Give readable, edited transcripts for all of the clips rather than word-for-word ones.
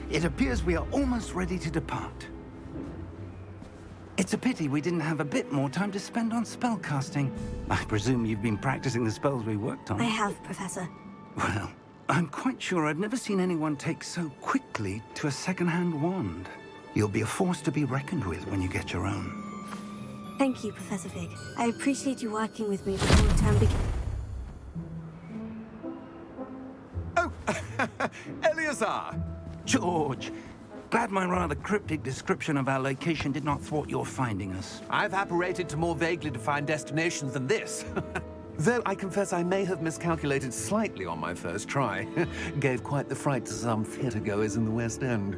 It appears we are almost ready to depart. It's a pity we didn't have a bit more time to spend on spellcasting. I presume you've been practicing the spells we worked on. I have, Professor. Well, I'm quite sure I've never seen anyone take so quickly to a second-hand wand. You'll be a force to be reckoned with when you get your own. Thank you, Professor Fig. I appreciate you working with me before the term begins. Oh, Eleazar! George, glad my rather cryptic description of our location did not thwart your finding us. I've apparated to more vaguely defined destinations than this. Though I confess I may have miscalculated slightly on my first try. Gave quite the fright to some theatre-goers in the West End.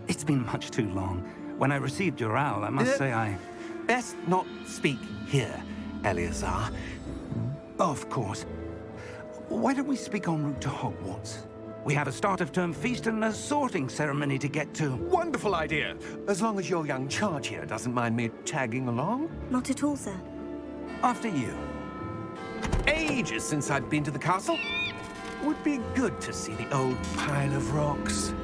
It's been much too long. When I received your owl, I must say I... Best not speak here, Eleazar. Of course. Why don't we speak en route to Hogwarts? We have a start-of-term feast and a sorting ceremony to get to. Wonderful idea! As long as your young charge here doesn't mind me tagging along. Not at all, sir. After you. Ages since I'd been to the castle. Would be good to see the old pile of rocks.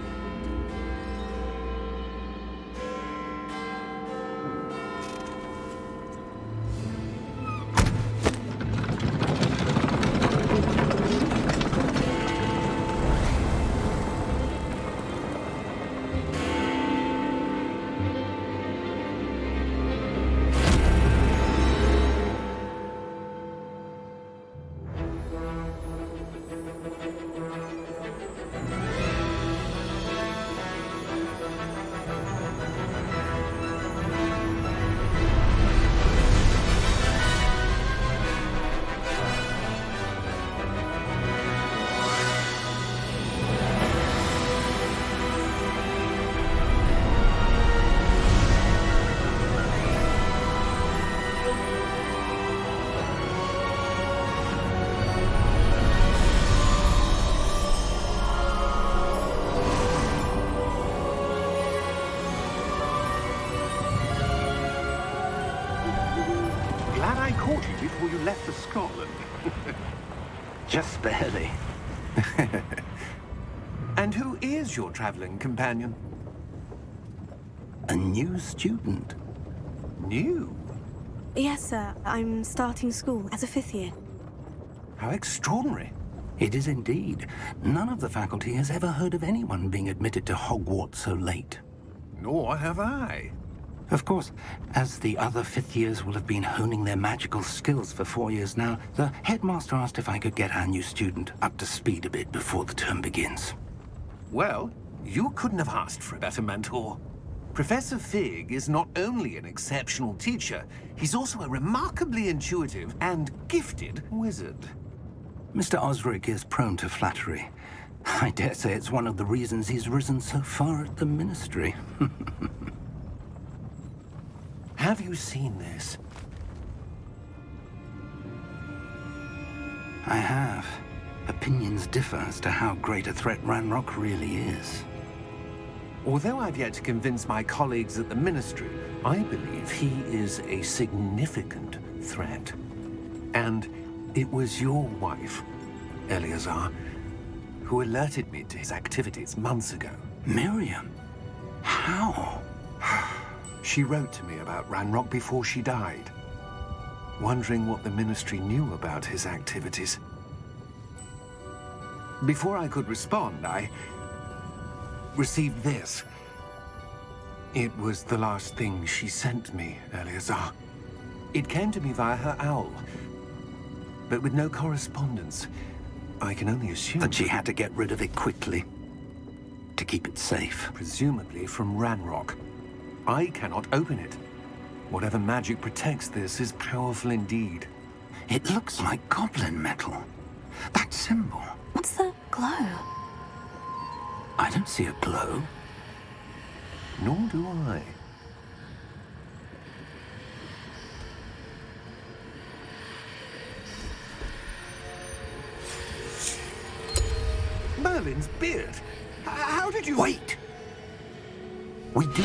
Glad I caught you before you left for Scotland. Just barely. And who is your traveling companion? A new student. New? Yes, sir. I'm starting school as a 5th year. How extraordinary. It is indeed. None of the faculty has ever heard of anyone being admitted to Hogwarts so late. Nor have I. Of course, as the other 5th years will have been honing their magical skills for 4 years now, the headmaster asked if I could get our new student up to speed a bit before the term begins. Well, you couldn't have asked for a better mentor. Professor Fig is not only an exceptional teacher, he's also a remarkably intuitive and gifted wizard. Mr. Osric is prone to flattery. I dare say it's one of the reasons he's risen so far at the Ministry. Have you seen this? I have. Opinions differ as to how great a threat Ranrock really is. Although I've yet to convince my colleagues at the Ministry, I believe he is a significant threat. And it was your wife, Eleazar, who alerted me to his activities months ago. Miriam? How? She wrote to me about Ranrock before she died, wondering what the Ministry knew about his activities. Before I could respond, I received this. It was the last thing she sent me, Eleazar. It came to me via her owl, but with no correspondence. I can only assume That she had to get rid of it quickly, to keep it safe. presumably from Ranrock. I cannot open it. Whatever magic protects this is powerful indeed. It looks like goblin metal. That symbol. What's that glow? I don't see a glow. Nor do I. Merlin's beard. How did you... Wait! We do.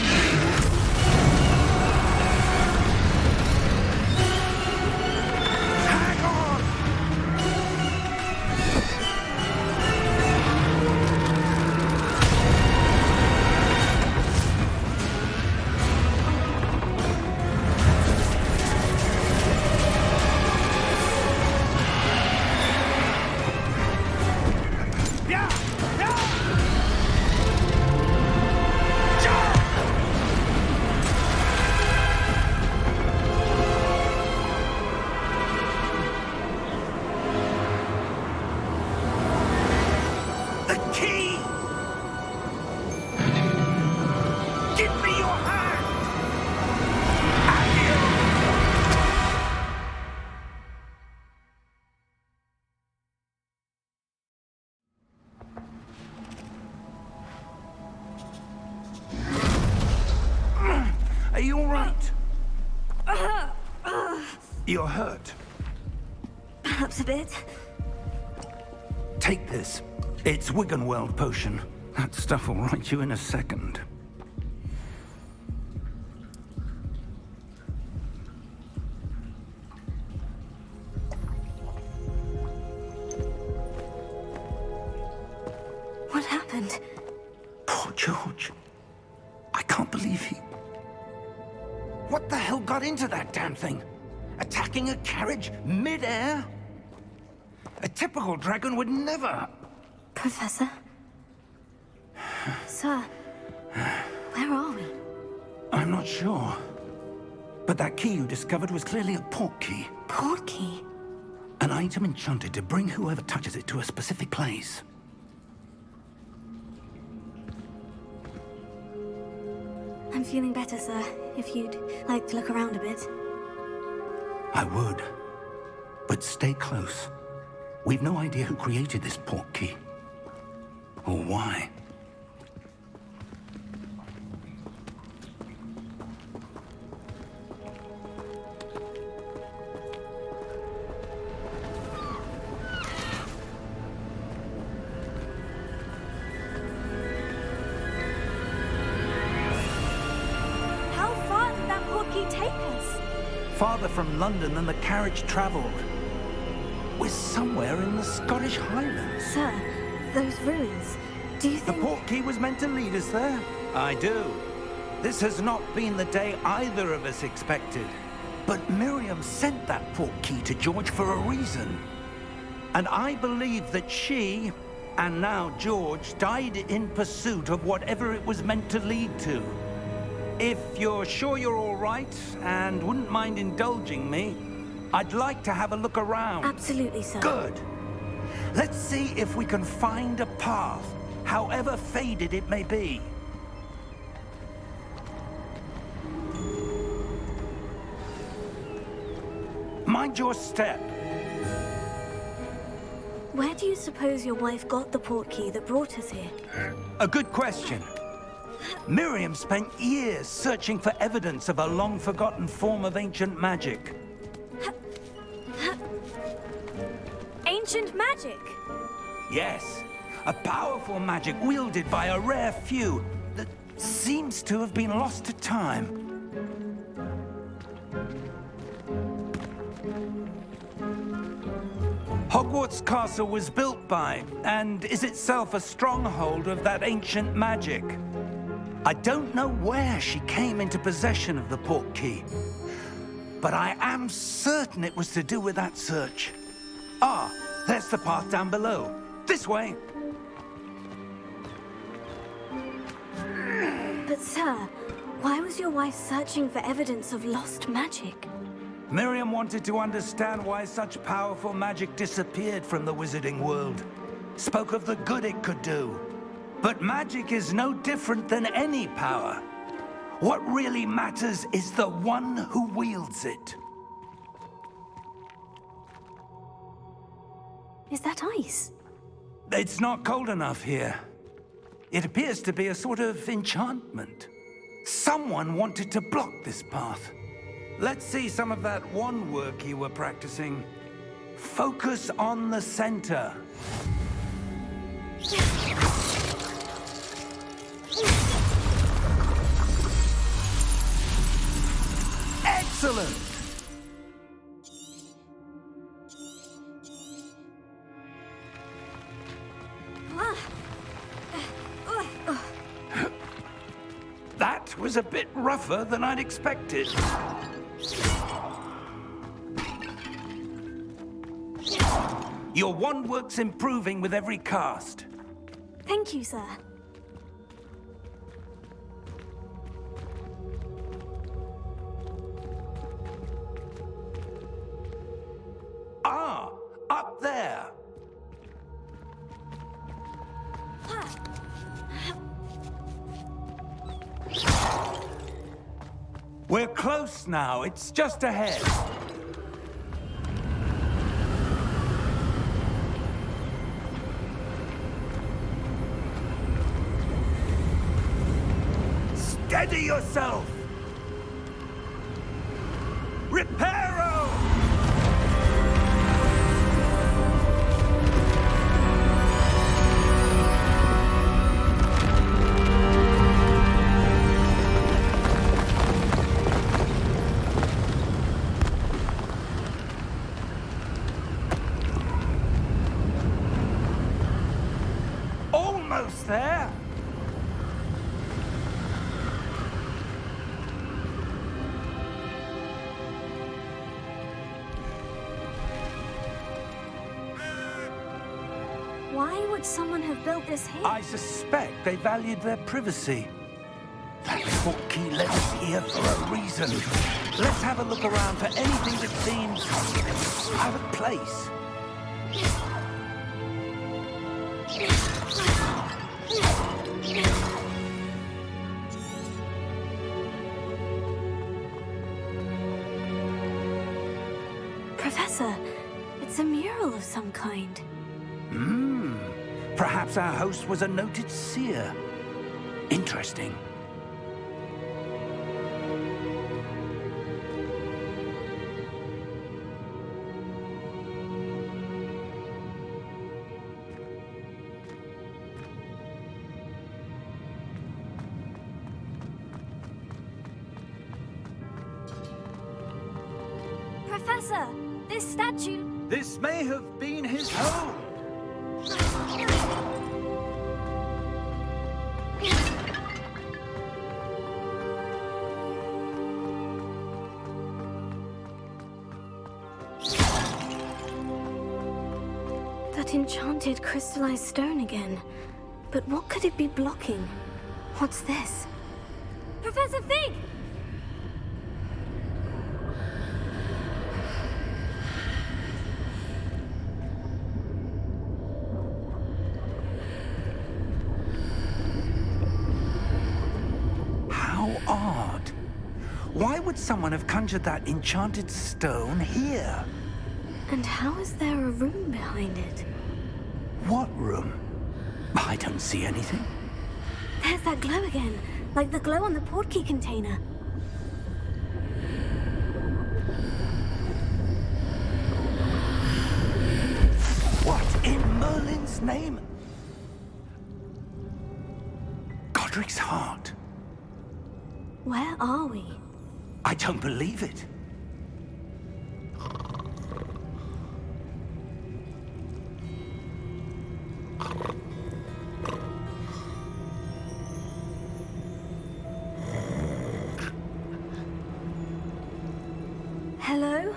Hang on! You're hurt. Perhaps a bit. Take this. It's Wiggenweld potion. That stuff will right you in a second. What happened? Poor George. I can't believe he... What the hell got into that damn thing? Attacking a carriage mid-air? A typical dragon would never... Professor? Sir, where are we? I'm not sure. But that key you discovered was clearly a port key. Port key? An item enchanted to bring whoever touches it to a specific place. I'm feeling better, sir. If you'd like to look around a bit. I would. But stay close. We've no idea who created this port key. Or why. How far did that port key take us? Farther from London than the carriage traveled. We're somewhere in the Scottish Highlands. Sir, those ruins. Do you The think... port key was meant to lead us there? I do. This has not been the day either of us expected. But Miriam sent that port key to George for a reason. And I believe that she, and now George, died in pursuit of whatever it was meant to lead to. If you're sure you're all right, and wouldn't mind indulging me, I'd like to have a look around. Absolutely, sir. Good. Let's see if we can find a path, however faded it may be. Mind your step. Where do you suppose your wife got the port key that brought us here? A good question. Miriam spent years searching for evidence of a long-forgotten form of ancient magic. Ancient magic? Yes, a powerful magic wielded by a rare few that seems to have been lost to time. Hogwarts Castle was built by, and is itself a stronghold of that ancient magic. I don't know where she came into possession of the port key, but I am certain it was to do with that search. Ah, there's the path down below. This way. But sir, why was your wife searching for evidence of lost magic? Miriam wanted to understand why such powerful magic disappeared from the wizarding world. Spoke of the good it could do. But magic is no different than any power. What really matters is the one who wields it. Is that ice? It's not cold enough here. It appears to be a sort of enchantment. Someone wanted to block this path. Let's see some of that wand work you were practicing. Focus on the center. Excellent! That was a bit rougher than I'd expected. Your wand work's improving with every cast. Thank you, sir. Ah, up there. We're close now. It's just ahead. Steady yourself! Reparo! there? Why would someone have built this here? I suspect they valued their privacy. That portkey led us here for a reason. Let's have a look around for anything that seems out of place. Professor, it's a mural of some kind. Perhaps our host was a noted seer. Interesting. Professor, this statue... This may have been his home. That enchanted crystallized stone again. But what could it be blocking? What's this? Professor Fig! How odd. Why would someone have conjured that enchanted stone here? And how is there a room behind it? What room? I don't see anything. There's that glow again, like the glow on the portkey container. What in Merlin's name? Godric's heart. Where are we? I don't believe it. Hello?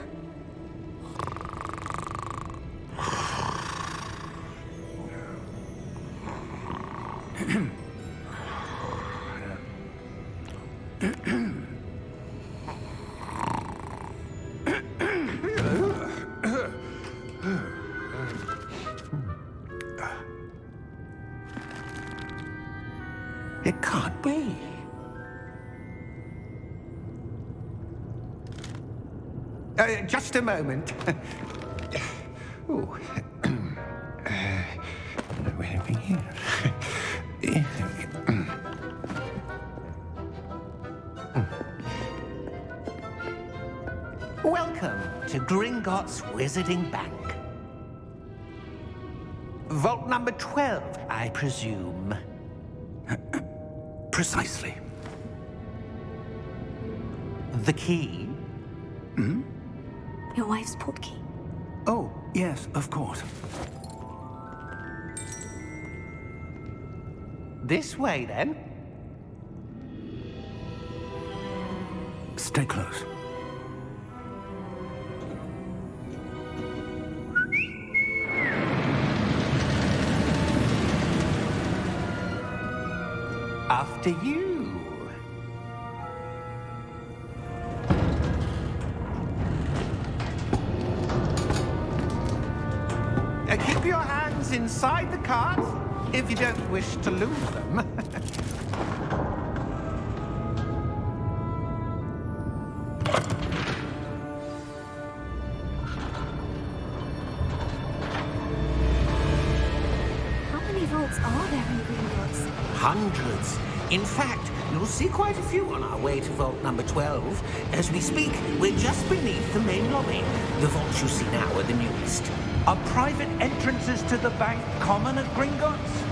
It can't be. Just a moment. Oh. Where are we here? Welcome to Gringotts Wizarding Bank. Vault number 12, I presume. Precisely. The key? Your wife's portkey. Oh, yes, of course. This way, then. Stay close. After you. Keep your hands inside the cart if you don't wish to lose them. How many vaults are there in Gringotts? Hundreds. In fact, you'll see quite a few on our way to vault number 12. As we speak, we're just beneath the main lobby. The vaults you see now are the newest. Are private entrances to the bank common at Gringotts?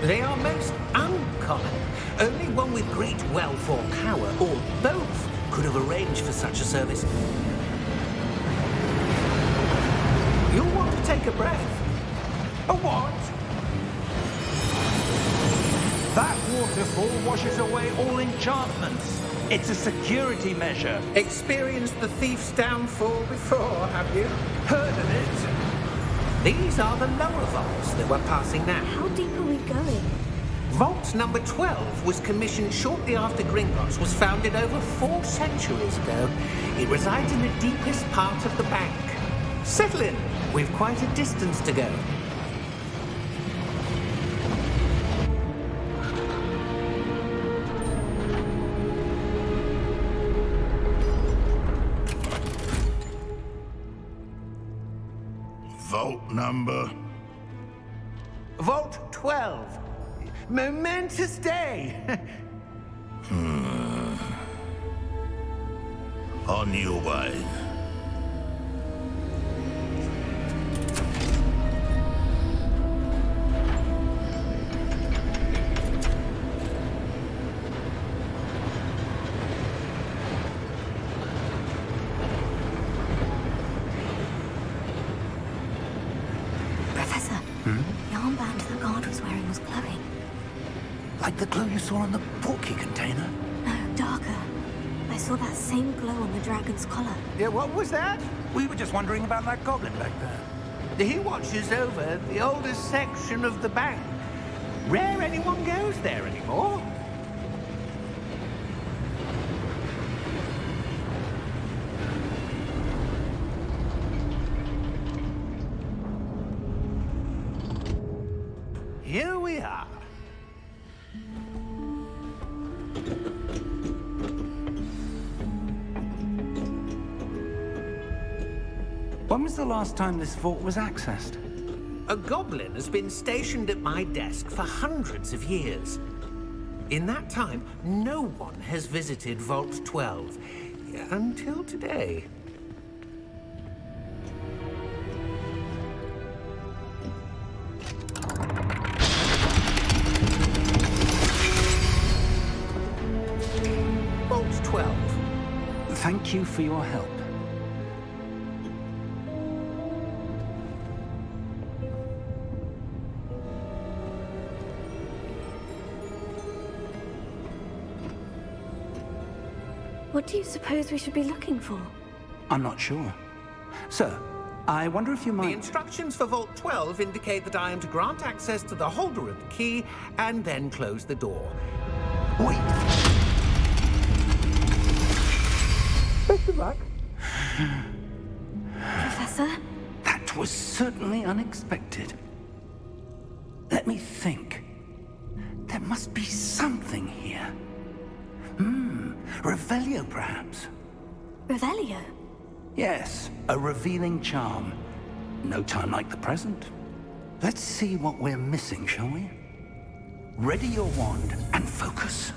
They are most uncommon. Only one with great wealth or power, or both, could have arranged for such a service. You'll want to take a breath. A what? That waterfall washes away all enchantments. It's a security measure. Experienced the thief's downfall before, have you? Heard of it? These are the lower vaults that we're passing now. How deep are we going? Vault number 12 was commissioned shortly after Gringotts was founded over 4 centuries ago. It resides in the deepest part of the bank. Settle in. We've quite a distance to go. Vault number? Vault 12. Momentous day. On your way. Professor, the armband the guard was wearing was glowing. Like the glow you saw on the portkey container? No, darker. I saw that same glow on the dragon's collar. Yeah, what was that? We were just wondering about that goblin back there. He watches over the oldest section of the bank. Rare anyone goes there anymore. Here we are. When was the last time this vault was accessed? A goblin has been stationed at my desk for hundreds of years. In that time, no one has visited Vault 12 until today. Vault 12. Thank you for your help. What do you suppose we should be looking for? I'm not sure. Sir, I wonder if you The might... instructions for Vault 12 indicate that I am to grant access to the holder of the key and then close the door. Wait! Best of luck. Professor? That was certainly unexpected. Let me think. There must be something here. Revelio, perhaps? Revelio? Yes, a revealing charm. No time like the present. Let's see what we're missing, shall we? Ready your wand and focus.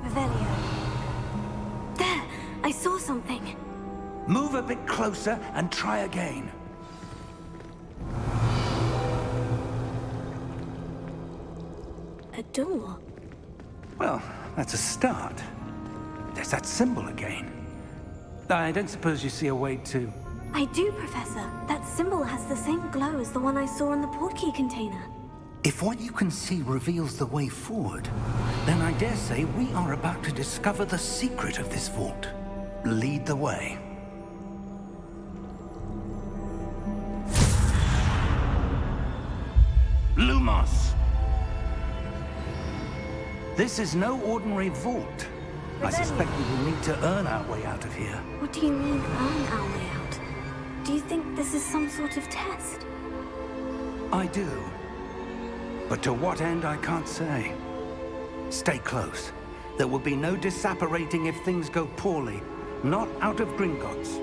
Revelio. There! I saw something. Move a bit closer and try again. A door. Well, that's a start. There's that symbol again. I don't suppose you see a way to... I do, Professor. That symbol has the same glow as the one I saw in the portkey container. If what you can see reveals the way forward, then I dare say we are about to discover the secret of this vault. Lead the way. Lumos! This is no ordinary vault. I suspect we will need to earn our way out of here. What do you mean, earn our way out? Do you think this is some sort of test? I do. But to what end, I can't say. Stay close. There will be no disapparating if things go poorly. Not out of Gringotts.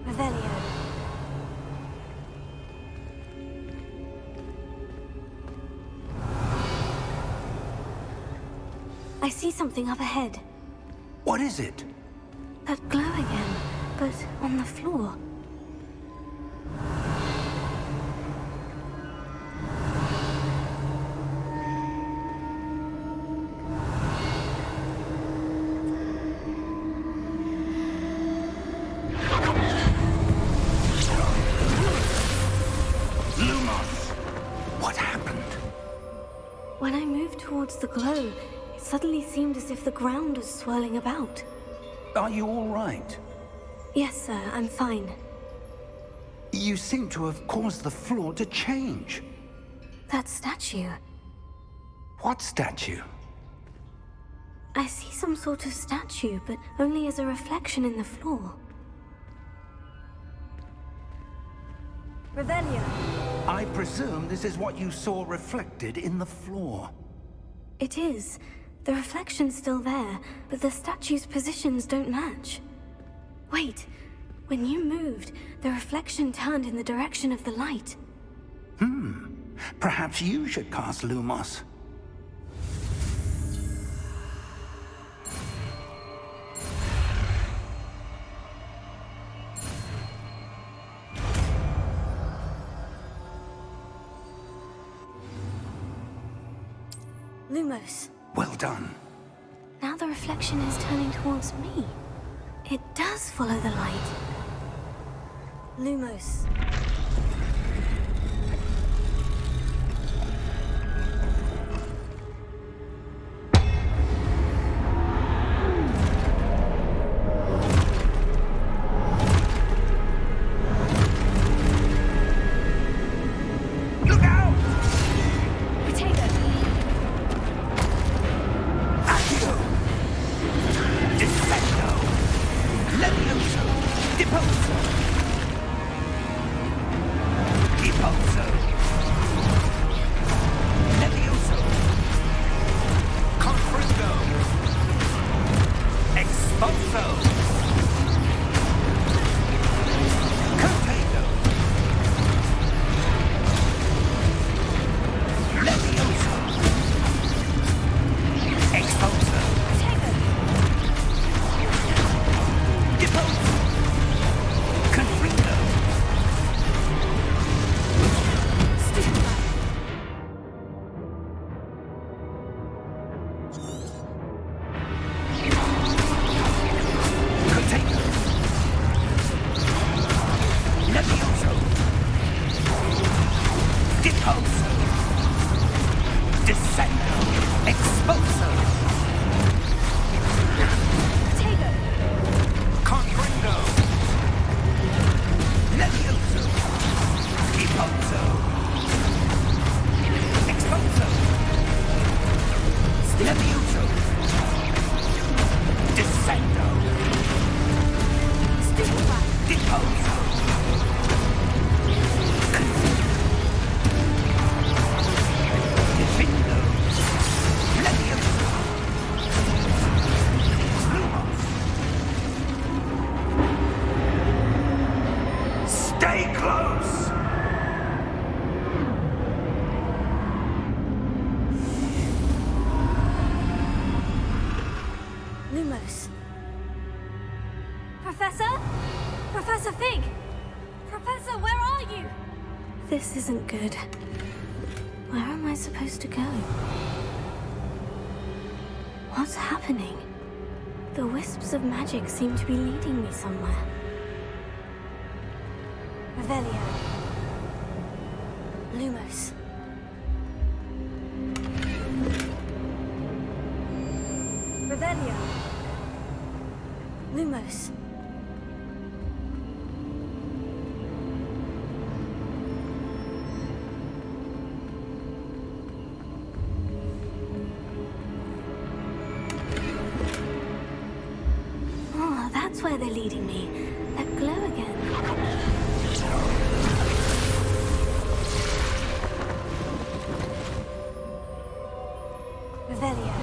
Revelio. I see something up ahead. What is it? That glow again, but on the floor. When I moved towards the glow, it suddenly seemed as if the ground was swirling about. Are you all right? Yes, sir, I'm fine. You seem to have caused the floor to change. That statue. What statue? I see some sort of statue, but only as a reflection in the floor. Revelio. I presume this is what you saw reflected in the floor. It is. The reflection's still there, but the statue's positions don't match. Wait, when you moved, the reflection turned in the direction of the light. Perhaps you should cast Lumos. Lumos. Well done. Now the reflection is turning towards me. It does follow the light. Lumos. Look out! Potato. Accio! Defendo! Levioso! Deposo! Deposo! Levioso! Confringo! Expulso! Contago! Levioso! Expulso! Deposo! Confringo! Contago! Levioso! Deposo! Descendo! Expulso! Potato. Confringo! Levioso! Deposo! Expulso! Levioso! Descendo! Deposo! Defendo! Levioso! Lumos! Stay close! Lumos. Professor? Professor Fig! Professor, where are you? This isn't good. Where am I supposed to go? What's happening? The wisps of magic seem to be leading me somewhere. Revelio. Lumos. Revelio. Lumos. Oh, that's where they're leading me. That glow again. Revelio.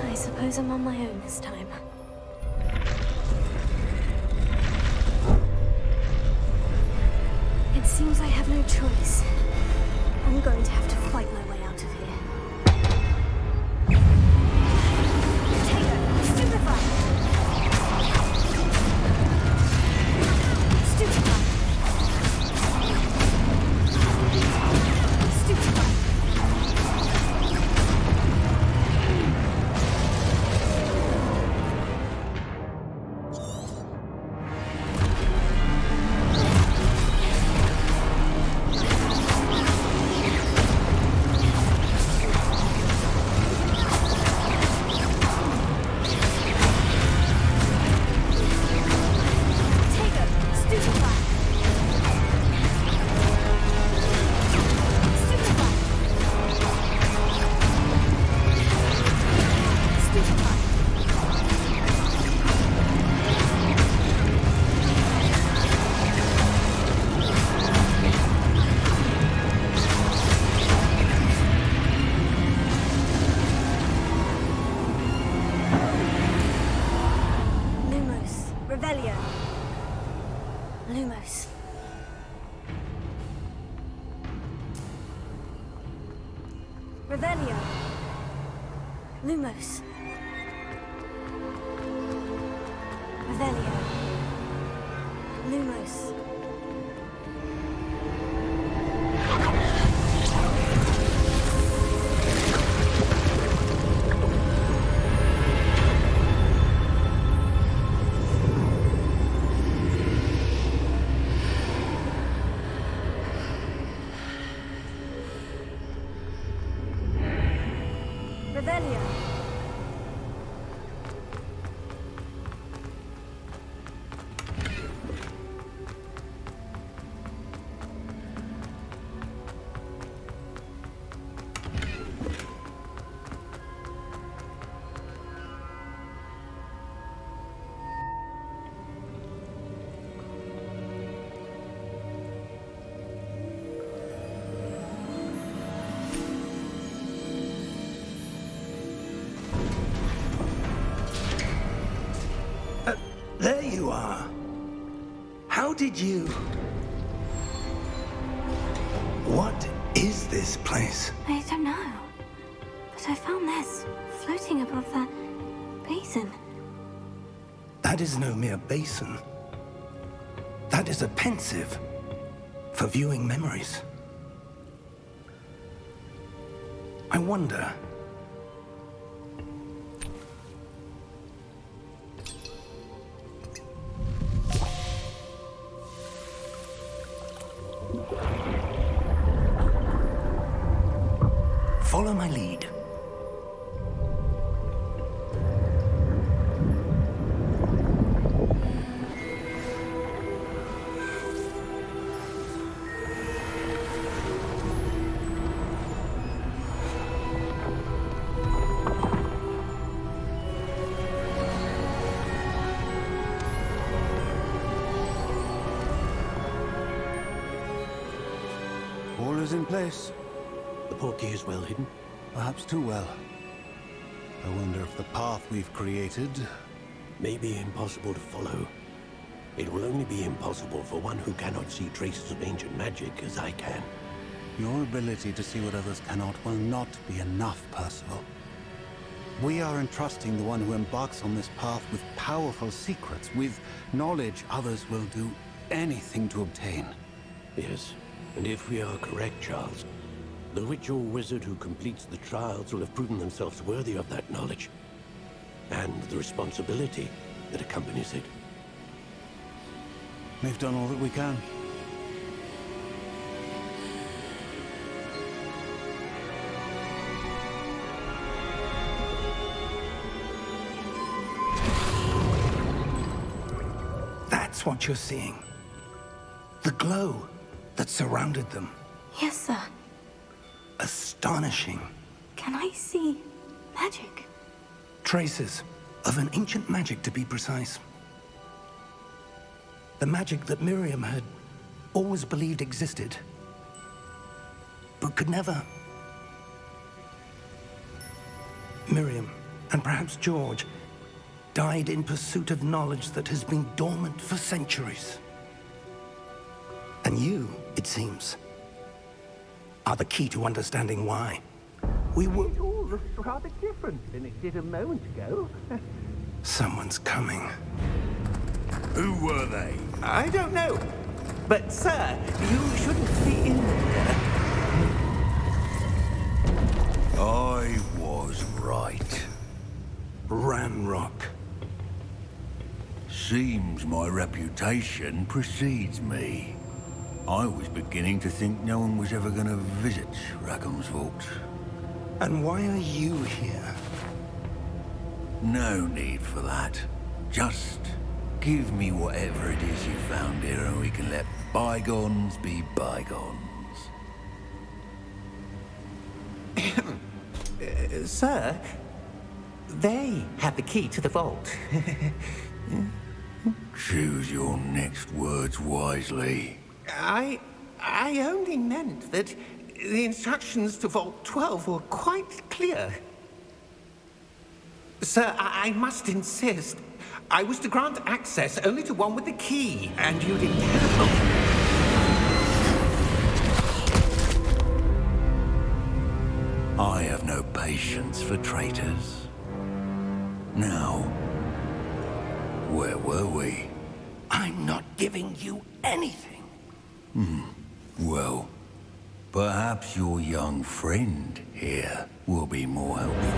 I suppose I'm on my own this time. It seems I have no choice. I'm going to have to fight my way out of here. Potato, stupefy! Revelio. Lumos. Revelio. Lumos. Revelio. There you are. How did you... What is this place? I don't know. But I found this floating above that basin. That is no mere basin. That is a pensive for viewing memories. I wonder... Follow my lead. All is in place. The portkey is well hidden. Perhaps too well. I wonder if the path we've created... May be impossible to follow. It will only be impossible for one who cannot see traces of ancient magic as I can. Your ability to see what others cannot will not be enough, Percival. We are entrusting the one who embarks on this path with powerful secrets, with knowledge others will do anything to obtain. Yes, and if we are correct, Charles, the witch or wizard who completes the trials will have proven themselves worthy of that knowledge, and the responsibility that accompanies it. We've done all that we can. That's what you're seeing. The glow that surrounded them. Yes, sir. Astonishing. Can I see magic? Traces of an ancient magic, to be precise. The magic that Miriam had always believed existed, but could never. Miriam, and perhaps George, died in pursuit of knowledge that has been dormant for centuries. And you, it seems, are the key to understanding why. We were... It all looks rather different than it did a moment ago. Someone's coming. Who were they? I don't know. But, sir, you shouldn't be in there. I was right. Ranrock. Seems my reputation precedes me. I was beginning to think no one was ever going to visit Rackham's vault. And why are you here? No need for that. Just give me whatever it is you found here and we can let bygones be bygones. Sir, they had the key to the vault. Choose your next words wisely. I only meant that the instructions to Vault 12 were quite clear. Sir, I must insist. I was to grant access only to one with the key, and you didn't have... I have no patience for traitors. Now, where were we? I'm not giving you anything. Well, perhaps your young friend here will be more helpful.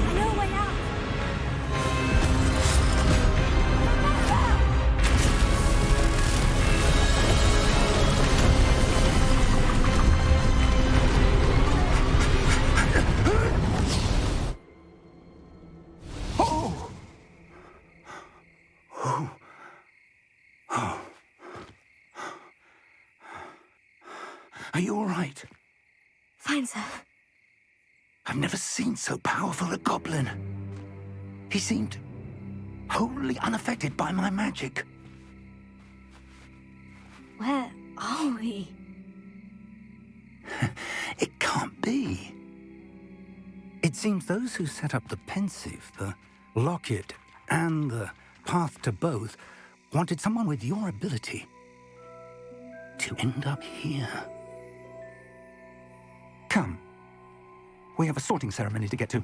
I know a way out. Are you all right? Fine, sir. I've never seen so powerful a goblin. He seemed wholly unaffected by my magic. Where are we? It can't be. It seems those who set up the pensive, the locket, and the path to both wanted someone with your ability to end up here. Come. We have a sorting ceremony to get to.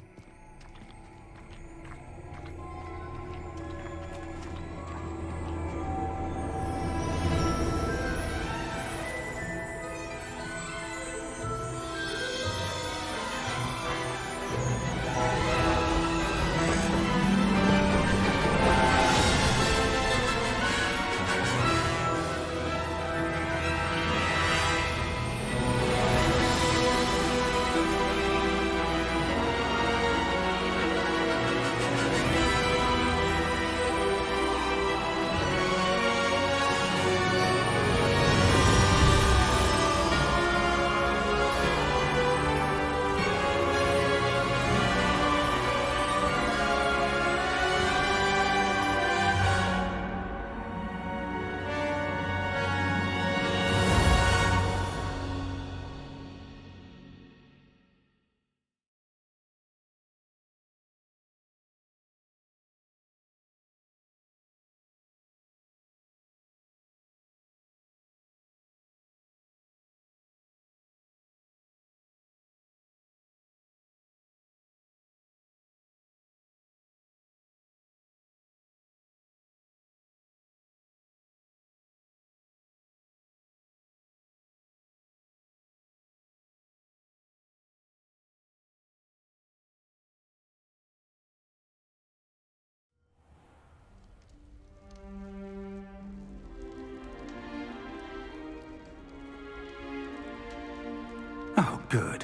Oh, good.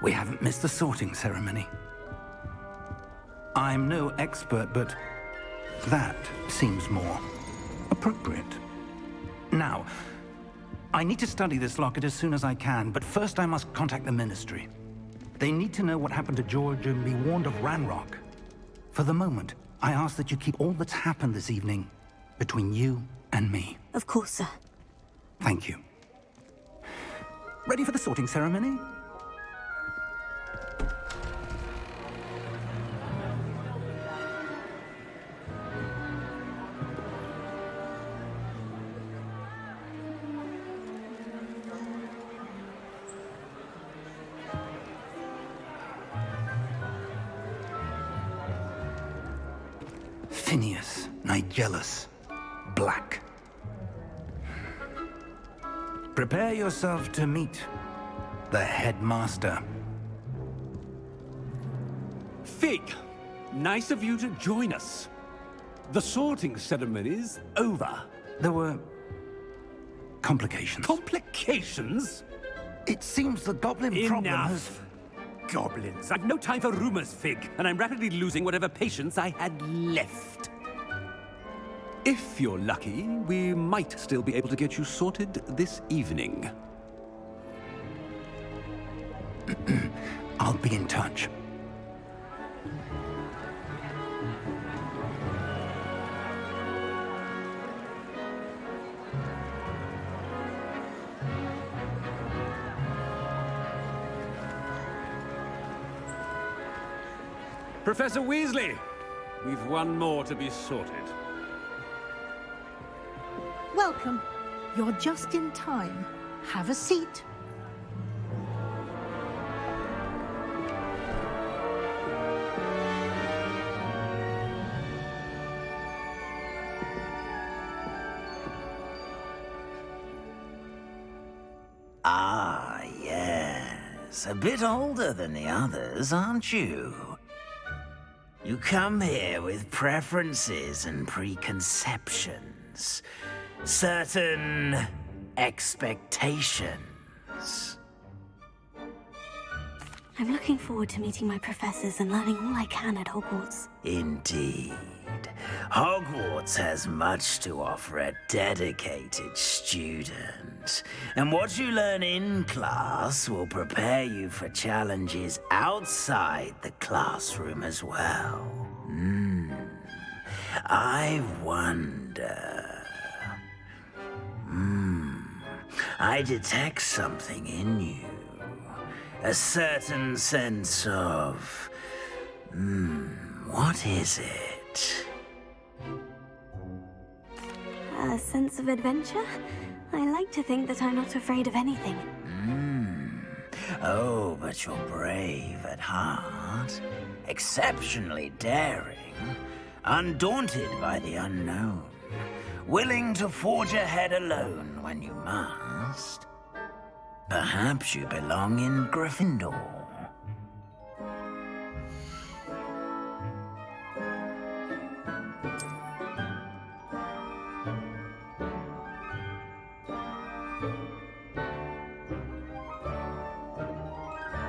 We haven't missed the sorting ceremony. I'm no expert, but that seems more appropriate. Now, I need to study this locket as soon as I can, but first I must contact the Ministry. They need to know what happened to George and be warned of Ranrock. For the moment, I ask that you keep all that's happened this evening between you and me. Of course, sir. Thank you. Ready for the sorting ceremony? Phineas, Nigellus, Black. Prepare yourself to meet the headmaster. Fig, nice of you to join us. The sorting ceremony's over. There were complications. Complications? It seems the goblin problem has... Enough. goblins! I've no time for rumors, Fig, and I'm rapidly losing whatever patience I had left. If you're lucky, we might still be able to get you sorted this evening. I'll be in touch. Professor Weasley, we've one more to be sorted. Welcome. You're just in time. Have a seat. Ah, yes. A bit older than the others, aren't you? You come here with preferences and preconceptions. Certain expectations. I'm looking forward to meeting my professors and learning all I can at Hogwarts. Indeed. Hogwarts has much to offer a dedicated student. And what you learn in class will prepare you for challenges outside the classroom as well. I wonder... I detect something in you. A certain sense of... what is it? A sense of adventure? I like to think that I'm not afraid of anything. Oh, but you're brave at heart. Exceptionally daring. Undaunted by the unknown. Willing to forge ahead alone when you must. Perhaps you belong in Gryffindor.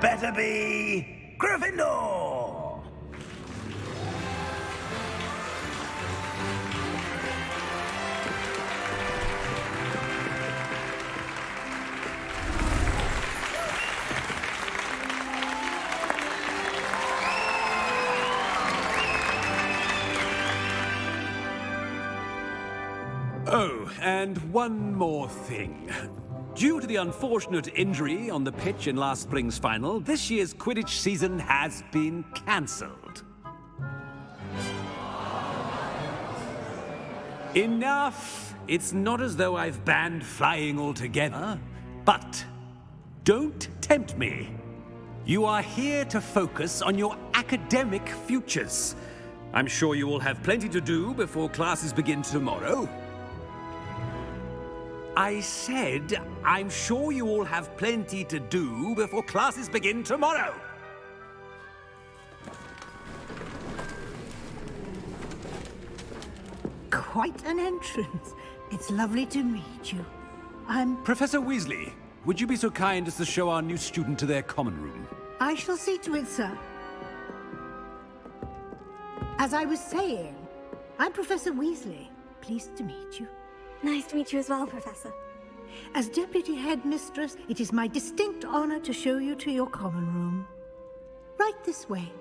Better be Gryffindor! Oh, and one more thing. Due to the unfortunate injury on the pitch in last spring's final, this year's Quidditch season has been cancelled. Enough! It's not as though I've banned flying altogether, but don't tempt me. You are here to focus on your academic futures. I'm sure you will have plenty to do before classes begin tomorrow. I said, I'm sure you all have plenty to do before classes begin tomorrow. Quite an entrance. It's lovely to meet you. Professor Weasley, would you be so kind as to show our new student to their common room? I shall see to it, sir. As I was saying, I'm Professor Weasley. Pleased to meet you. Nice to meet you as well, Professor. As Deputy Headmistress, it is my distinct honor to show you to your common room. Right this way.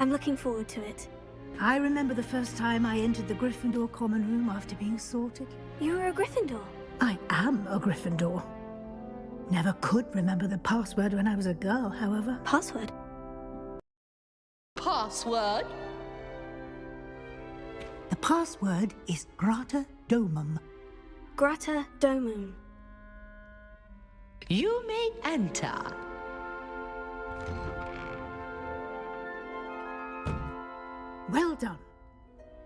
I'm looking forward to it. I remember the first time I entered the Gryffindor common room after being sorted. You were a Gryffindor? I am a Gryffindor. Never could remember the password when I was a girl, however. Password? Password? The password is Grata Domum. Grata Domum. You may enter. Well done.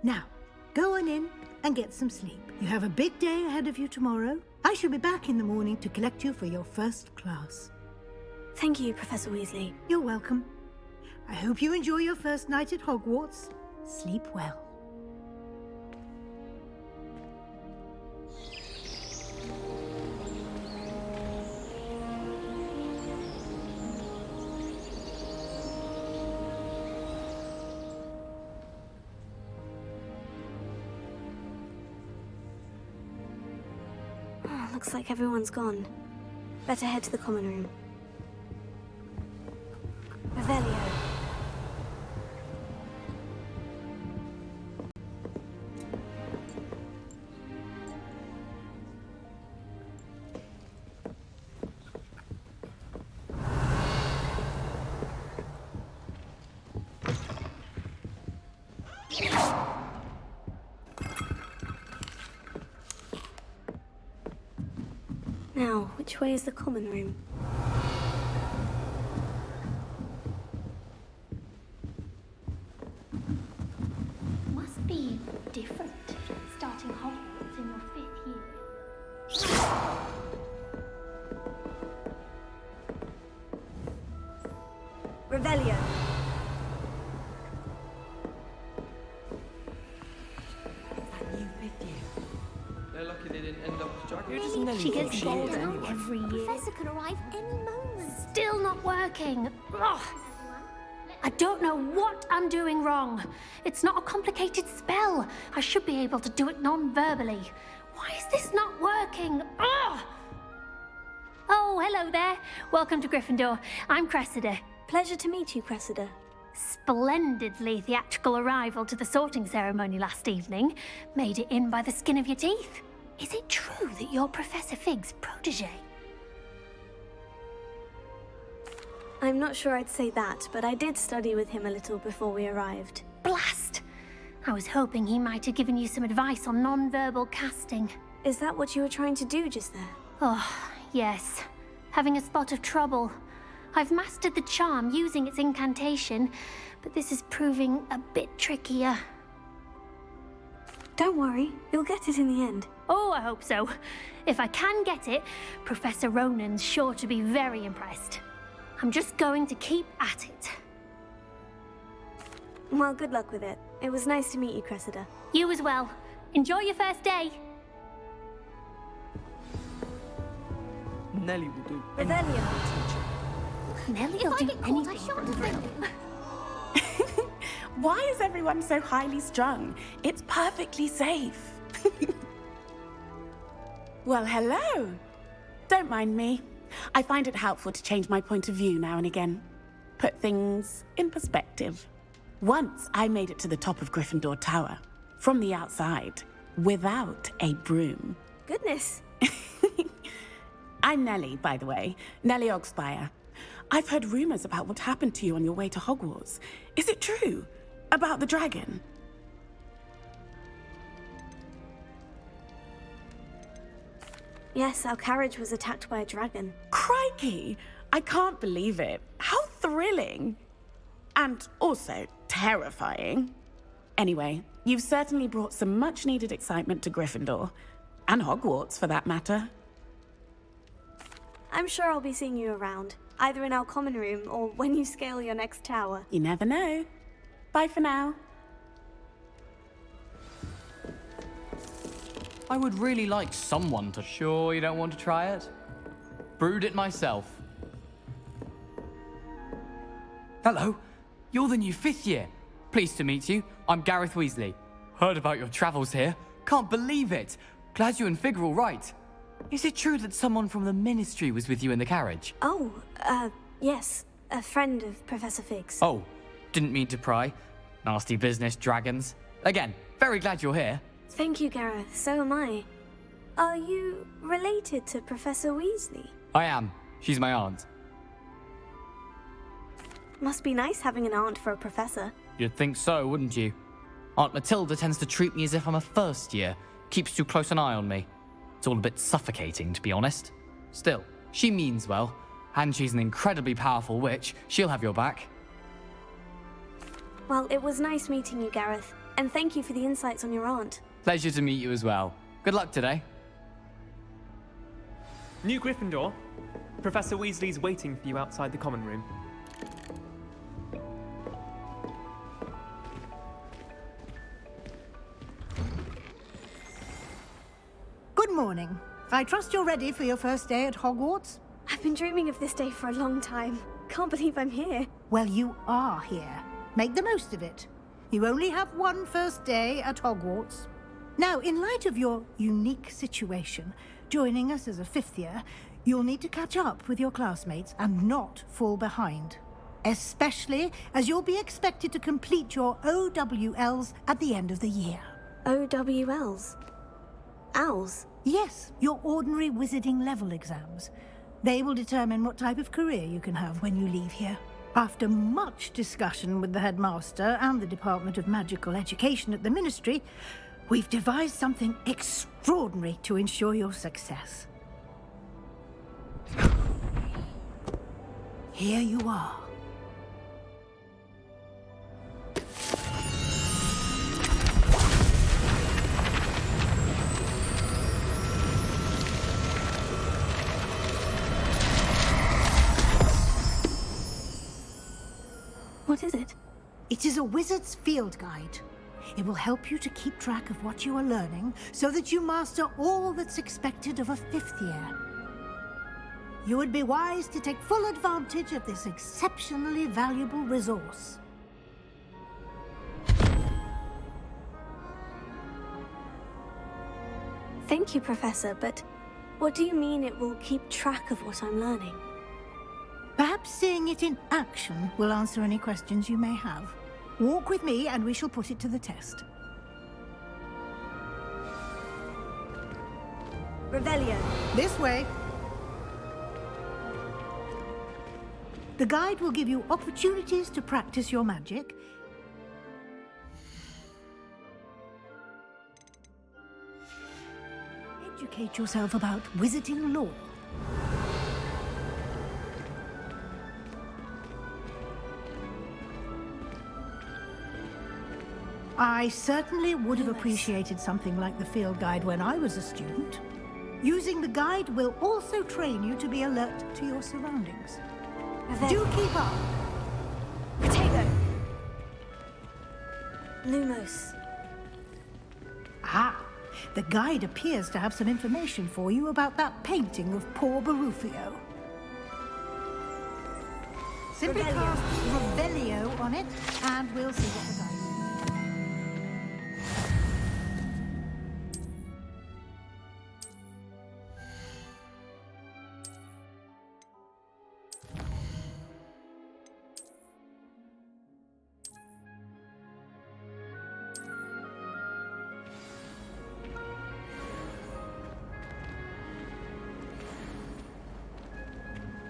Now, go on in and get some sleep. You have a big day ahead of you tomorrow. I shall be back in the morning to collect you for your first class. Thank you, Professor Weasley. You're welcome. I hope you enjoy your first night at Hogwarts. Sleep well. Looks like everyone's gone. Better head to the common room. Revelio. Now, which way is the common room? Must be different, starting Horwarts in your 5th year. Revelio. They're lucky they didn't end up with Jack. You're just Nelly. She gets older every year. Professor can arrive any moment. Still not working. Ugh. I don't know what I'm doing wrong. It's not a complicated spell. I should be able to do it non-verbally. Why is this not working? Ugh. Oh, hello there. Welcome to Gryffindor. I'm Cressida. Pleasure to meet you, Cressida. Splendidly theatrical arrival to the sorting ceremony last evening. Made it in by the skin of your teeth. Is it true that you're Professor Fig's protege? I'm not sure I'd say that, but I did study with him a little before we arrived. Blast! I was hoping he might have given you some advice on non-verbal casting. Is that what you were trying to do just there? Oh, yes. Having a spot of trouble. I've mastered the charm using its incantation, but this is proving a bit trickier. Don't worry, you'll get it in the end. Oh, I hope so. If I can get it, Professor Ronan's sure to be very impressed. I'm just going to keep at it. Well, good luck with it. It was nice to meet you, Cressida. You as well. Enjoy your first day. Nelly will do. Revelio. Nelly will do anything for Revelio. Why is everyone so highly strung? It's perfectly safe. Well, hello. Don't mind me. I find it helpful to change my point of view now and again. Put things in perspective. Once I made it to the top of Gryffindor Tower, from the outside, without a broom. Goodness. I'm Nelly, by the way. Nelly Ogspire. I've heard rumors about what happened to you on your way to Hogwarts. Is it true? About the dragon? Yes, our carriage was attacked by a dragon. Crikey! I can't believe it. How thrilling! And also terrifying. Anyway, you've certainly brought some much-needed excitement to Gryffindor. And Hogwarts, for that matter. I'm sure I'll be seeing you around, either in our common room or when you scale your next tower. You never know. Bye for now. I would really like someone to... Sure you don't want to try it? Brewed it myself. Hello, you're the new 5th year. Pleased to meet you. I'm Gareth Weasley. Heard about your travels here. Can't believe it. Glad you and Fig are all right. Is it true that someone from the Ministry was with you in the carriage? Oh, yes. A friend of Professor Fig's. Oh, didn't mean to pry. Nasty business, dragons. Again, very glad you're here. Thank you, Gareth. So am I. Are you related to Professor Weasley? I am. She's my aunt. Must be nice having an aunt for a professor. You'd think so, wouldn't you? Aunt Matilda tends to treat me as if I'm a first year. Keeps too close an eye on me. It's all a bit suffocating, to be honest. Still, she means well. And she's an incredibly powerful witch. She'll have your back. Well, it was nice meeting you, Gareth. And thank you for the insights on your aunt. Pleasure to meet you as well. Good luck today. New Gryffindor. Professor Weasley's waiting for you outside the common room. morning. I trust you're ready for your first day at Hogwarts? I've been dreaming of this day for a long time. Can't believe I'm here. Well, you are here. Make the most of it. You only have one first day at Hogwarts. Now, in light of your unique situation, joining us as a fifth year, you'll need to catch up with your classmates and not fall behind. Especially as you'll be expected to complete your OWLs at the end of the year. OWLs? Owls? Yes, your ordinary wizarding level exams. They will determine what type of career you can have when you leave here. After much discussion with the headmaster and the Department of Magical Education at the Ministry, we've devised something extraordinary to ensure your success. Here you are. What is it? It is a wizard's field guide. It will help you to keep track of what you are learning so that you master all that's expected of a fifth year. You would be wise to take full advantage of this exceptionally valuable resource. Thank you, Professor, but what do you mean it will keep track of what I'm learning? Perhaps seeing it in action will answer any questions you may have. Walk with me and we shall put it to the test. Revelio. This way. The guide will give you opportunities to practice your magic. Educate yourself about wizarding lore. I certainly would have appreciated something like the field guide when I was a student. Using the guide will also train you to be alert to your surroundings. Do keep up. Potato. Lumos. Ah, the guide appears to have some information for you about that painting of poor Barufio. Simply cast Revelio on it, and we'll see what the guide says.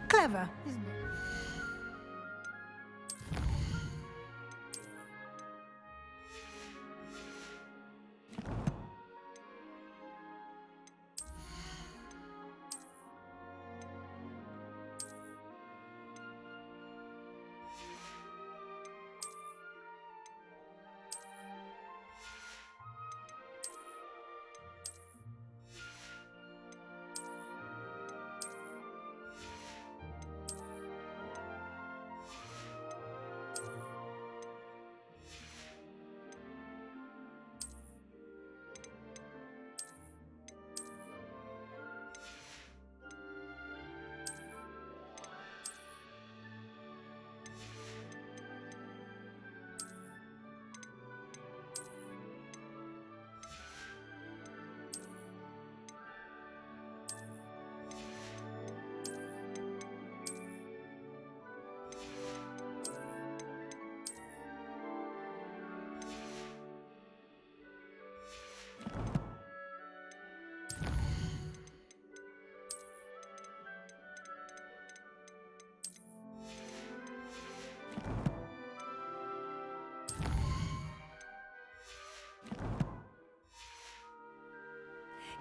Clever, isn't it?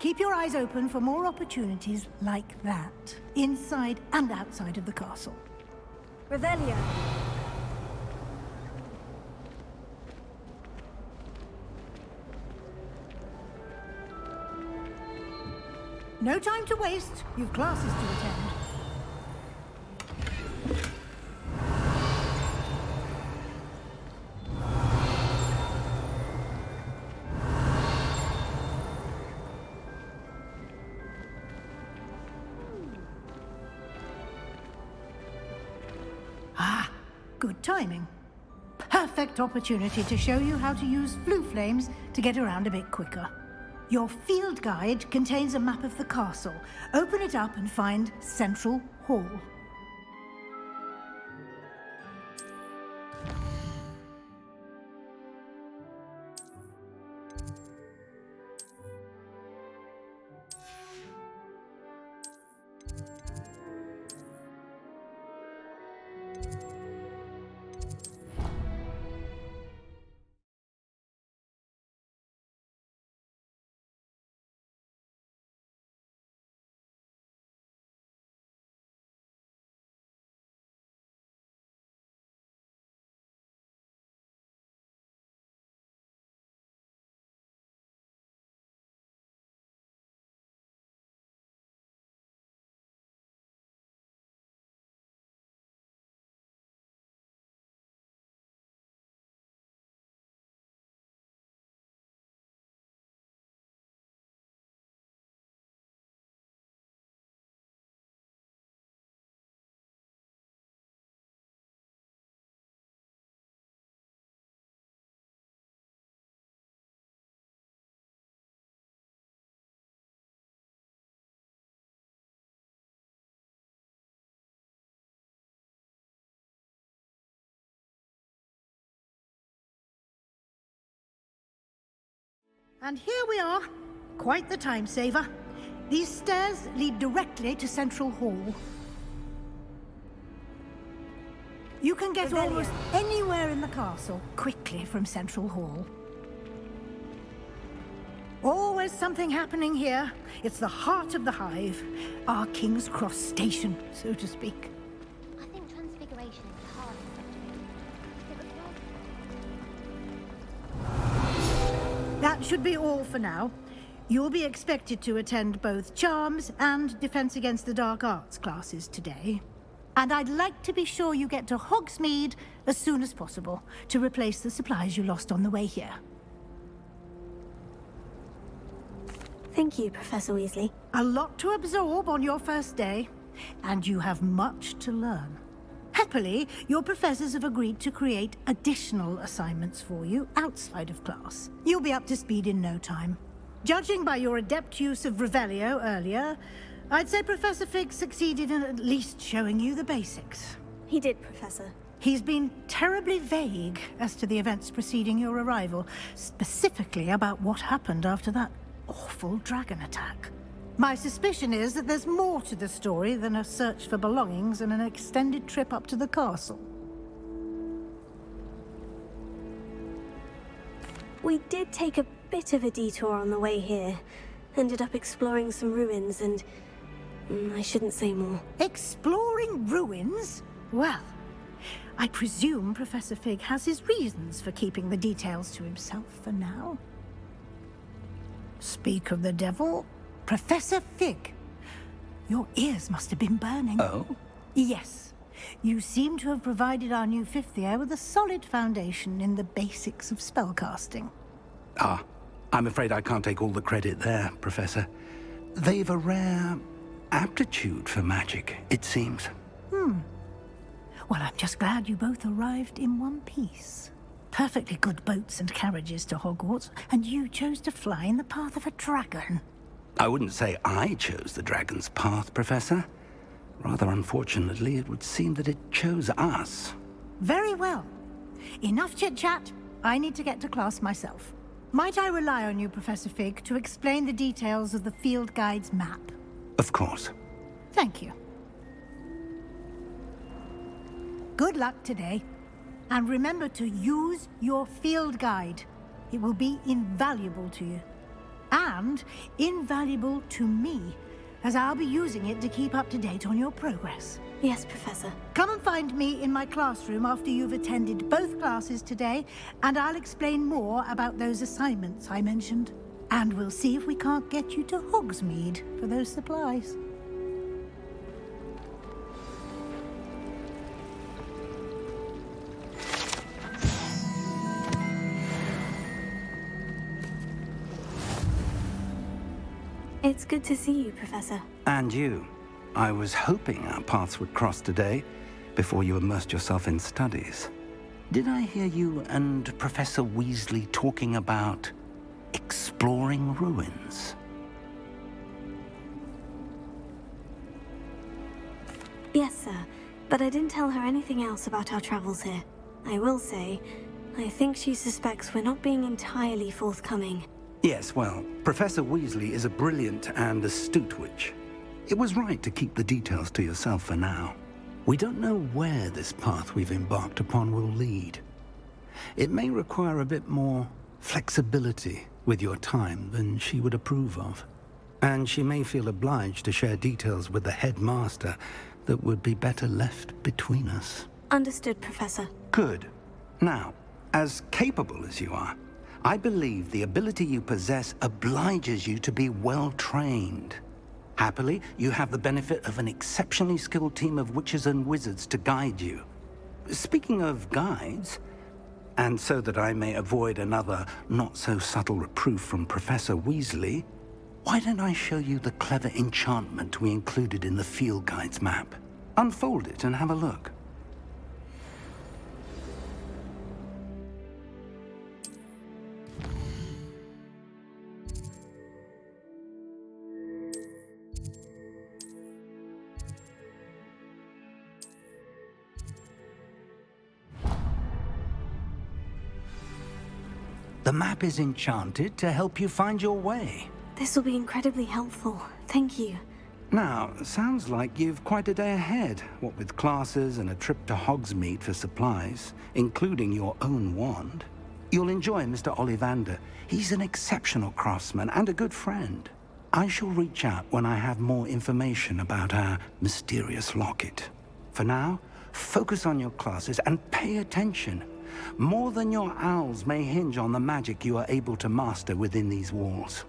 Keep your eyes open for more opportunities like that, inside and outside of the castle. Revelio. No time to waste. You've classes to attend. good timing. Perfect opportunity to show you how to use flue flames to get around a bit quicker. Your field guide contains a map of the castle. Open it up and find Central Hall. And here we are. Quite the time saver. These stairs lead directly to Central Hall. You can get almost anywhere in the castle quickly from Central Hall. Always something happening here. It's the heart of the Hive. Our King's Cross station, so to speak. I think transfiguration is the hardest sector. That should be all for now. You'll be expected to attend both Charms and Defense Against the Dark Arts classes today. And I'd like to be sure you get to Hogsmeade as soon as possible to replace the supplies you lost on the way here. Thank you, Professor Weasley. A lot to absorb on your first day, and you have much to learn. Happily, your professors have agreed to create additional assignments for you outside of class. You'll be up to speed in no time. Judging by your adept use of Revelio earlier, I'd say Professor Fig succeeded in at least showing you the basics. He did, Professor. He's been terribly vague as to the events preceding your arrival, specifically about what happened after that awful dragon attack. My suspicion is that there's more to the story than a search for belongings and an extended trip up to the castle. We did take a bit of a detour on the way here. Ended up exploring some ruins and... I shouldn't say more. Exploring ruins? Well, I presume Professor Fig has his reasons for keeping the details to himself for now. Speak of the devil, Professor Fig. Your ears must have been burning. Oh? Yes. You seem to have provided our new fifth year with a solid foundation in the basics of spellcasting. Ah, I'm afraid I can't take all the credit there, Professor. They've a rare aptitude for magic, it seems. Well, I'm just glad you both arrived in one piece. Perfectly good boats and carriages to Hogwarts, and you chose to fly in the path of a dragon. I wouldn't say I chose the dragon's path, Professor. Rather unfortunately, it would seem that it chose us. Very well. Enough chit-chat. I need to get to class myself. Might I rely on you, Professor Fig, to explain the details of the field guide's map? Of course. Thank you. Good luck today. And remember to use your field guide. It will be invaluable to you. And invaluable to me, as I'll be using it to keep up to date on your progress. Yes, Professor. Come and find me in my classroom after you've attended both classes today, and I'll explain more about those assignments I mentioned. And we'll see if we can't get you to Hogsmeade for those supplies. It's good to see you, Professor. And you. I was hoping our paths would cross today. before you immersed yourself in studies. Did I hear you and Professor Weasley talking about exploring ruins? Yes, sir. But I didn't tell her anything else about our travels here. I will say, I think she suspects we're not being entirely forthcoming. Yes, well, Professor Weasley is a brilliant and astute witch. It was right to keep the details to yourself for now. We don't know where this path we've embarked upon will lead. It may require a bit more flexibility with your time than she would approve of. And she may feel obliged to share details with the headmaster that would be better left between us. Understood, Professor. Good. Now, as capable as you are, I believe the ability you possess obliges you to be well-trained. Happily, you have the benefit of an exceptionally skilled team of witches and wizards to guide you. Speaking of guides, and so that I may avoid another not-so-subtle reproof from Professor Weasley, why don't I show you the clever enchantment we included in the field guide's map? Unfold it and have a look. The map is enchanted to help you find your way. This will be incredibly helpful. Thank you. Now, sounds like you've quite a day ahead, what with classes and a trip to Hogsmeade for supplies, including your own wand. You'll enjoy Mr. Ollivander. He's an exceptional craftsman and a good friend. I shall reach out when I have more information about our mysterious locket. For now, focus on your classes and pay attention. More than your owls may hinge on the magic you are able to master within these walls.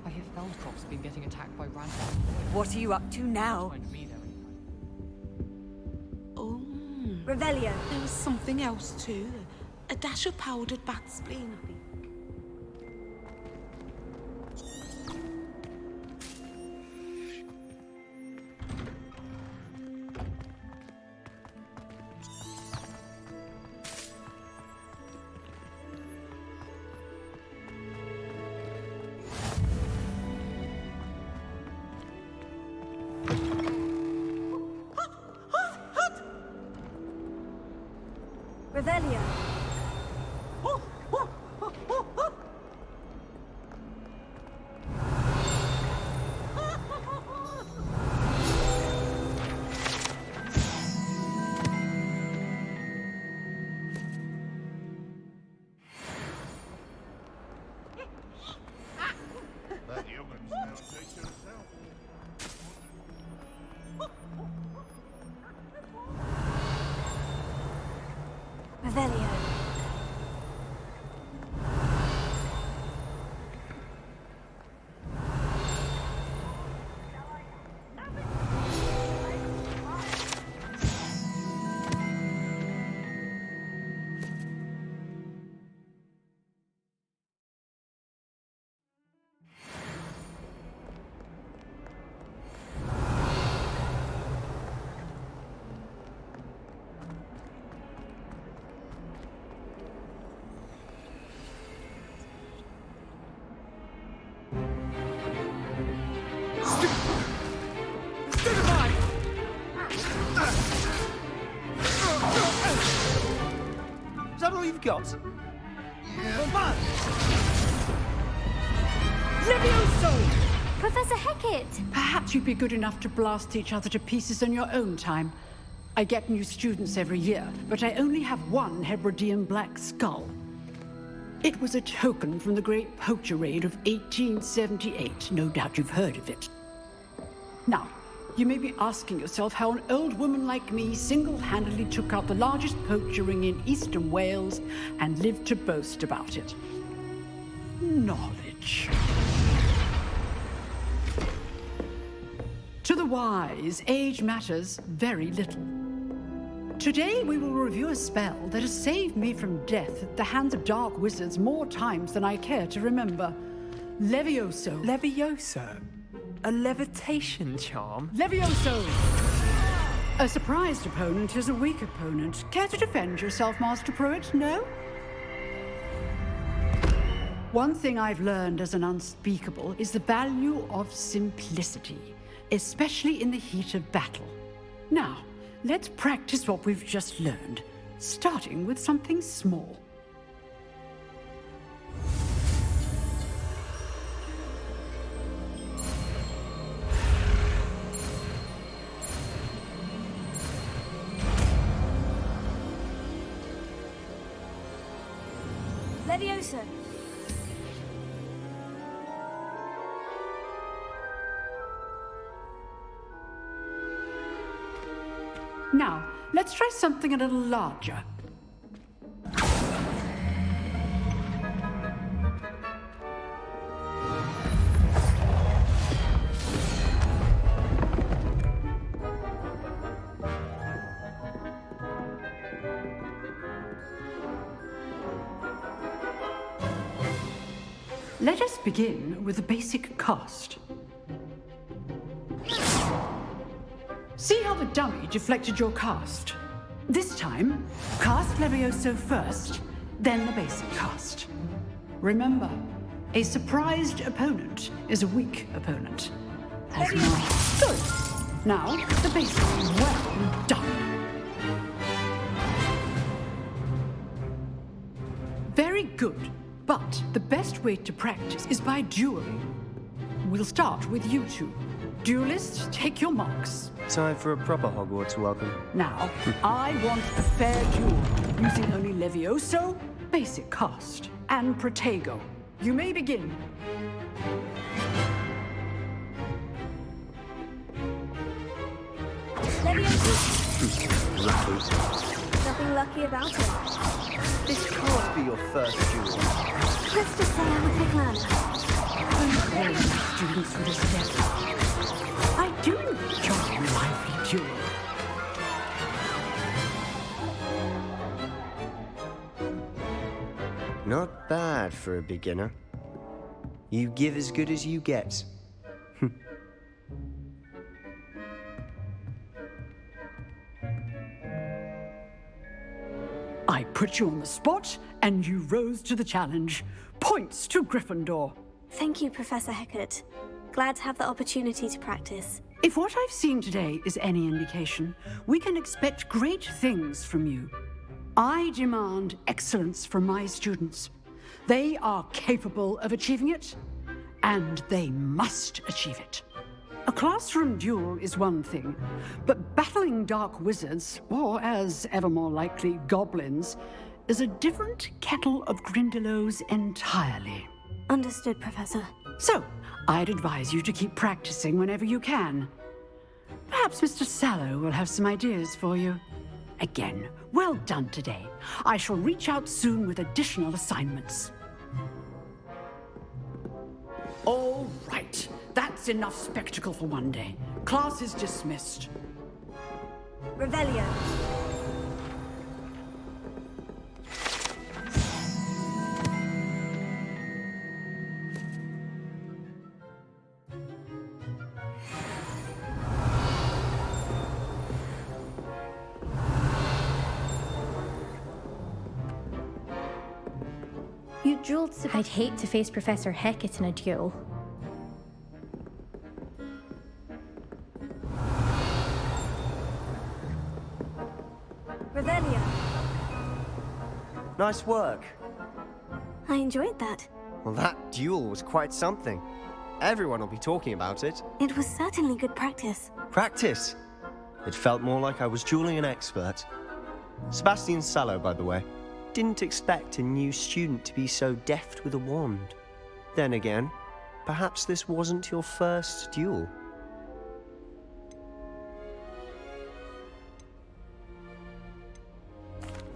I hear Feldcroft's been getting attacked by random. What are you up to now? Oh. Revelio. There was something else too. A dash of powdered bat spleen, I think. Revelio. That young'un's now takes herself. Revelio. all you've got? Come on! Levioso! Professor Hecat! Perhaps you'd be good enough to blast each other to pieces in your own time. I get new students every year, but I only have one Hebridean black skull. It was a token from the Great Poacher Raid of 1878. No doubt you've heard of it. Now, you may be asking yourself how an old woman like me single-handedly took out the largest poacher ring in eastern Wales and lived to boast about it. Knowledge. To the wise, age matters very little. Today we will review a spell that has saved me from death at the hands of dark wizards more times than I care to remember. Levioso. Levioso? A levitation charm? Levioso! A surprised opponent is a weak opponent. Care to defend yourself, Master Pruitt? No? One thing I've learned as an unspeakable is the value of simplicity, especially in the heat of battle. Now, let's practice what we've just learned, starting with something small. Levioso. Now, let's try something a little larger. Let us begin with the basic cast. See how the dummy deflected your cast? This time, cast Levioso first, then the basic cast. Remember, a surprised opponent is a weak opponent. As good. Now, the basic. Well done. Very good. But the best way to practice is by dueling. We'll start with you two. Duelists, take your marks. Time for a proper Hogwarts welcome. Now, I want a fair duel, using only Levioso, basic cast, and Protego. You may begin. Levioso. Lucky. Nothing lucky about it. This can't be your first duel. Let's just say I'm a quick learner. I'm very students for this step. I do enjoy a lively duel. Not bad for a beginner. You give as good as you get. I put you on the spot, and you rose to the challenge. Points to Gryffindor. Thank you, Professor Hecat. Glad to have the opportunity to practice. If what I've seen today is any indication, we can expect great things from you. I demand excellence from my students. They are capable of achieving it, and they must achieve it. A classroom duel is one thing, but battling dark wizards, or as ever more likely, goblins, is a different kettle of Grindylows entirely. Understood, Professor. So, I'd advise you to keep practicing whenever you can. Perhaps Mr. Sallow will have some ideas for you. Again, well done today. I shall reach out soon with additional assignments. All right. That's enough spectacle for one day. Class is dismissed. Revelio. You dueled. I'd hate to face Professor Hecat in a duel. Revelio. Nice work. I enjoyed that. Well, that duel was quite something. Everyone will be talking about it. It was certainly good practice. Practice? It felt more like I was dueling an expert. Sebastian Sallow, by the way. Didn't expect a new student to be so deft with a wand. Then again, perhaps this wasn't your first duel.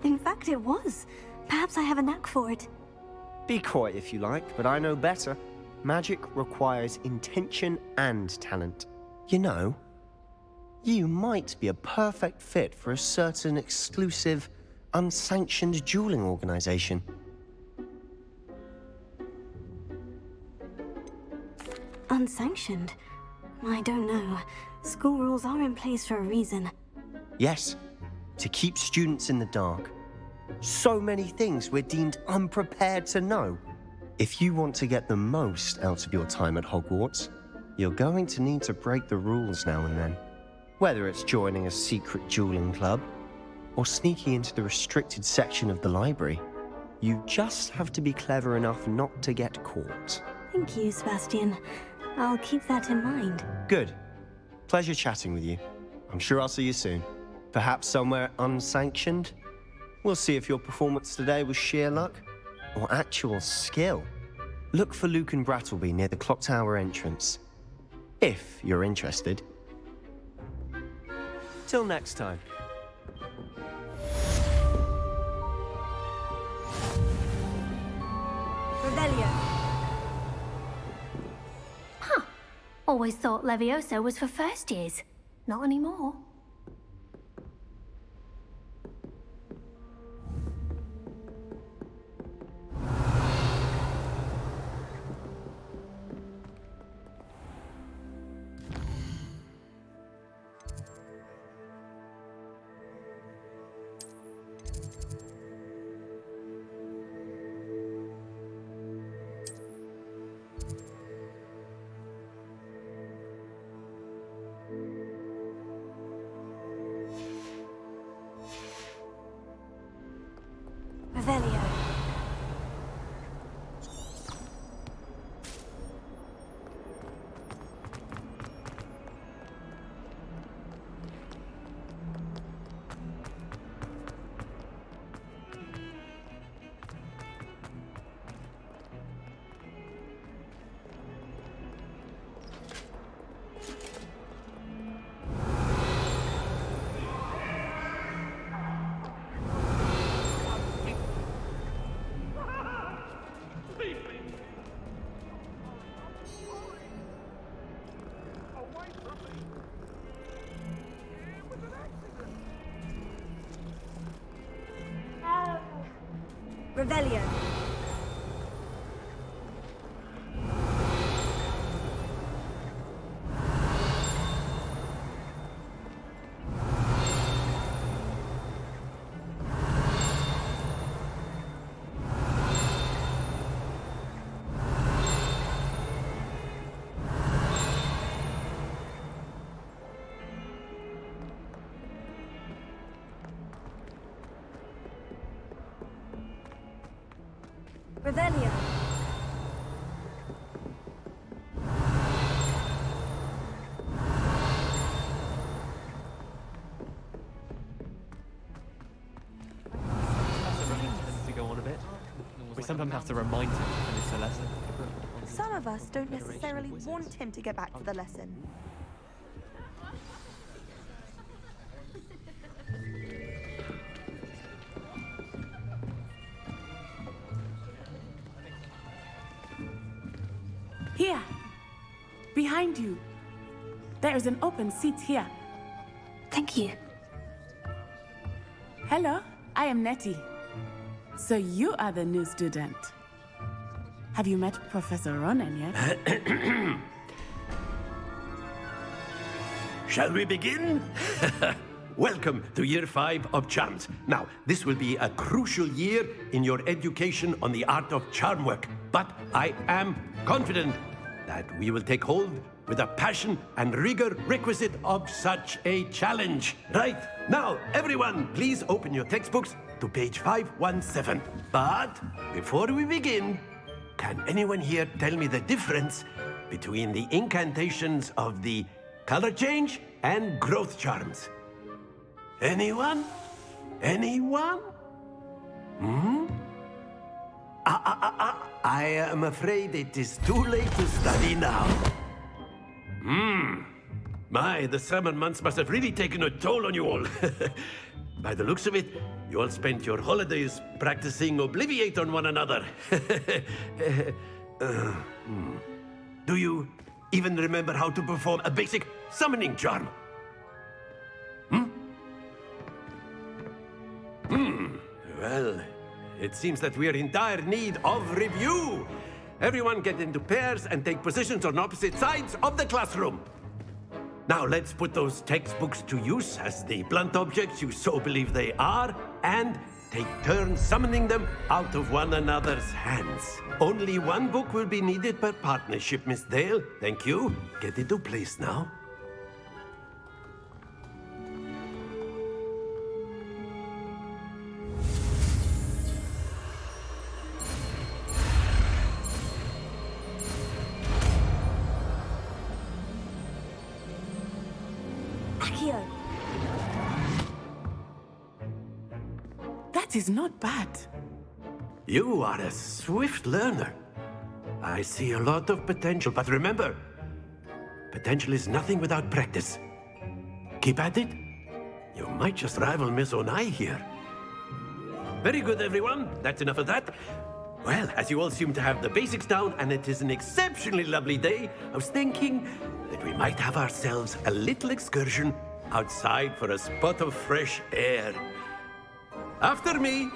In fact, it was. Perhaps I have a knack for it. Be quiet if you like, but I know better. Magic requires intention and talent. You know, you might be a perfect fit for a certain exclusive, unsanctioned dueling organization. Unsanctioned? I don't know. School rules are in place for a reason. Yes, to keep students in the dark. So many things we're deemed unprepared to know. If you want to get the most out of your time at Hogwarts, you're going to need to break the rules now and then. Whether it's joining a secret dueling club, or sneaking into the restricted section of the library, you just have to be clever enough not to get caught. Thank you, Sebastian. I'll keep that in mind. Good. Pleasure chatting with you. I'm sure I'll see you soon. Perhaps somewhere unsanctioned? We'll see if your performance today was sheer luck or actual skill. Look for Luke and Brattleby near the clock tower entrance, if you're interested. Till next time. Revelio. Huh. Always thought Levioso was for first years. Not anymore. Revelio. Revelio. Revelio. To go on a bit. We sometimes have to remind him to finish the lesson. Some of us don't necessarily want him to get back to the lesson. Here, behind you. There is an open seat here. Thank you. Hello, I am Nettie. So you are the new student. Have you met Professor Ronan yet? Shall we begin? Welcome to Year 5 of Charms. Now, this will be a crucial year in your education on the art of charm work, but I am confident that we will take hold with the passion and rigor requisite of such a challenge. Right, now, everyone, please open your textbooks to page 517. But before we begin, can anyone here tell me the difference between the incantations of the color change and growth charms? Anyone? Anyone? Hmm? I am afraid it is too late to study now. My, the summer months must have really taken a toll on you all. By the looks of it, you all spent your holidays practicing Obliviate on one another. Do you even remember how to perform a basic summoning charm? Well, it seems that we are in dire need of review. Everyone get into pairs and take positions on opposite sides of the classroom. Now let's put those textbooks to use as the blunt objects you so believe they are, and take turns summoning them out of one another's hands. Only one book will be needed per partnership, Miss Dale. Thank you. Get into place now. That is not bad. You are a swift learner. I see a lot of potential, but remember, potential is nothing without practice. Keep at it. You might just rival Miss Onai here. Very good, everyone. That's enough of that. Well, as you all seem to have the basics down, and it is an exceptionally lovely day, I was thinking that we might have ourselves a little excursion outside for a spot of fresh air. After me.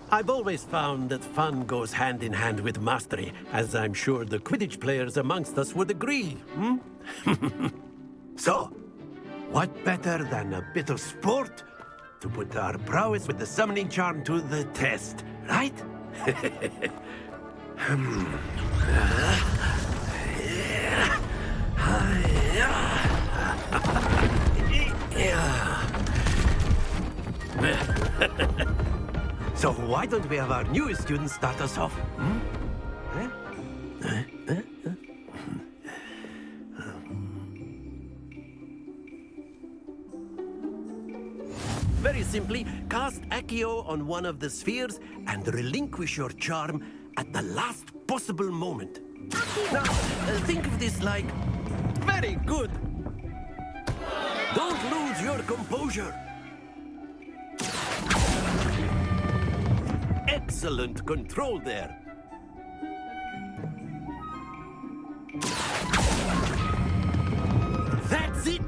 I've always found that fun goes hand in hand with mastery, as I'm sure the Quidditch players amongst us would agree. So, what better than a bit of sport to put our prowess with the summoning charm to the test, right? So why don't we have our newest student start us off? Very simply, cast Accio on one of the spheres and relinquish your charm at the last possible moment. Now, think of this like... Very good! Don't lose your composure! Excellent control there. That's it!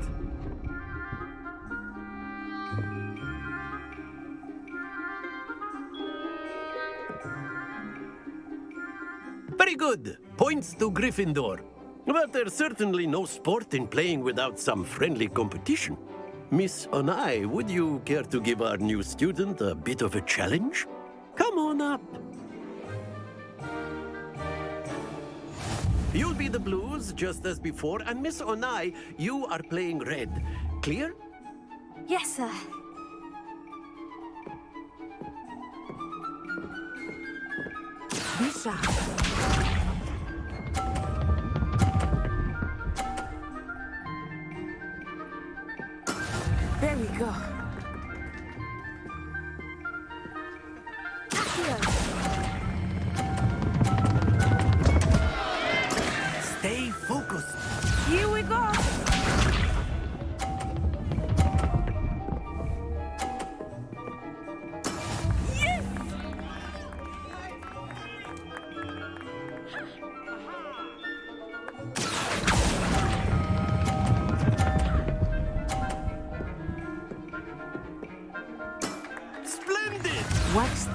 Very good. Points to Gryffindor. But there's certainly no sport in playing without some friendly competition. Miss Onai, would you care to give our new student a bit of a challenge? Come on up. You'll be the blues, just as before, and Miss Onai, you are playing red. Clear? Yes, sir. Bisa. There we go. Accio.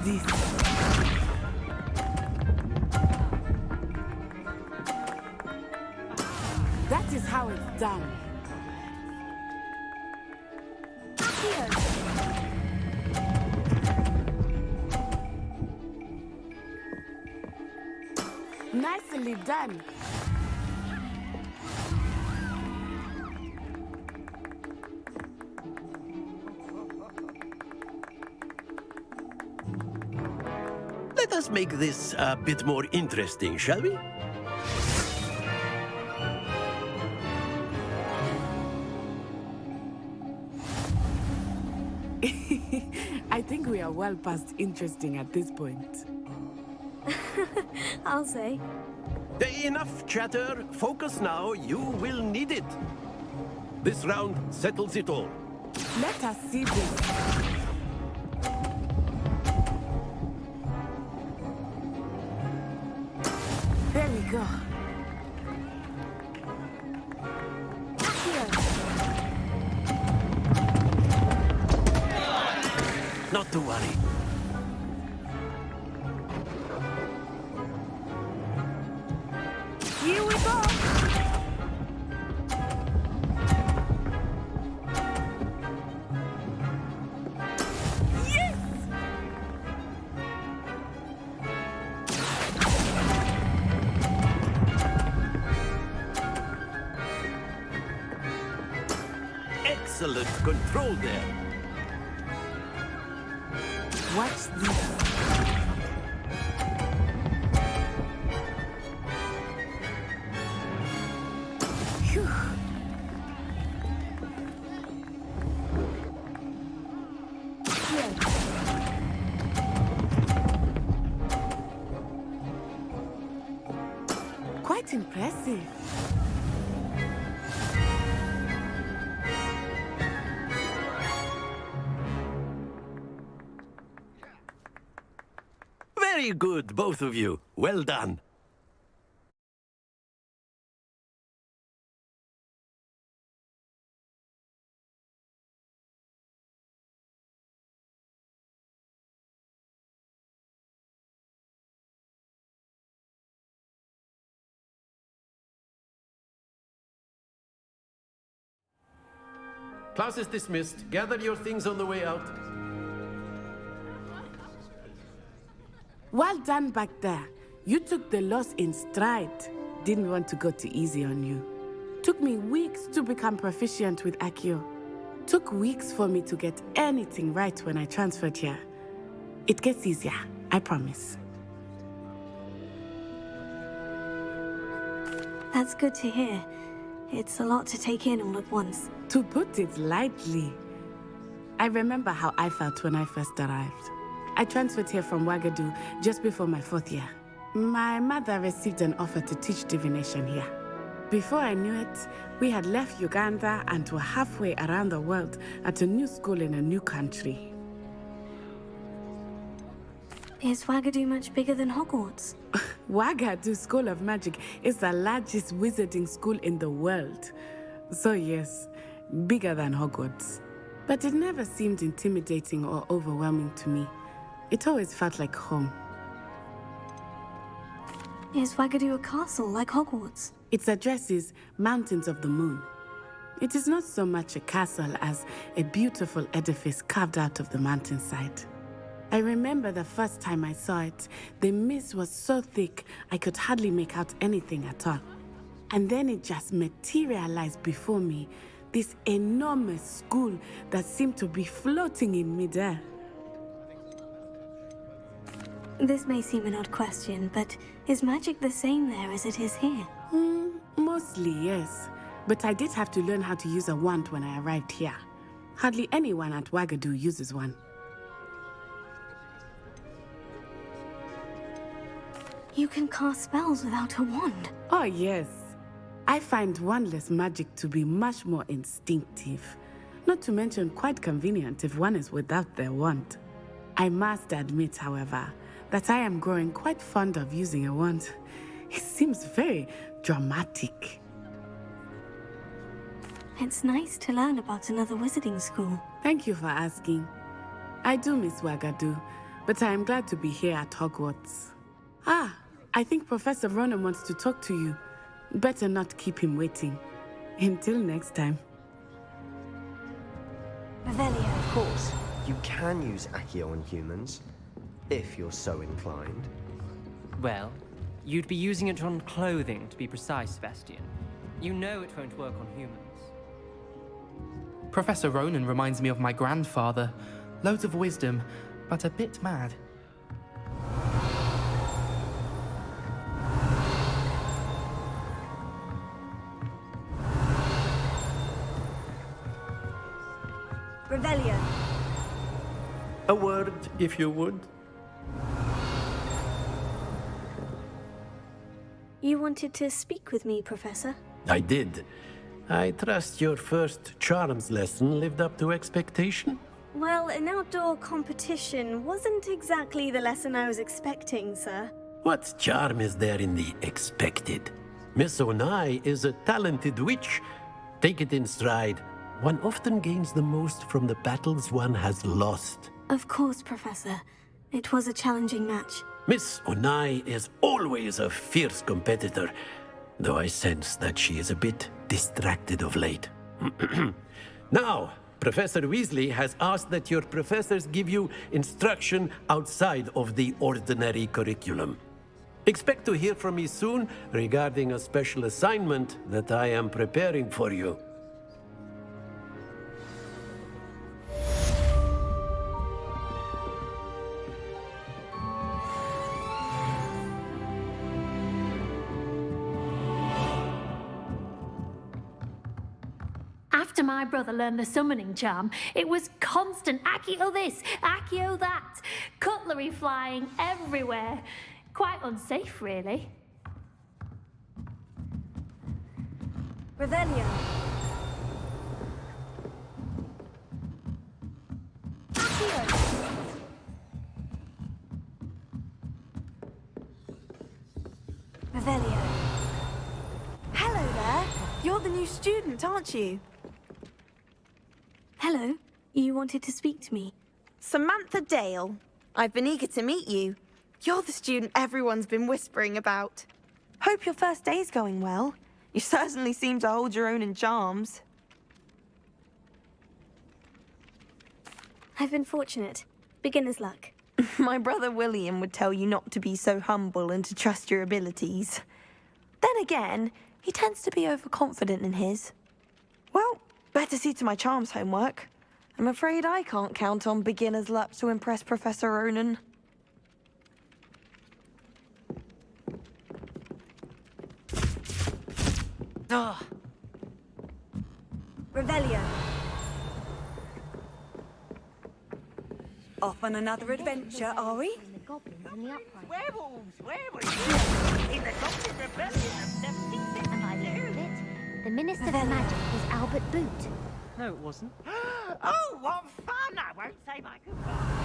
this? That is how it's done. Nicely done. Let us make this a bit more interesting, shall we? I think we are well past interesting at this point. I'll say. Enough chatter. Focus now. You will need it. This round settles it all. Let us see this. There we go. Not to worry. Here we go. Yes! Excellent control there. Watch this. Phew. Quite impressive. Very good, both of you. Well done. Class is dismissed. Gather your things on the way out. Well done back there. You took the loss in stride. Didn't want to go too easy on you. Took me weeks to become proficient with Accio. Took weeks for me to get anything right when I transferred here. It gets easier, I promise. That's good to hear. It's a lot to take in all at once. To put it lightly, I remember how I felt when I first arrived. I transferred here from Wagadu just before my 4th year. My mother received an offer to teach divination here. Before I knew it, we had left Uganda and were halfway around the world at a new school in a new country. Is Wagadu much bigger than Hogwarts? Wagadu School of Magic is the largest wizarding school in the world. So yes, bigger than Hogwarts. But it never seemed intimidating or overwhelming to me. It always felt like home. Is Wagadu a castle like Hogwarts? Its address is Mountains of the Moon. It is not so much a castle as a beautiful edifice carved out of the mountainside. I remember the first time I saw it, the mist was so thick I could hardly make out anything at all. And then it just materialized before me, this enormous school that seemed to be floating in midair. This may seem an odd question, but is magic the same there as it is here? Mostly, yes. But I did have to learn how to use a wand when I arrived here. Hardly anyone at Wagadu uses one. You can cast spells without a wand? Oh, yes. I find wandless magic to be much more instinctive. Not to mention quite convenient if one is without their wand. I must admit, however, that I am growing quite fond of using a wand. It seems very dramatic. It's nice to learn about another wizarding school. Thank you for asking. I do miss Wagadu, but I am glad to be here at Hogwarts. Ah, I think Professor Ronan wants to talk to you. Better not keep him waiting. Until next time. Revelio. Of course, you can use Accio on humans, if you're so inclined. Well, you'd be using it on clothing, to be precise, Sebastian. You know it won't work on humans. Professor Ronan reminds me of my grandfather. Loads of wisdom, but a bit mad. Revelio. A word, if you would. You wanted to speak with me, Professor? I did. I trust your first charms lesson lived up to expectation? Well, an outdoor competition wasn't exactly the lesson I was expecting, sir. What charm is there in the expected? Miss Onai is a talented witch. Take it in stride. One often gains the most from the battles one has lost. Of course, Professor. It was a challenging match. Miss Onai is always a fierce competitor, though I sense that she is a bit distracted of late. Now, Professor Weasley has asked that your professors give you instruction outside of the ordinary curriculum. Expect to hear from me soon regarding a special assignment that I am preparing for you. After my brother learned the summoning charm, it was constant Accio this, Accio that, cutlery flying everywhere. Quite unsafe, really. Revelio. Revelio. Hello there. You're the new student, aren't you? Hello. You wanted to speak to me? Samantha Dale. I've been eager to meet you. You're the student everyone's been whispering about. Hope your first day's going well. You certainly seem to hold your own in charms. I've been fortunate. Beginner's luck. My brother William would tell you not to be so humble and to trust your abilities. Then again, he tends to be overconfident in his. Well, better see to my charms homework. I'm afraid I can't count on beginner's luck to impress Professor Ronan. Ugh. Revelio. Off on another adventure, are we? Werewolves! Werewolves! In the Goblin Rebellion of 1752. And by the end of it, the Minister for Magic was Albert Boot. No, it wasn't. Oh, what fun! I won't say my goodbye.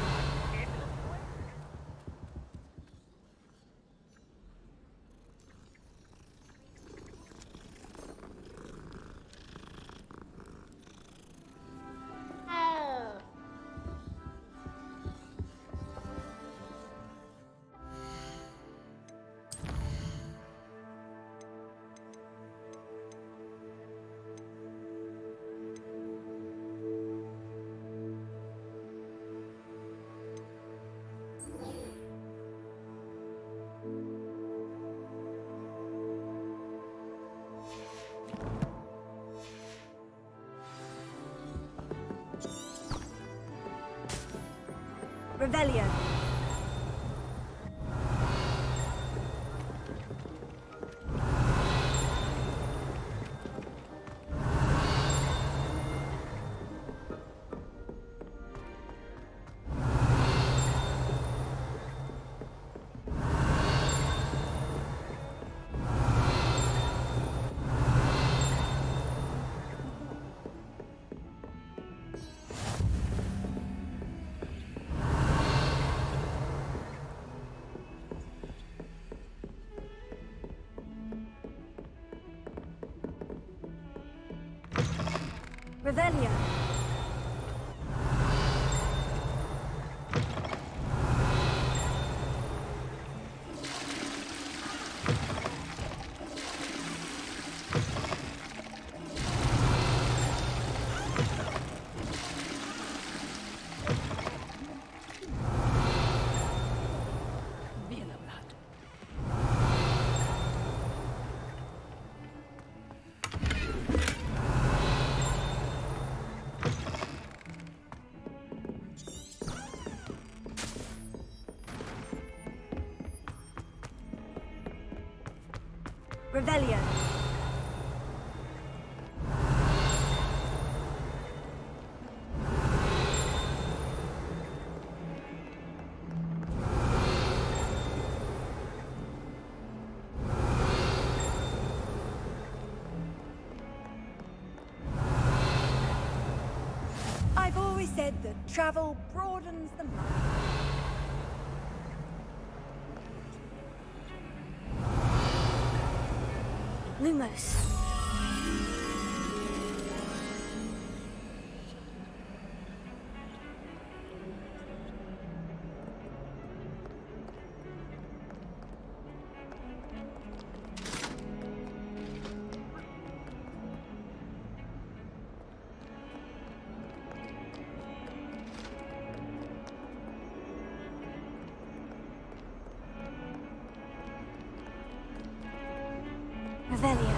Revelio. Revelio. Revelio. I've always said that travel broadens the mind. Lumos. Revelio.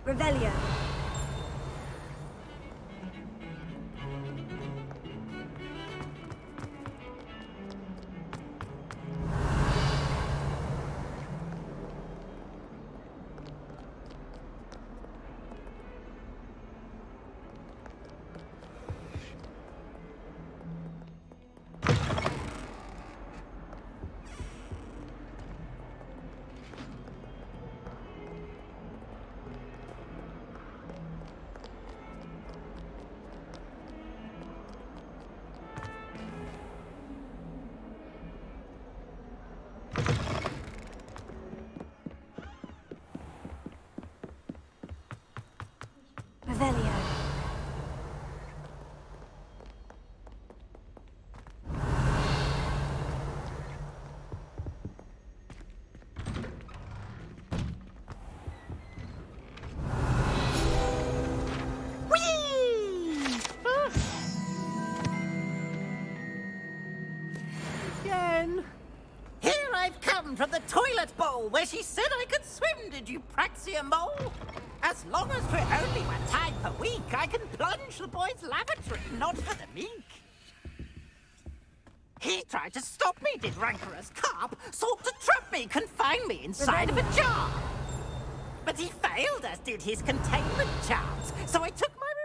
Revelio. Revelio. Again. Here I've come from the toilet bowl where she said I could swim, did you Praxia mole? As long as for only 1 time per week, I can plunge the boy's lavatory, not for the meek. He tried to stop me, did rancorous carp, sought to trap me, confine me inside of a jar. But he failed, as did his containment charms, so I took my revenge.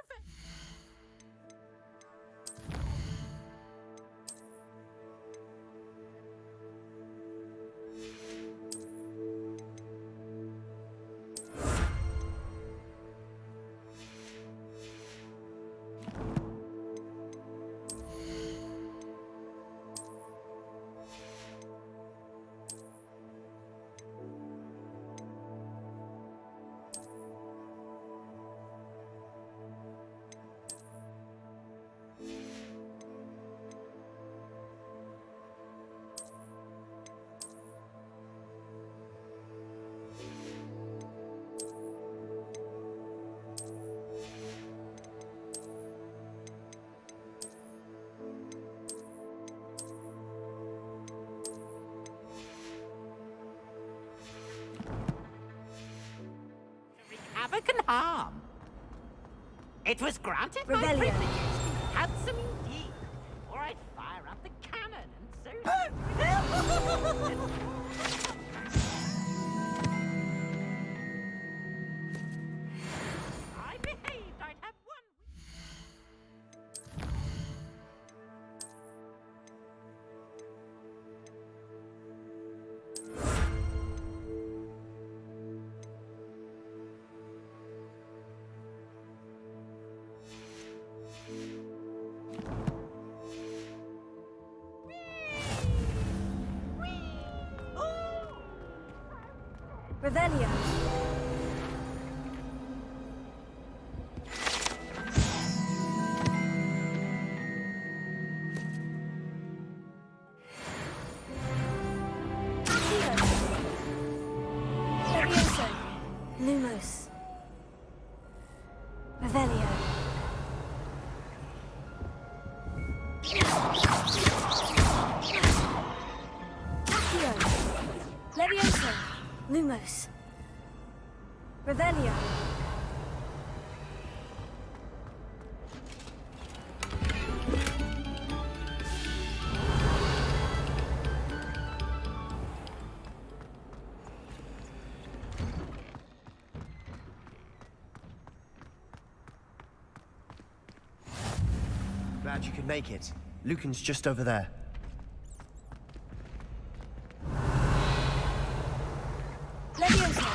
Havoc and harm. It was granted my Revelio. privileges to be handsome indeed, or I'd fire up the cannon and so... I behaved, I'd have one... Revelio. Levioso. Lumos. Revelio. Glad you could make it. Lucan's just over there. Leviosa.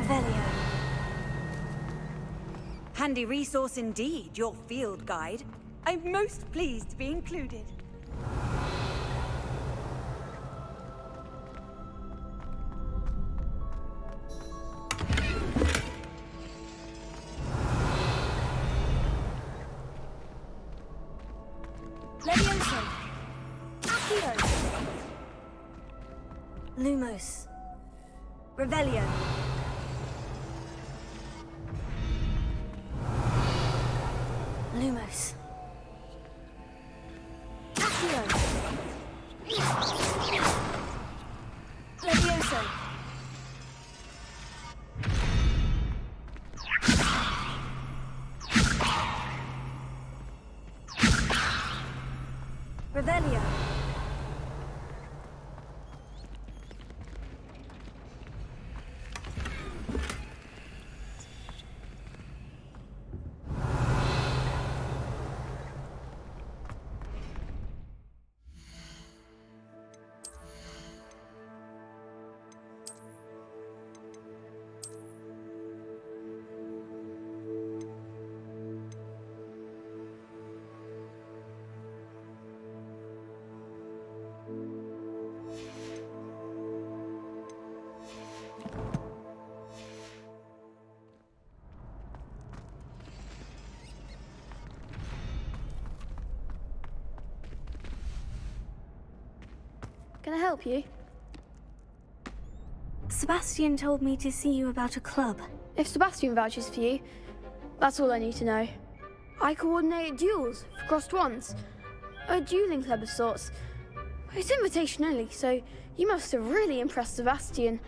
Revelio. Handy resource indeed, your field guide. I'm most pleased to be included. Leviosa. Accio. Lumos. Revelio. Lumos. Accio. Leviosa. Revelio. Can I help you? Sebastian told me to see you about a club. If Sebastian vouches for you, that's all I need to know. I coordinate duels for crossed ones. A dueling club of sorts. It's invitation only, so you must have really impressed Sebastian.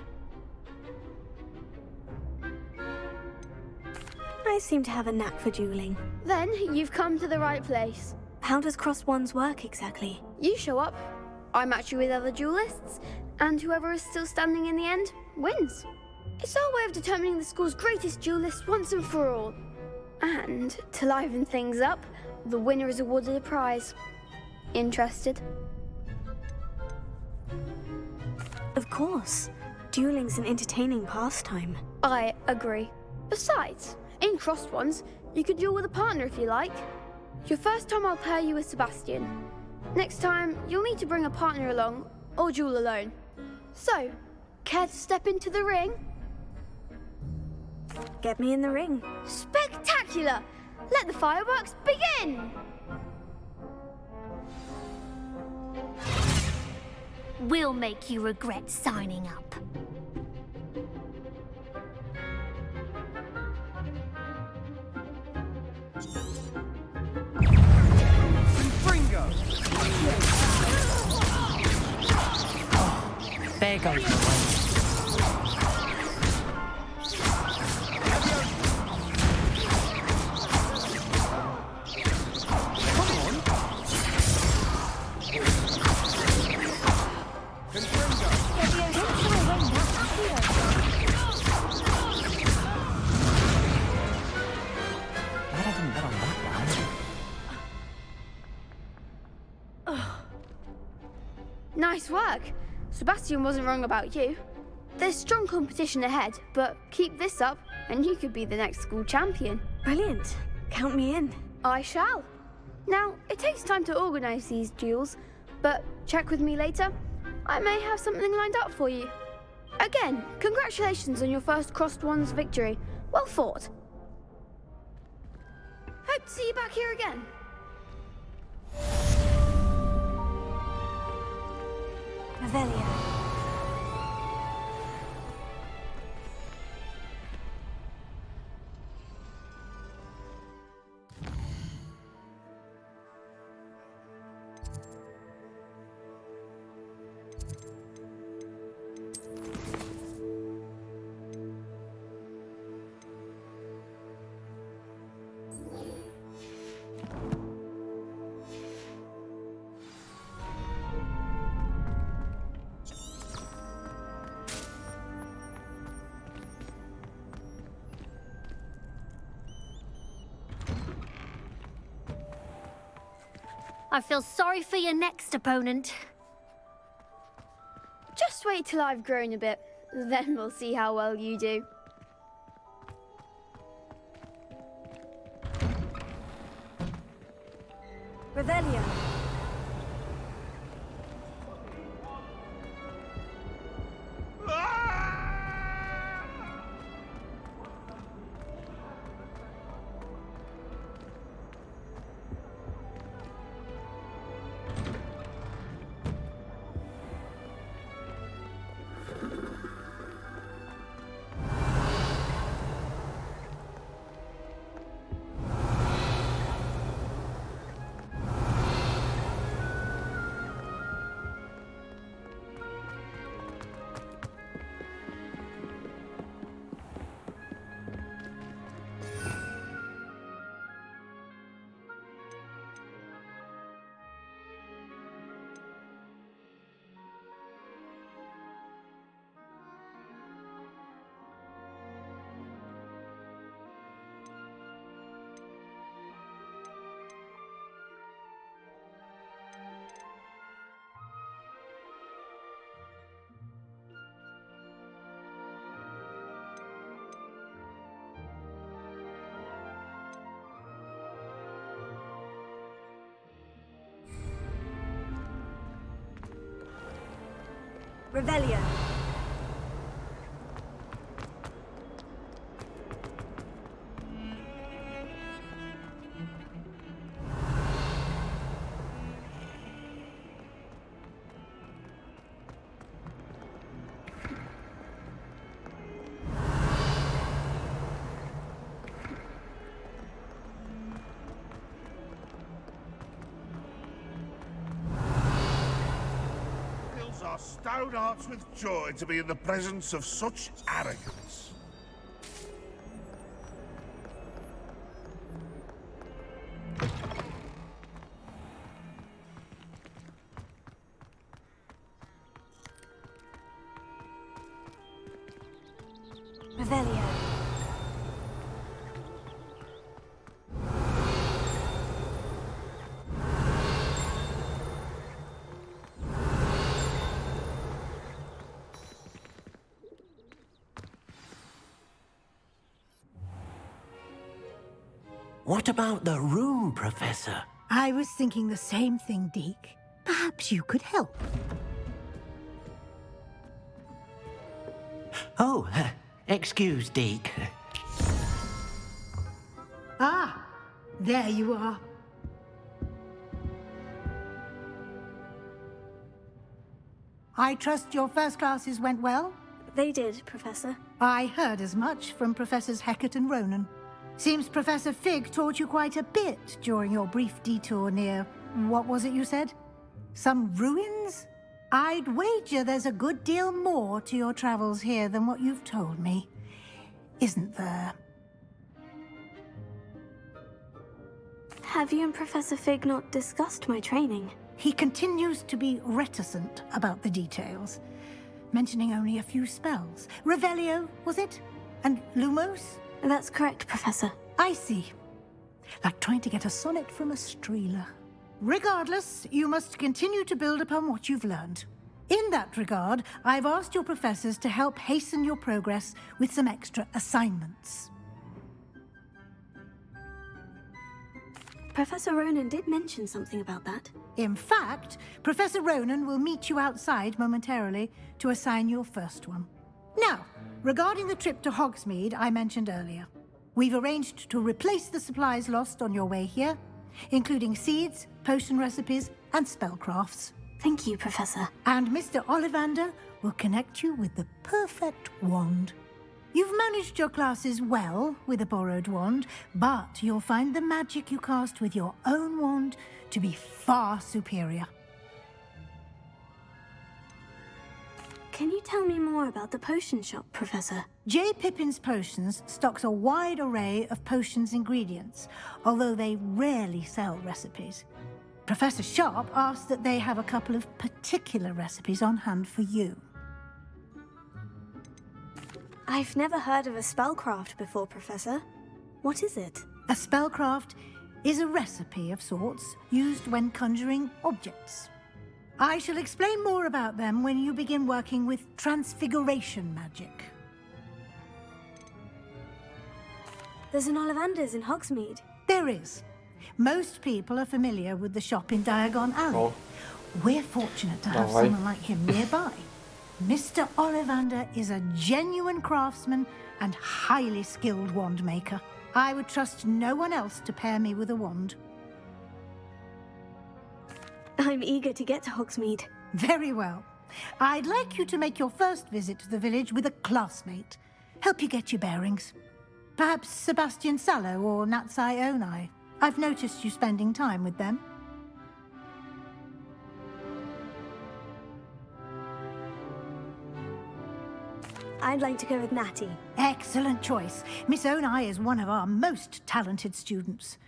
I seem to have a knack for dueling. Then you've come to the right place. How does crossed ones work exactly? You show up, I match you with other duelists, and whoever is still standing in the end wins. It's our way of determining the school's greatest duelist once and for all. And to liven things up, the winner is awarded a prize. Interested? Of course. Dueling's an entertaining pastime. I agree. Besides, in crossed ones, you could duel with a partner if you like. Your first time I'll pair you with Sebastian. Next time, you'll need to bring a partner along, or duel alone. So, care to step into the ring? Get me in the ring. Spectacular! Let the fireworks begin! We'll make you regret signing up. There goes my way. Glad I didn't bet on that one. Nice work. Sebastian wasn't wrong about you. There's strong competition ahead, but keep this up and you could be the next school champion. Brilliant. Count me in. I shall. Now, it takes time to organise these duels, but check with me later. I may have something lined up for you. Again, congratulations on your first crossed ones victory. Well fought. Hope to see you back here again. Revelio. I feel sorry for your next opponent. Just wait till I've grown a bit, then we'll see how well you do. Revelio. Revelio. Our stout hearts with joy to be in the presence of such arrogance. Revelio. What about the room, Professor? I was thinking the same thing, Deke. Perhaps you could help. Oh, excuse, Deke. Ah, there you are. I trust your first classes went well? They did, Professor. I heard as much from Professors Hecat and Ronan. Seems Professor Fig taught you quite a bit during your brief detour near... what was it you said? Some ruins? I'd wager there's a good deal more to your travels here than what you've told me. Isn't there? Have you and Professor Fig not discussed my training? He continues to be reticent about the details, mentioning only a few spells. Revelio, was it? And Lumos? That's correct, Professor. I see. Like trying to get a sonnet from a streeler. Regardless, you must continue to build upon what you've learned. In that regard, I've asked your professors to help hasten your progress with some extra assignments. Professor Ronan did mention something about that. In fact, Professor Ronan will meet you outside momentarily to assign your first one. Now, regarding the trip to Hogsmeade I mentioned earlier, we've arranged to replace the supplies lost on your way here, including seeds, potion recipes, and spellcrafts. Thank you, Professor. And Mr. Ollivander will connect you with the perfect wand. You've managed your classes well with a borrowed wand, but you'll find the magic you cast with your own wand to be far superior. Can you tell me more about the potion shop, Professor? J. Pippin's Potions stocks a wide array of potions ingredients, although they rarely sell recipes. Professor Sharp asked that they have a couple of particular recipes on hand for you. I've never heard of a spellcraft before, Professor. What is it? A spellcraft is a recipe of sorts used when conjuring objects. I shall explain more about them when you begin working with transfiguration magic. There's an Ollivander's in Hogsmeade. There is. Most people are familiar with the shop in Diagon Alley. Oh. We're fortunate to have Oh, someone like him nearby. Mr. Ollivander is a genuine craftsman and highly skilled wand maker. I would trust no one else to pair me with a wand. I'm eager to get to Hogsmeade. Very well. I'd like you to make your first visit to the village with a classmate. Help you get your bearings. Perhaps Sebastian Sallow or Natsai Onai. I've noticed you spending time with them. I'd like to go with Natty. Excellent choice. Miss Onai is one of our most talented students.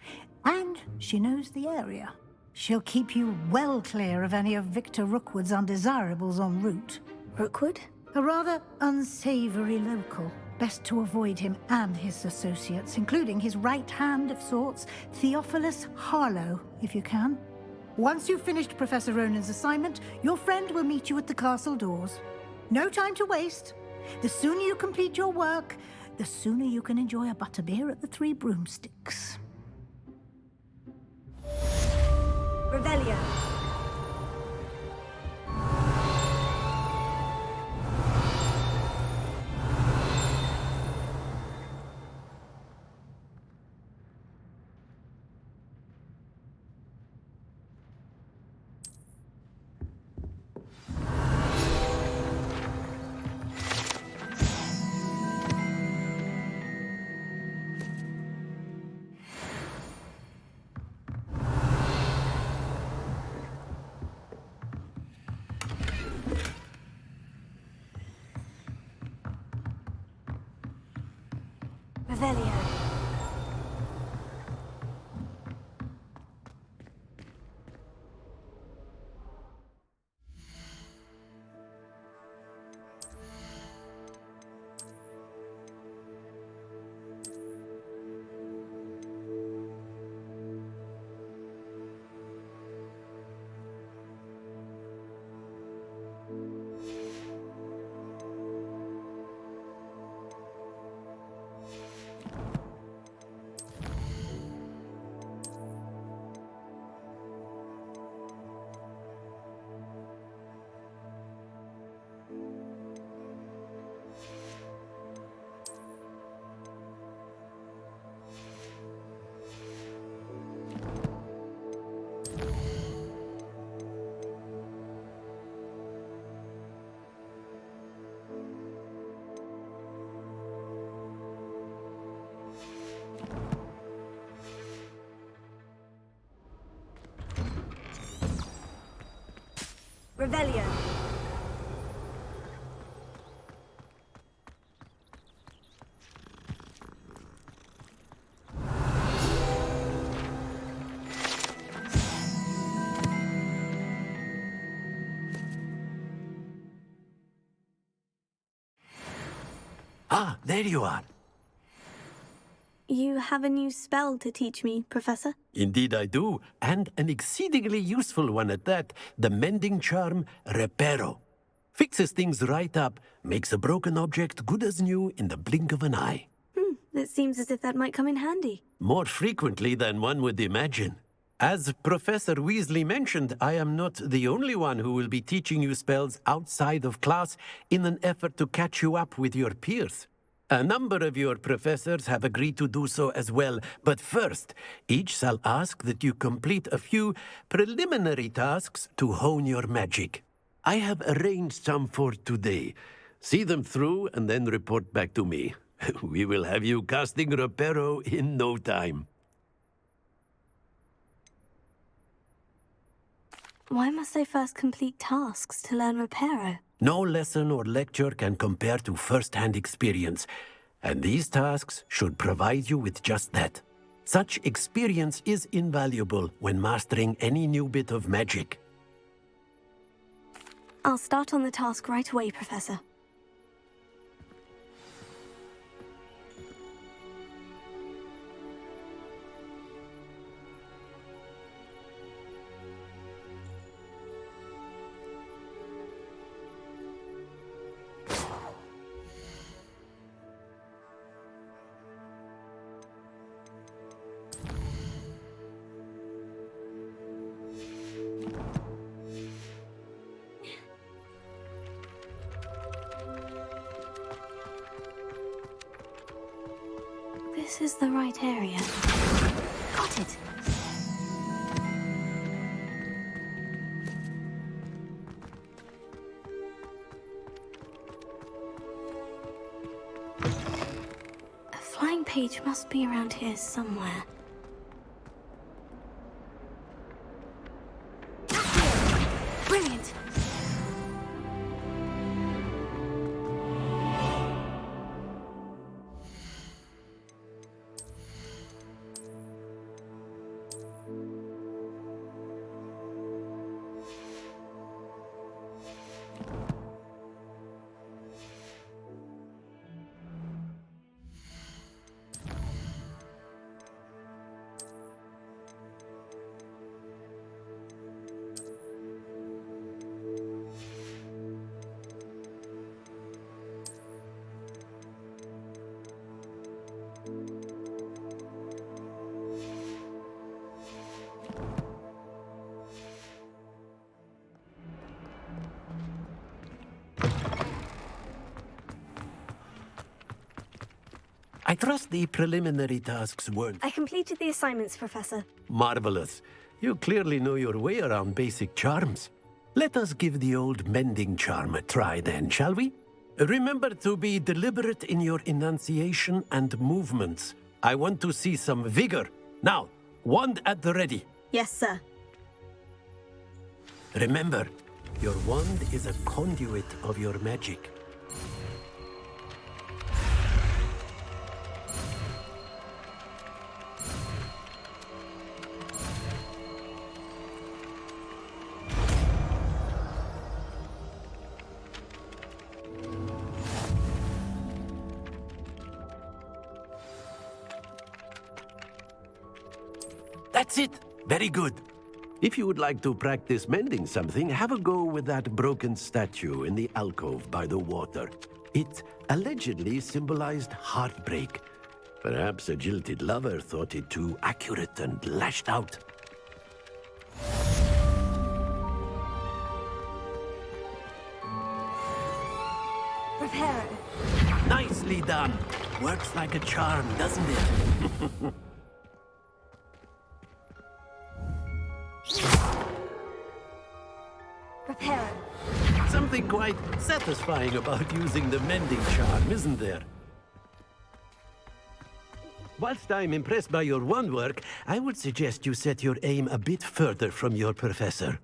And she knows the area. She'll keep you well clear of any of Victor Rookwood's undesirables en route. Rookwood? A rather unsavory local. Best to avoid him and his associates, including his right hand of sorts, Theophilus Harlow, if you can. Once you've finished Professor Ronan's assignment, your friend will meet you at the castle doors. No time to waste. The sooner you complete your work, the sooner you can enjoy a butterbeer at the Three Broomsticks. Revelio. Revelio. Revelio. Ah, there you are. You have a new spell to teach me, Professor? Indeed I do, and an exceedingly useful one at that. The mending charm, Reparo. Fixes things right up, makes a broken object good as new in the blink of an eye. It seems as if that might come in handy. More frequently than one would imagine. As Professor Weasley mentioned, I am not the only one who will be teaching you spells outside of class in an effort to catch you up with your peers. A number of your professors have agreed to do so as well, but first, each shall ask that you complete a few preliminary tasks to hone your magic. I have arranged some for today. See them through and then report back to me. We will have you casting Reparo in no time. Why must I first complete tasks to learn Reparo? No lesson or lecture can compare to first-hand experience, and these tasks should provide you with just that. Such experience is invaluable when mastering any new bit of magic. I'll start on the task right away, Professor. This is the right area. Got it. A flying page must be around here somewhere. Brilliant! I trust the preliminary tasks weren't I completed the assignments, Professor. marvelous. You clearly know your way around basic charms. Let us give the old mending charm a try then, shall we? Remember to be deliberate in your enunciation and movements. I want to see some vigor. Now, wand at the ready. Yes, sir. Remember, your wand is a conduit of your magic. That's it. Very good. If you would like to practice mending something, have a go with that broken statue in the alcove by the water. It allegedly symbolized heartbreak. Perhaps a jilted lover thought it too accurate and lashed out. Reparo. Nicely done. Works like a charm, doesn't it? Reparo. Something quite satisfying about using the mending charm, isn't there? Whilst I'm impressed by your wand work, I would suggest you set your aim a bit further from your professor.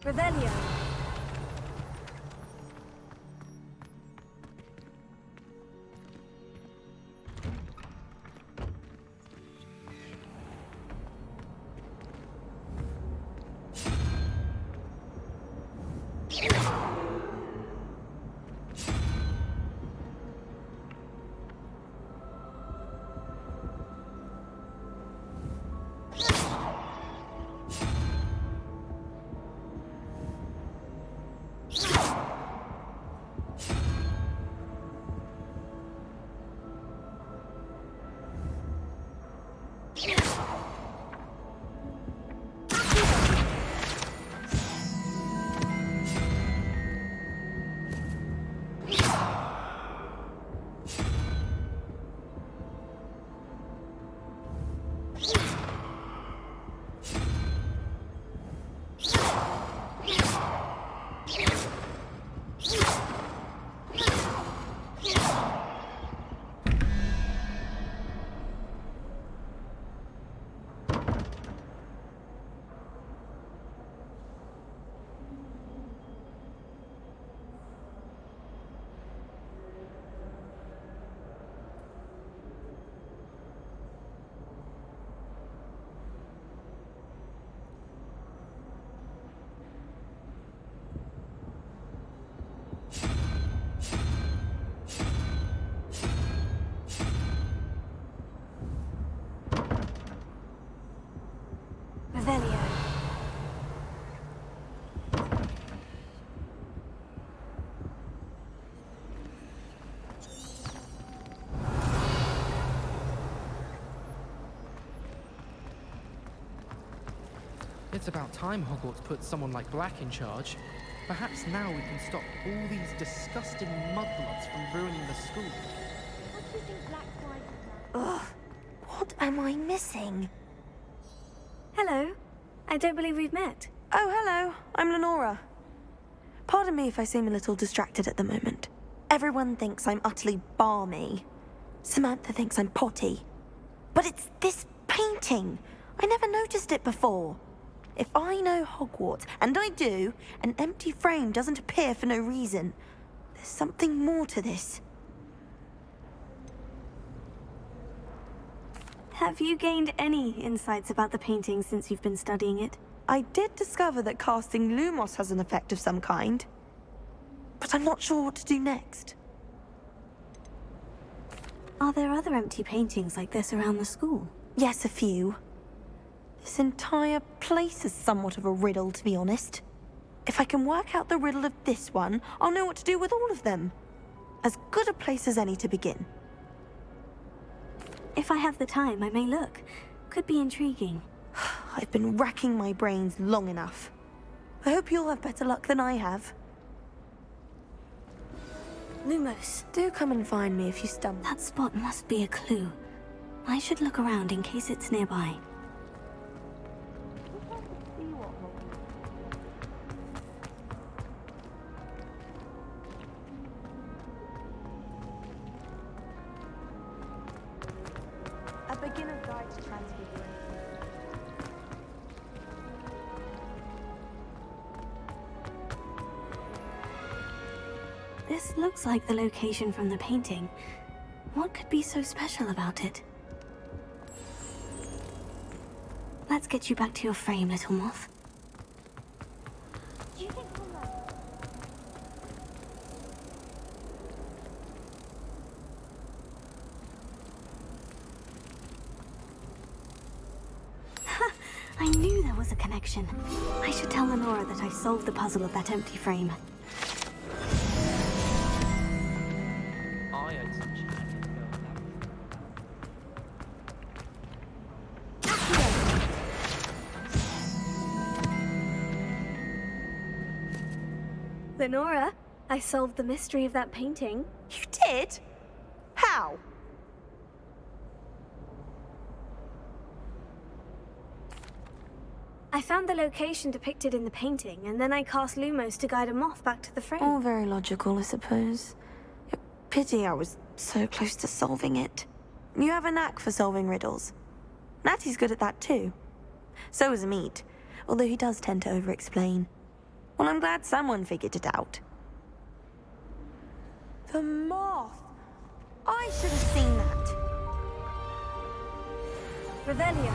Revelio. Revelio. It's about time Hogwarts put someone like Black in charge. Perhaps now we can stop all these disgusting mudbloods from ruining the school. What do you think Black's wife is like? Ugh, what am I missing? Hello. I don't believe we've met. Oh, hello. I'm Lenora. Pardon me if I seem a little distracted at the moment. Everyone thinks I'm utterly balmy. Samantha thinks I'm potty. But it's this painting. I never noticed it before. If I know Hogwarts, and I do, an empty frame doesn't appear for no reason. There's something more to this. Have you gained any insights about the painting since you've been studying it? I did discover that casting Lumos has an effect of some kind. But I'm not sure what to do next. Are there other empty paintings like this around the school? Yes, a few. This entire place is somewhat of a riddle, to be honest. If I can work out the riddle of this one, I'll know what to do with all of them. As good a place as any to begin. If I have the time, I may look. Could be intriguing. I've been racking my brains long enough. I hope you'll have better luck than I have. Lumos. Do come and find me if you stumble. That spot must be a clue. I should look around in case it's nearby. A beginner's guide to transfiguration. This looks like the location from the painting. What could be so special about it? Let's get you back to your frame, little moth. Do you think we'll know? I knew there was a connection. I should tell Lenora that I solved the puzzle of that empty frame. I owed some chat. Lenora, I solved the mystery of that painting. You did? How? I found the location depicted in the painting, and then I cast Lumos to guide a moth back to the frame. All very logical, I suppose. Pity I was so close to solving it. You have a knack for solving riddles. Natty's good at that too. So is Amit, although he does tend to over-explain. Well, I'm glad someone figured it out. The moth! I should have seen that. Revelio.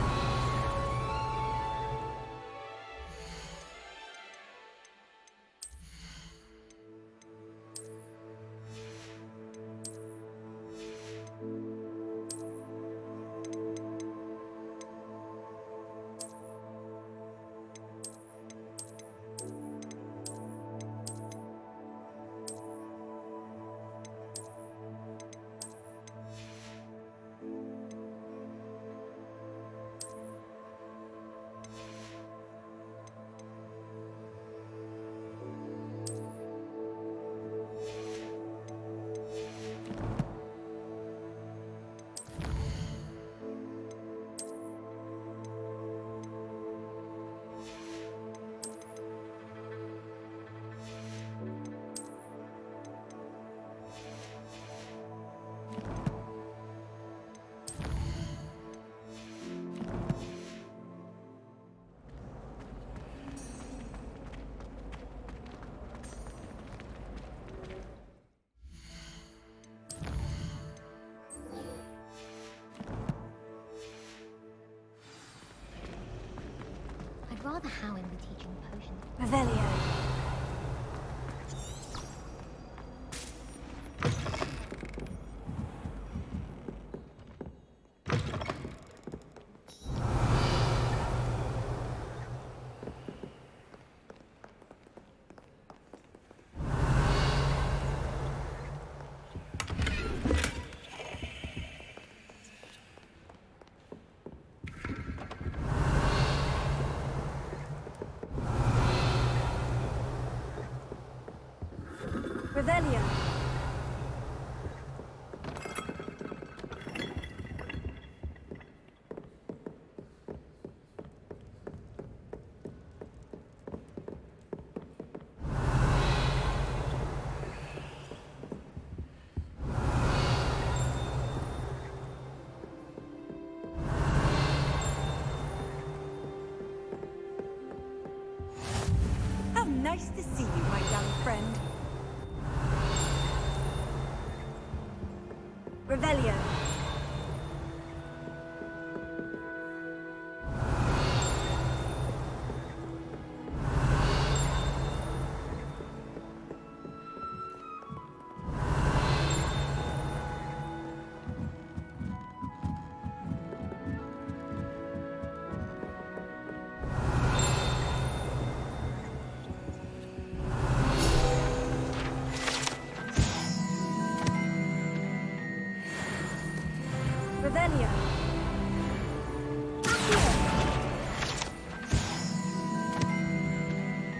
I'd rather Howin be teaching potions. Revelio. Revelio. How nice to see you, my young friend. Revelio. Revelio.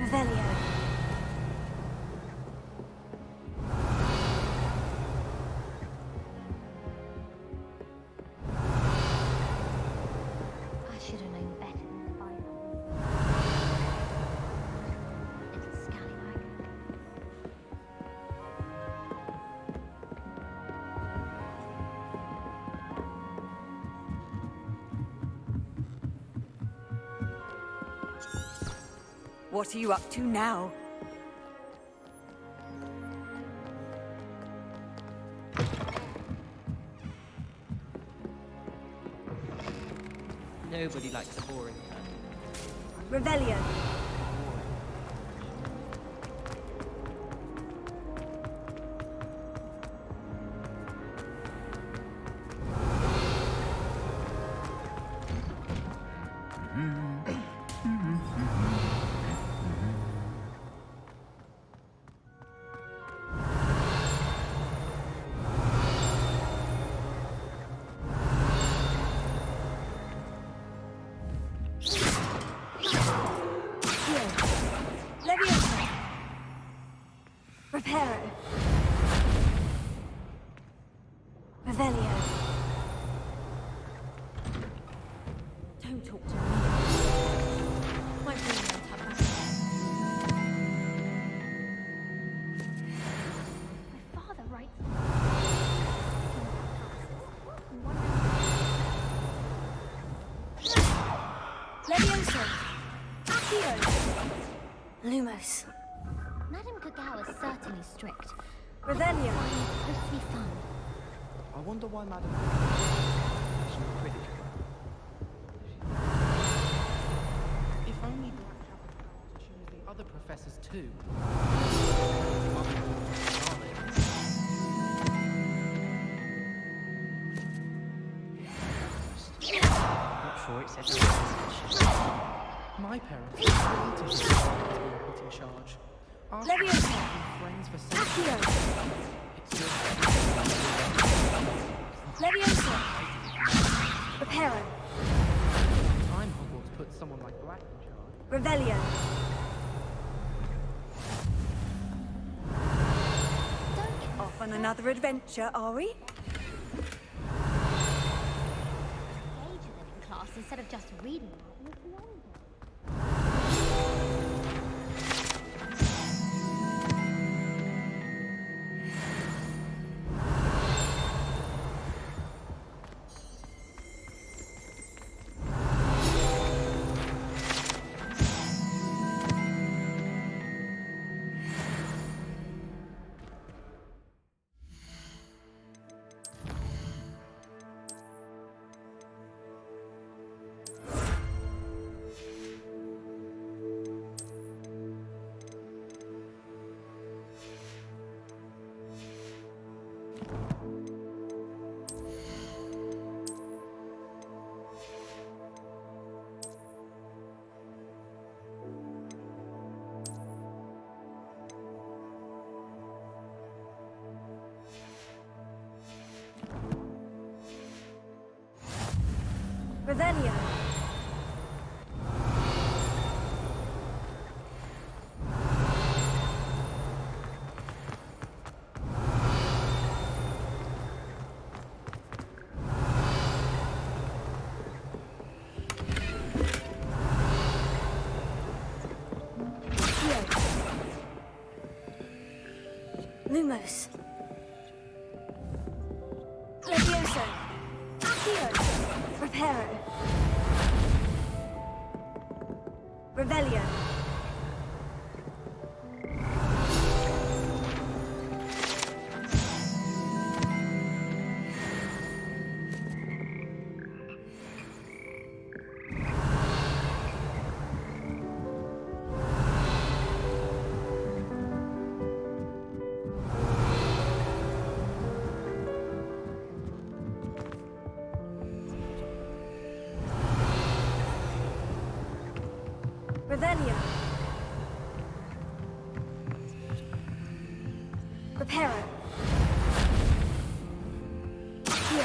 Revelio. I should have known better than to buy that. Little scallywag. What are you up to now? Nobody likes a boring man. Revelio. Leviosa. Reparo. Revelio. Don't talk to me. My brain won't have that. My father writes. Leviosa. Accio. Lumos. Madame Kagawa is certainly strict. Revelio. Supposed to be fun. I wonder why Madam Quidditch. If only Black Capital to choose the other professors too. Not sure it said that. My parents were to be put in charge. After Leviosa. being friends for Accio. centuries. Leviosa. Reparo. Time Hogwarts put someone like Black in charge. Revelio. Off on another adventure, are we? Engage with them in class instead of just reading them. Revelio. Lumos. Levioso. Accio. Reparo. Revelio. Revelio. Reparo. Accio.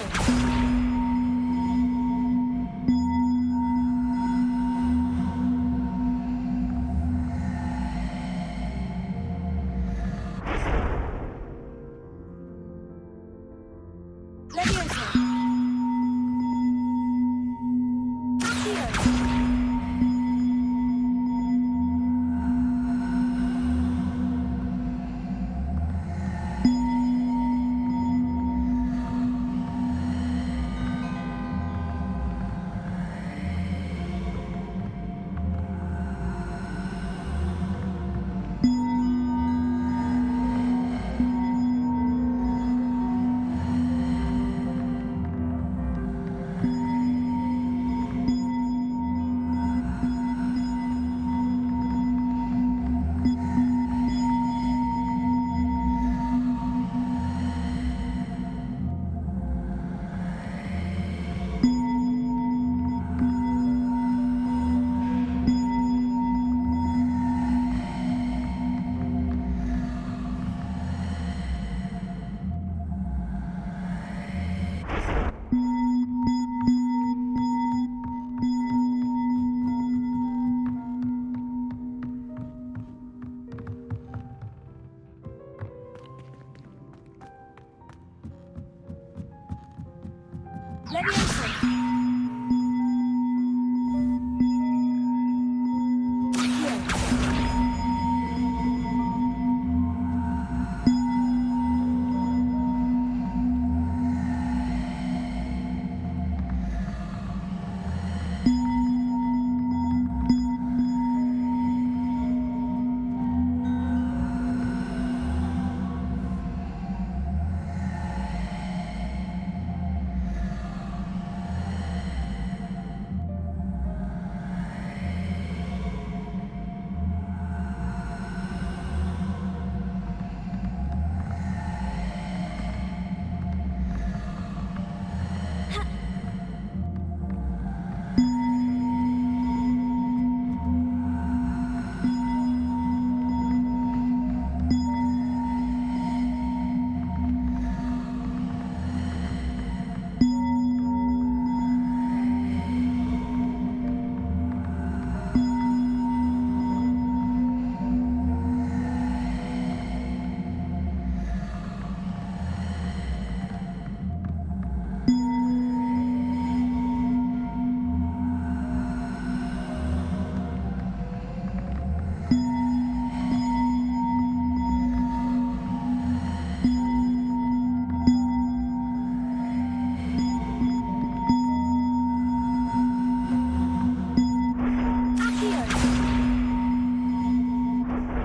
Levioso. Accio.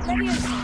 Levioso.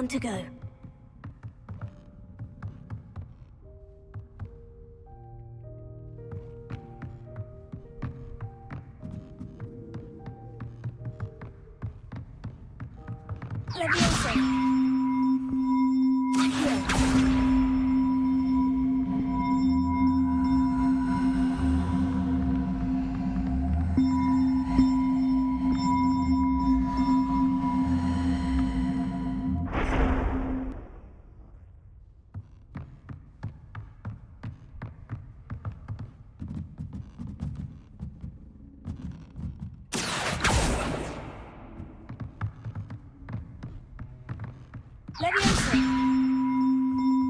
want to go? Leviosa. Leviosa.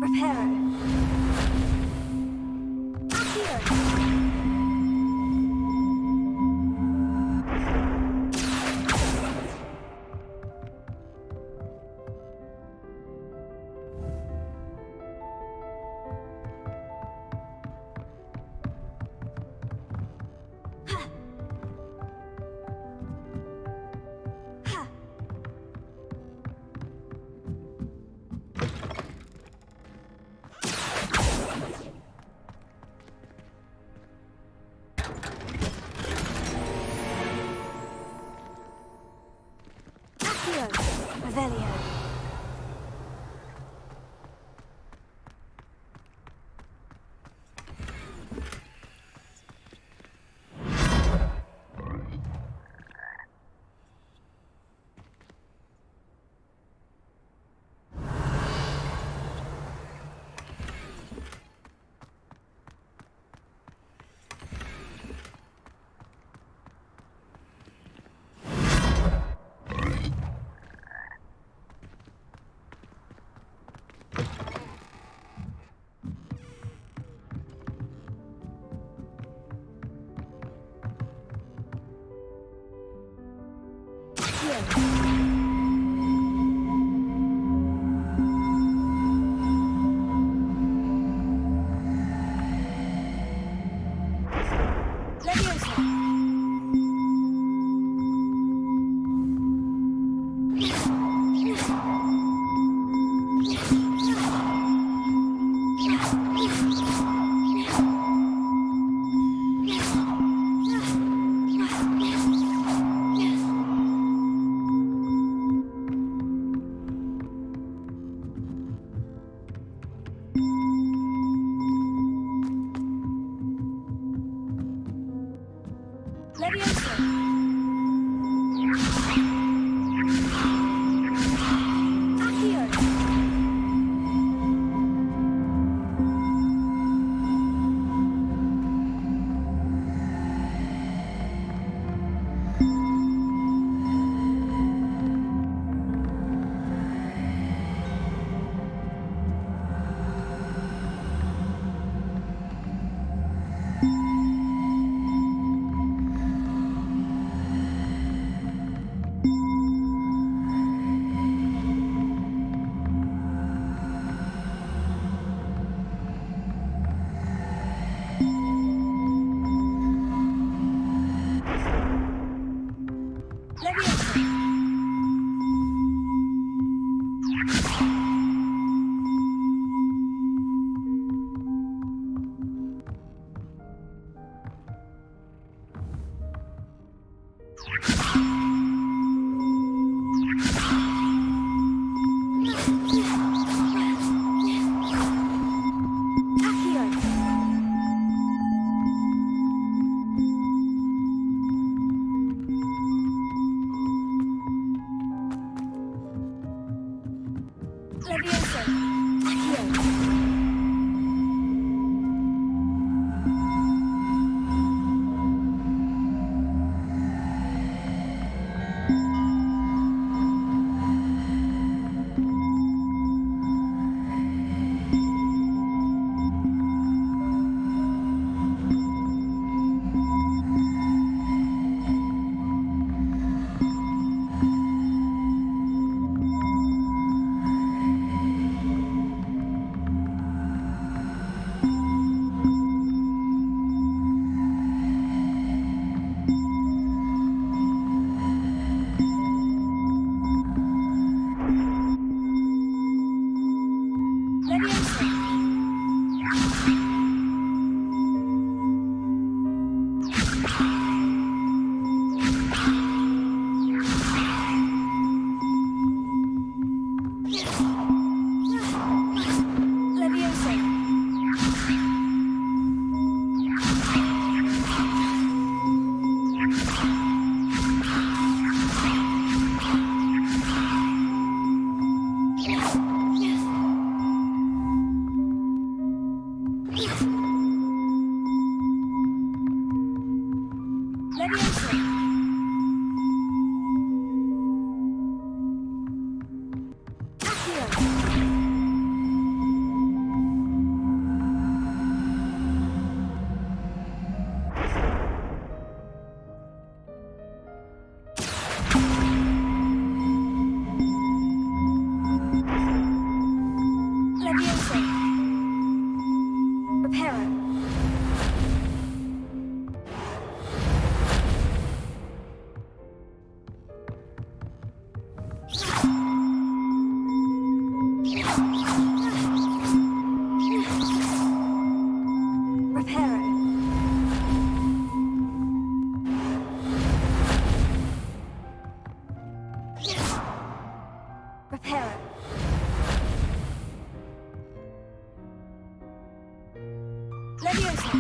Reparo. Accio. Revelio. Reparo.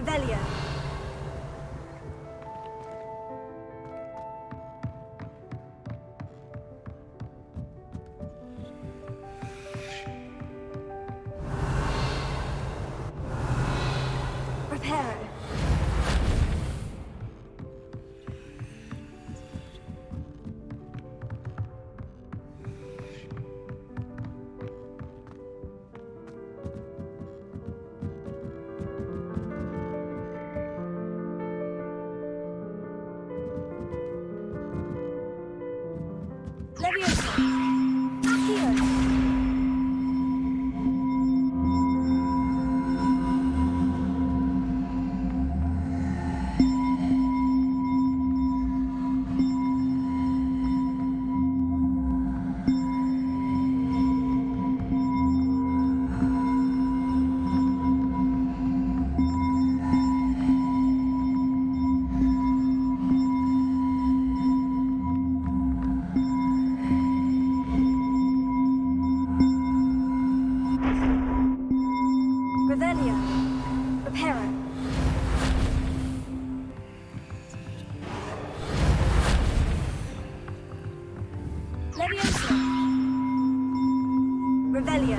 Revelio. Reparo. Leviosa. Accio. Revelio. Reparo. Leviosa. Revelio. Reparo. Leviosa. Revelio.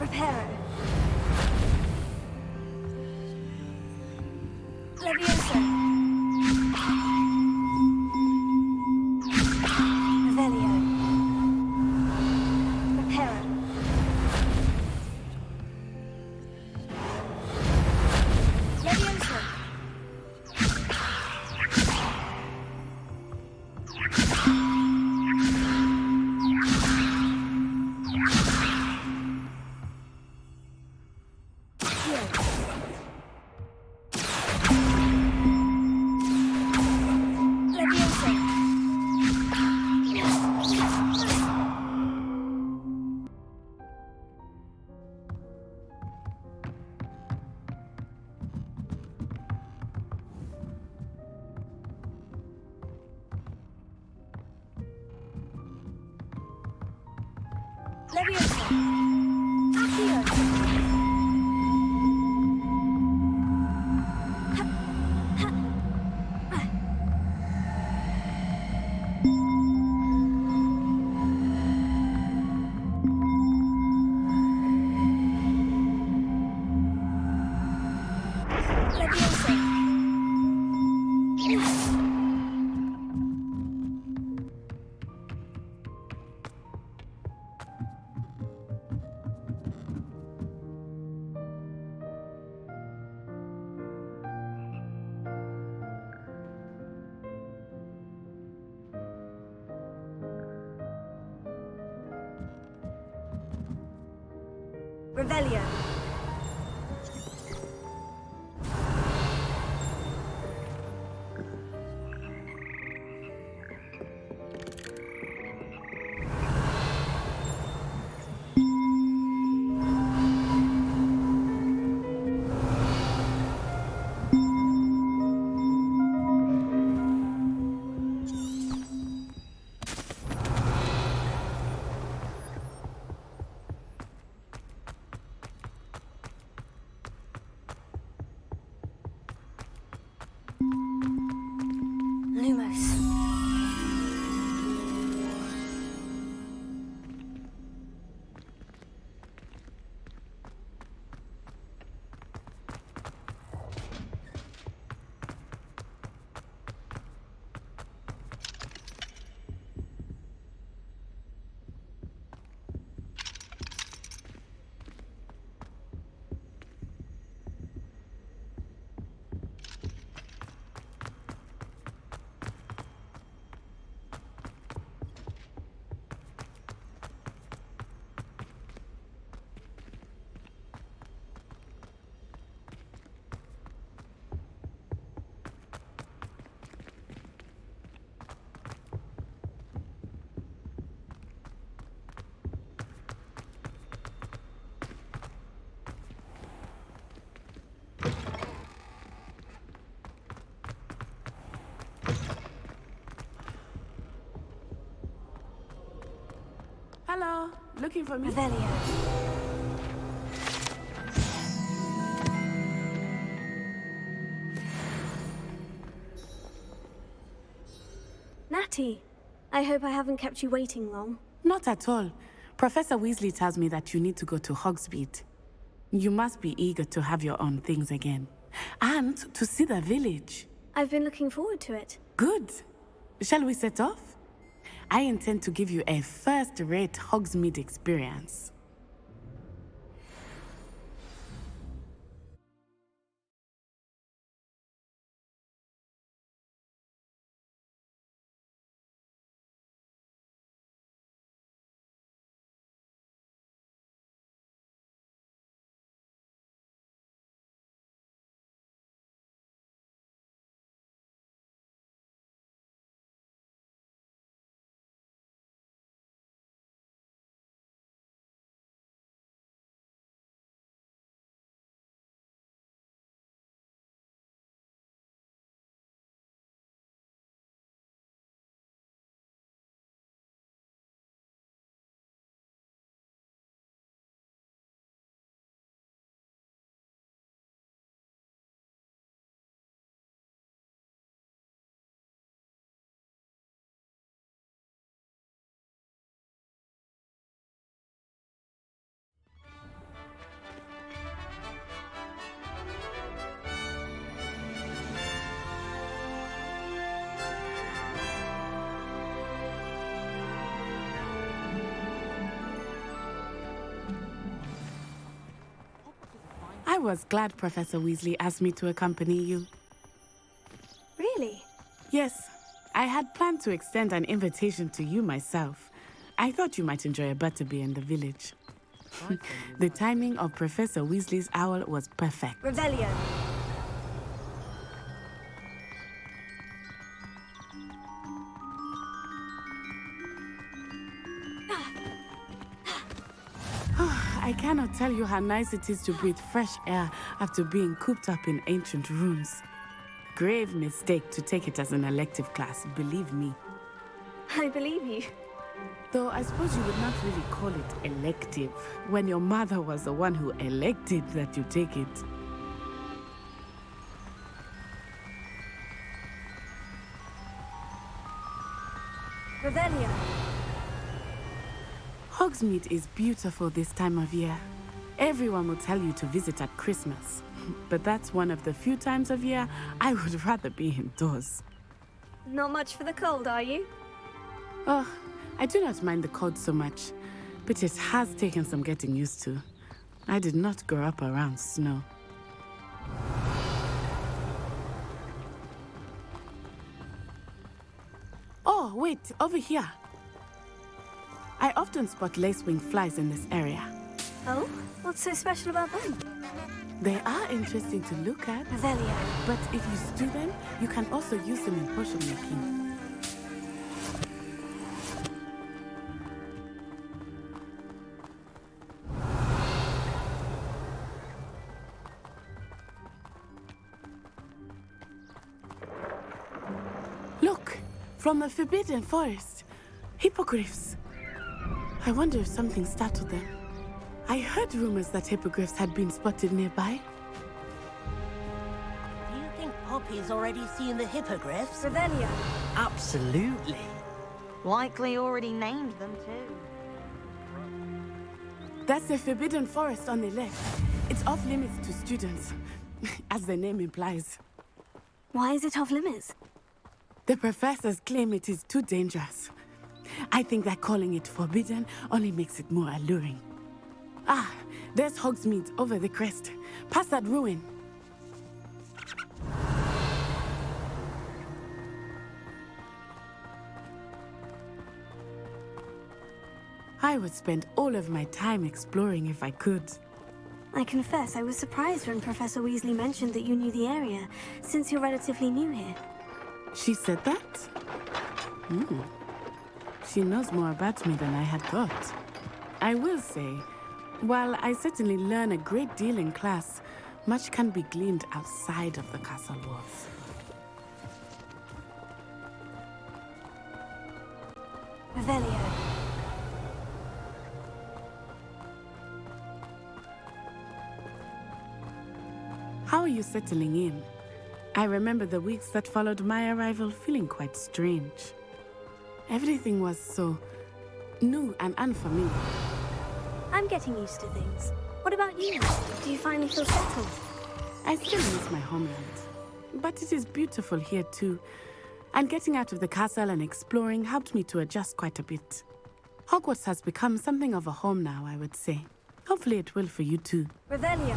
Reparo. Leviosa. Leviosa. Leviosa. Accio. Revelio. Lumos. Hello, looking for me? Revelio. Natty, I hope I haven't kept you waiting long. Not at all. Professor Weasley tells me that you need to go to Hogsmeade. You must be eager to have your own things again. And to see the village. I've been looking forward to it. Good. Shall we set off? I intend to give you a first-rate Hogsmeade experience. I was glad Professor Weasley asked me to accompany you. Really? Yes, I had planned to extend an invitation to you myself. I thought you might enjoy a butterbeer in the village. The timing of Professor Weasley's owl was perfect. Revelio. I cannot tell you how nice it is to breathe fresh air after being cooped up in ancient rooms. Grave mistake to take it as an elective class, believe me. I believe you. Though I suppose you would not really call it elective when your mother was the one who elected that you take it. Revelio. Hogsmeade is beautiful this time of year. Everyone will tell you to visit at Christmas. But that's one of the few times of year I would rather be indoors. Not much for the cold, are you? Oh, I do not mind the cold so much, but it has taken some getting used to. I did not grow up around snow. Oh, wait, over here. I often spot lacewing flies in this area. Oh? What's so special about them? They are interesting to look at. Revelio. But if you stew them, you can also use them in potion making. Look, from the Forbidden Forest. Hippogriffs. I wonder if something startled them. I heard rumors that hippogriffs had been spotted nearby. Do you think Poppy's already seen the hippogriffs? Revelio. Absolutely. Likely already named them too. That's the Forbidden Forest on the left. It's off limits to students, as the name implies. Why is it off limits? The professors claim it is too dangerous. I think that calling it forbidden only makes it more alluring. Ah, there's Hogsmeade over the crest. Past that ruin. I would spend all of my time exploring if I could. I confess I was surprised when Professor Weasley mentioned that you knew the area, since you're relatively new here. She said that? She knows more about me than I had thought. I will say, while I certainly learn a great deal in class, much can be gleaned outside of the castle walls. Revelio. How are you settling in? I remember the weeks that followed my arrival feeling quite strange. Everything was so new and unfamiliar. I'm getting used to things. What about you? Do you finally feel settled? I still miss my homeland, but it is beautiful here too. And getting out of the castle and exploring helped me to adjust quite a bit. Hogwarts has become something of a home now, I would say. Hopefully it will for you too. Revelio.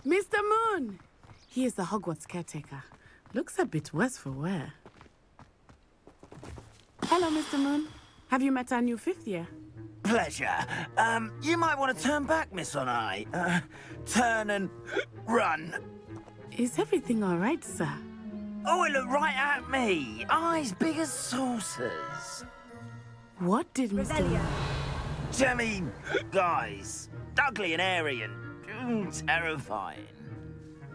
Mr. Moon! He is the Hogwarts caretaker. Looks a bit worse for wear. Hello, Mr. Moon. Have you met our new fifth year? Pleasure. You might want to turn back, Miss Onai. Turn and run. Is everything all right, sir? Oh, it looked right at me. Eyes big as saucers. What did Mr. Moon... I mean, guys, ugly and airy and terrifying.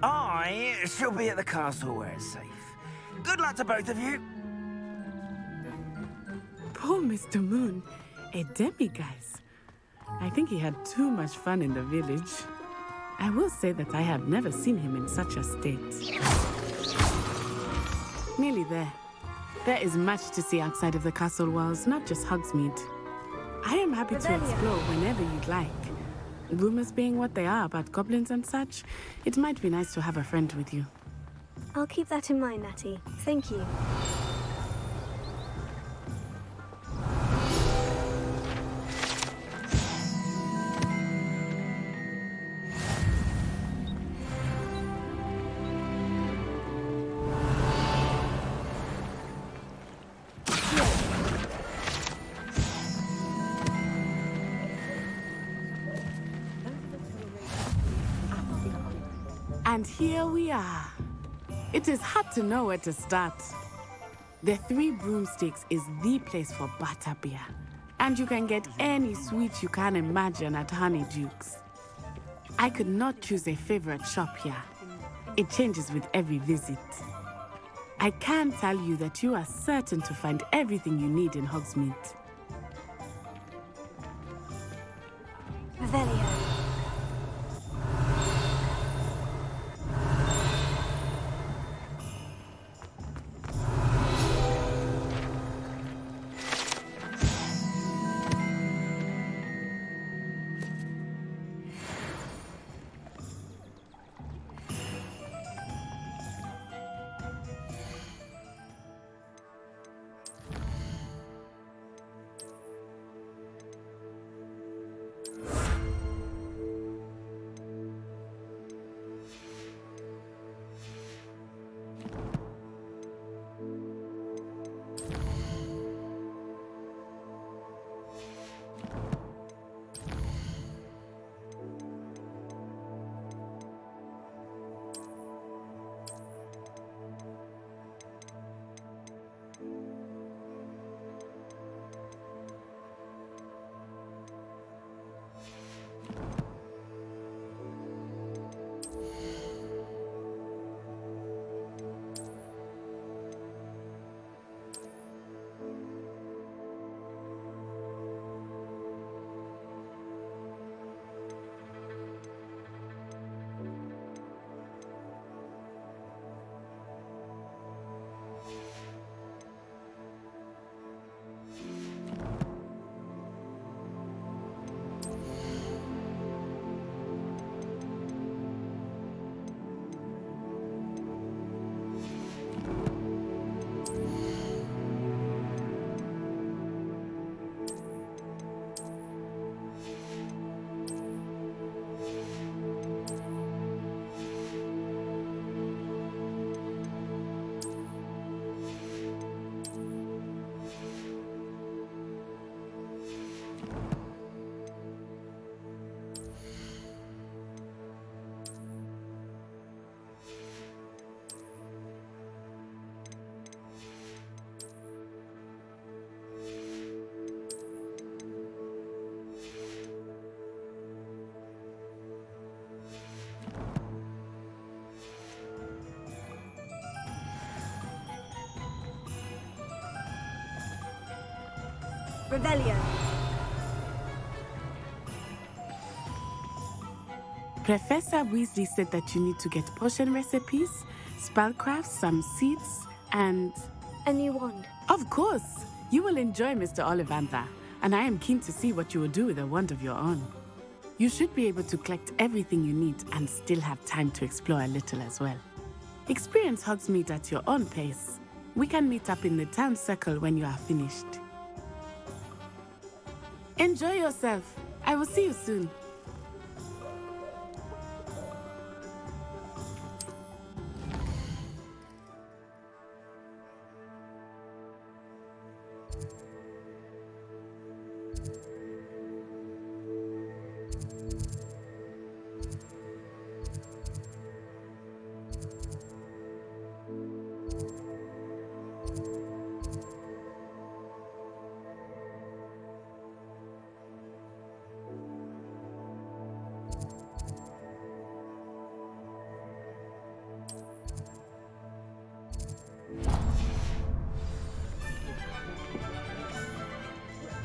I shall be at the castle where it's safe. Good luck to both of you. Poor Mr. Moon. A demiguise. I think he had too much fun in the village. I will say that I have never seen him in such a state. Nearly there. There is much to see outside of the castle walls, not just Hogsmeade. I am happy to explore whenever you'd like. Rumors being what they are about goblins and such, it might be nice to have a friend with you. I'll keep that in mind, Natty. Thank you. And here we are. It is hard to know where to start. The Three Broomsticks is the place for butterbeer. And you can get any sweet you can imagine at Honeyduke's. I could not choose a favorite shop here. It changes with every visit. I can tell you that you are certain to find everything you need in Hogsmeade. Revelio. Revelio. Professor Weasley said that you need to get potion recipes, spellcraft, some seeds, and... A new wand. Of course! You will enjoy Mr. Ollivander, and I am keen to see what you will do with a wand of your own. You should be able to collect everything you need and still have time to explore a little as well. Experience Hogsmeade at your own pace. We can meet up in the town circle when you are finished. Enjoy yourself. I will see you soon.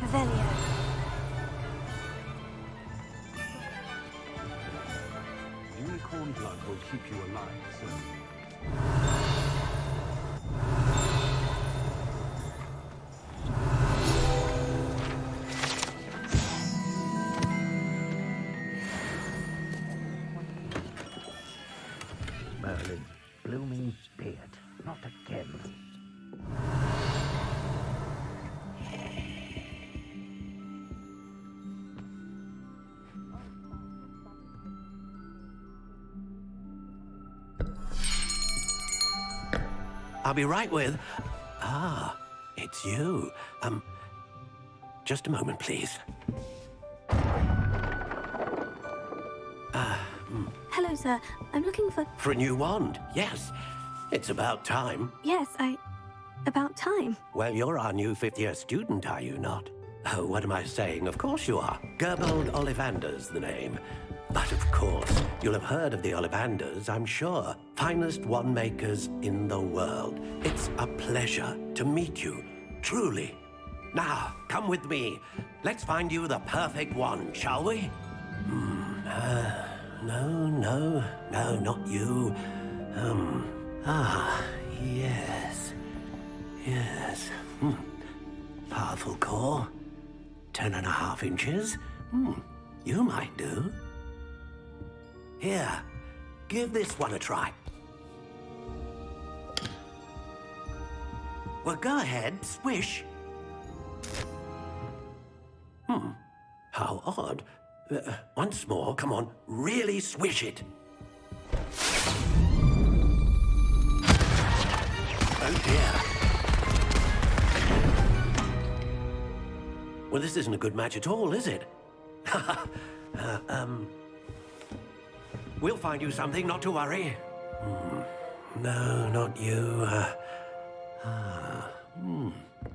Revelio. Unicorn blood will keep you alive, sir. Merlin, blooming beard, not again. I'll be right with... Ah, it's you. Just a moment, please. Hello, sir. I'm looking for... For a new wand, yes. It's about time. Yes, about time. Well, you're our new fifth-year student, are you not? Oh, what am I saying? Of course you are. Gerbold Ollivander's the name. But of course, you'll have heard of the Ollivanders, I'm sure. Finest wand makers in the world. It's a pleasure to meet you, truly. Now, come with me. Let's find you the perfect wand, shall we? No, not you. Yes. Powerful core. 10.5 inches. You might do. Here, give this one a try. Well, go ahead, swish. How odd. Once more, come on, really swish it. Oh dear. Well, this isn't a good match at all, is it? We'll find you something, not to worry. No, not you.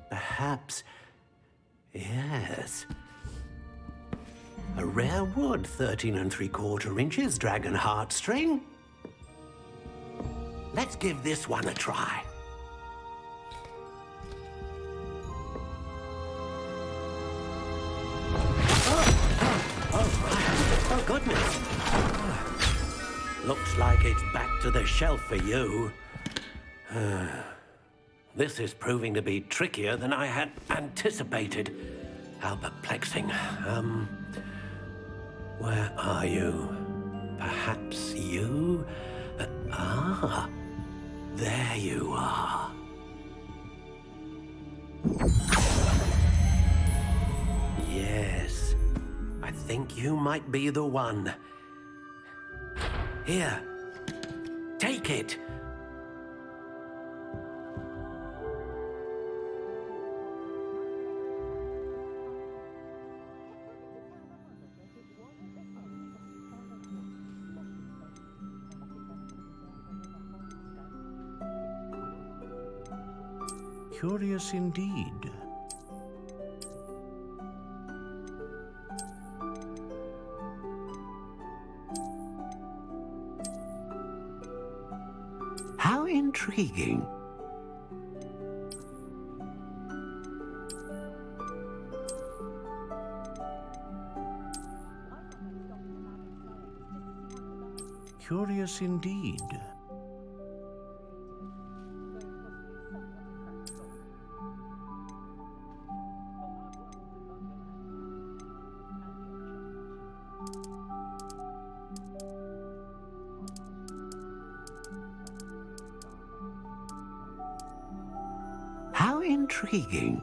Perhaps... Yes. A rare wood, 13 3/4 inches, dragon heartstring. Let's give this one a try. Oh, goodness. Looks like it's back to the shelf for you. This is proving to be trickier than I had anticipated. How perplexing. Where are you? Perhaps you? There you are. Yes, I think you might be the one. Here, take it. Curious indeed. How intriguing. Curious indeed. How intriguing.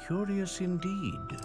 Curious indeed.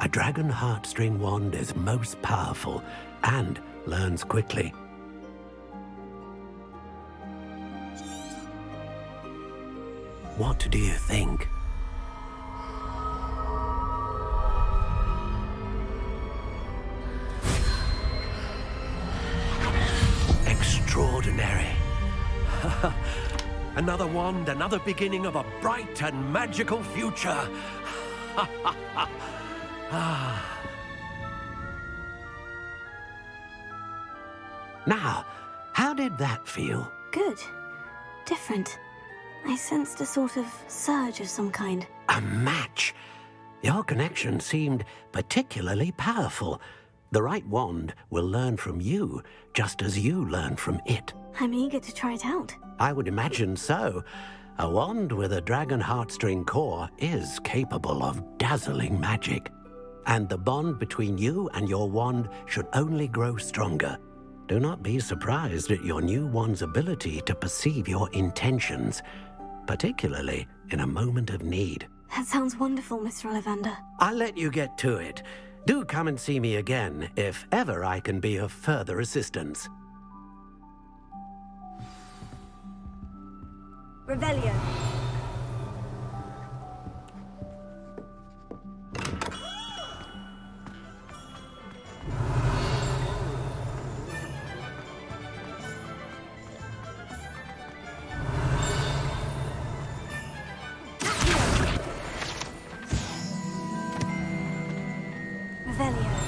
A dragon heartstring wand is most powerful and learns quickly. What do you think? Extraordinary. Another wand, another beginning of a bright and magical future. Now, how did that feel? Good. Different. I sensed a sort of surge of some kind. A match. Your connection seemed particularly powerful. The right wand will learn from you, just as you learn from it. I'm eager to try it out. I would imagine so. A wand with a dragon heartstring core is capable of dazzling magic. And the bond between you and your wand should only grow stronger. Do not be surprised at your new wand's ability to perceive your intentions, particularly in a moment of need. That sounds wonderful, Mr. Ollivander. I'll let you get to it. Do come and see me again if ever I can be of further assistance. Revelio. Revelio.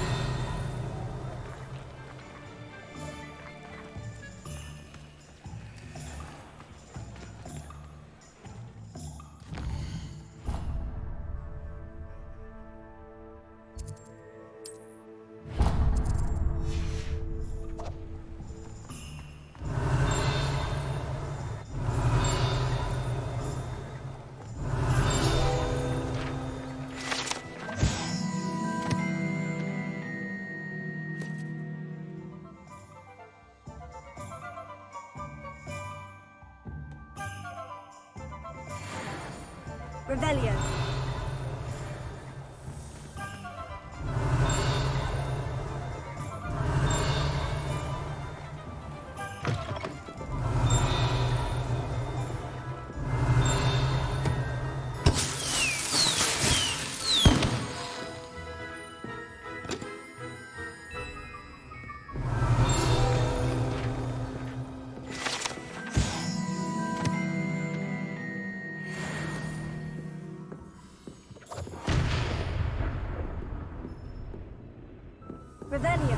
Revelio. Revelio.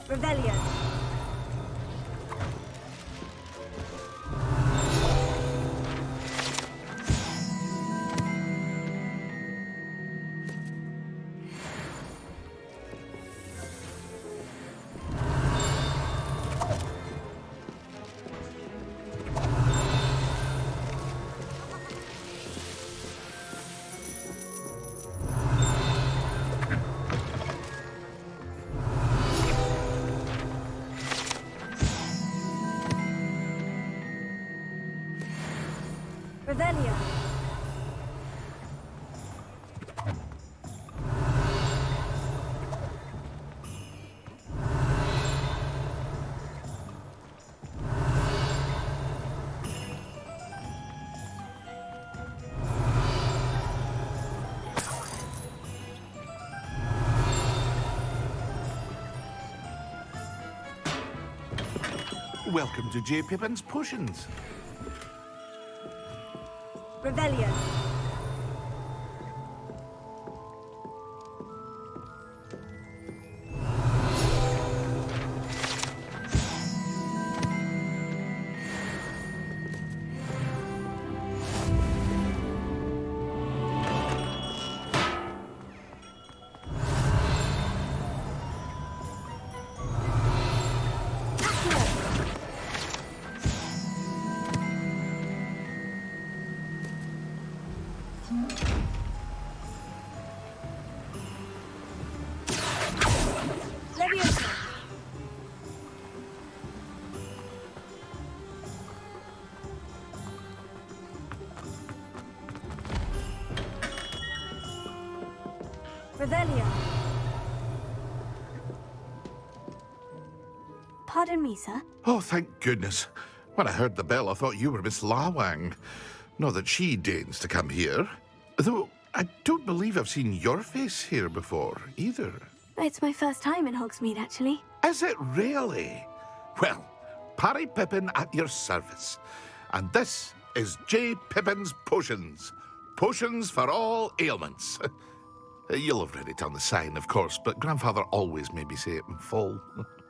Revelio. Revelio. Welcome to J. Pippin's Potions. Revelio. Revelio. Pardon me, sir. Oh, thank goodness. When I heard the bell, I thought you were Miss Lawang. Not that she deigns to come here. Though, I don't believe I've seen your face here before, either. It's my first time in Hogsmeade, actually. Is it really? Well, Parry Pippin at your service. And this is J. Pippin's Potions. Potions for all ailments. You'll have read it on the sign, of course, but Grandfather always made me say it in full.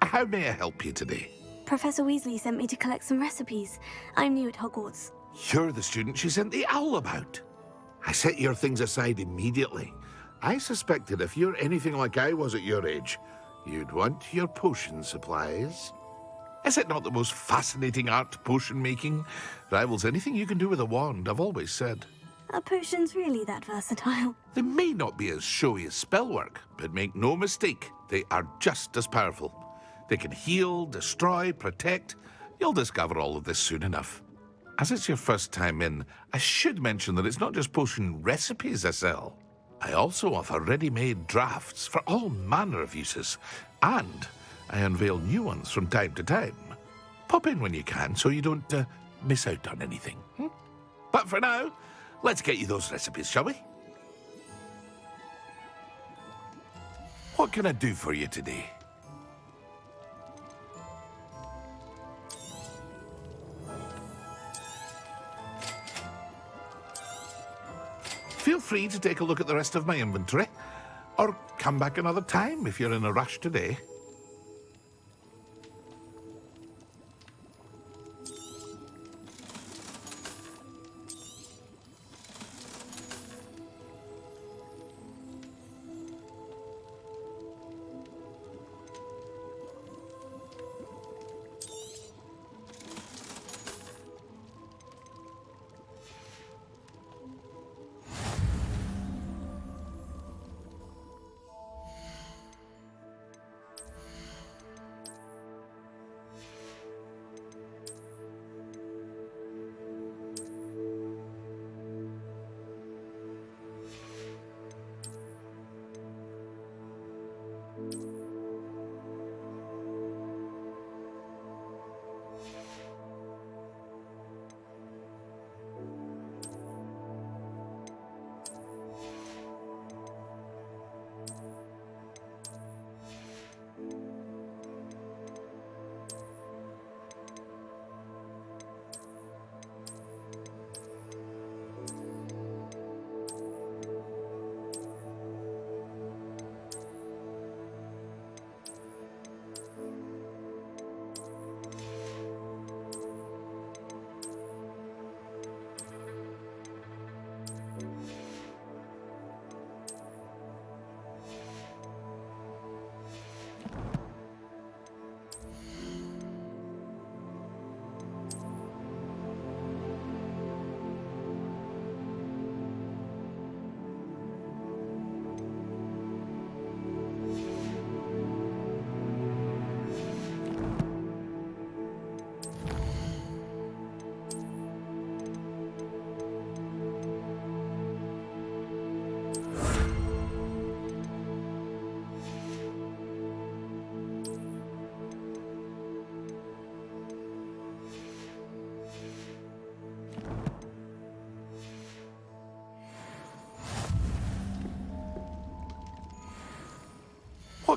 How may I help you today? Professor Weasley sent me to collect some recipes. I'm new at Hogwarts. You're the student she sent the owl about. I set your things aside immediately. I suspected if you're anything like I was at your age, you'd want your potion supplies. Is it not the most fascinating art, potion making? Rivals anything you can do with a wand, I've always said. Are potions really that versatile? They may not be as showy as spellwork, but make no mistake, they are just as powerful. They can heal, destroy, protect. You'll discover all of this soon enough. As it's your first time in, I should mention that it's not just potion recipes I sell. I also offer ready-made drafts for all manner of uses, and I unveil new ones from time to time. Pop in when you can so you don't miss out on anything. But for now, let's get you those recipes, shall we? What can I do for you today? Feel free to take a look at the rest of my inventory, or come back another time if you're in a rush today.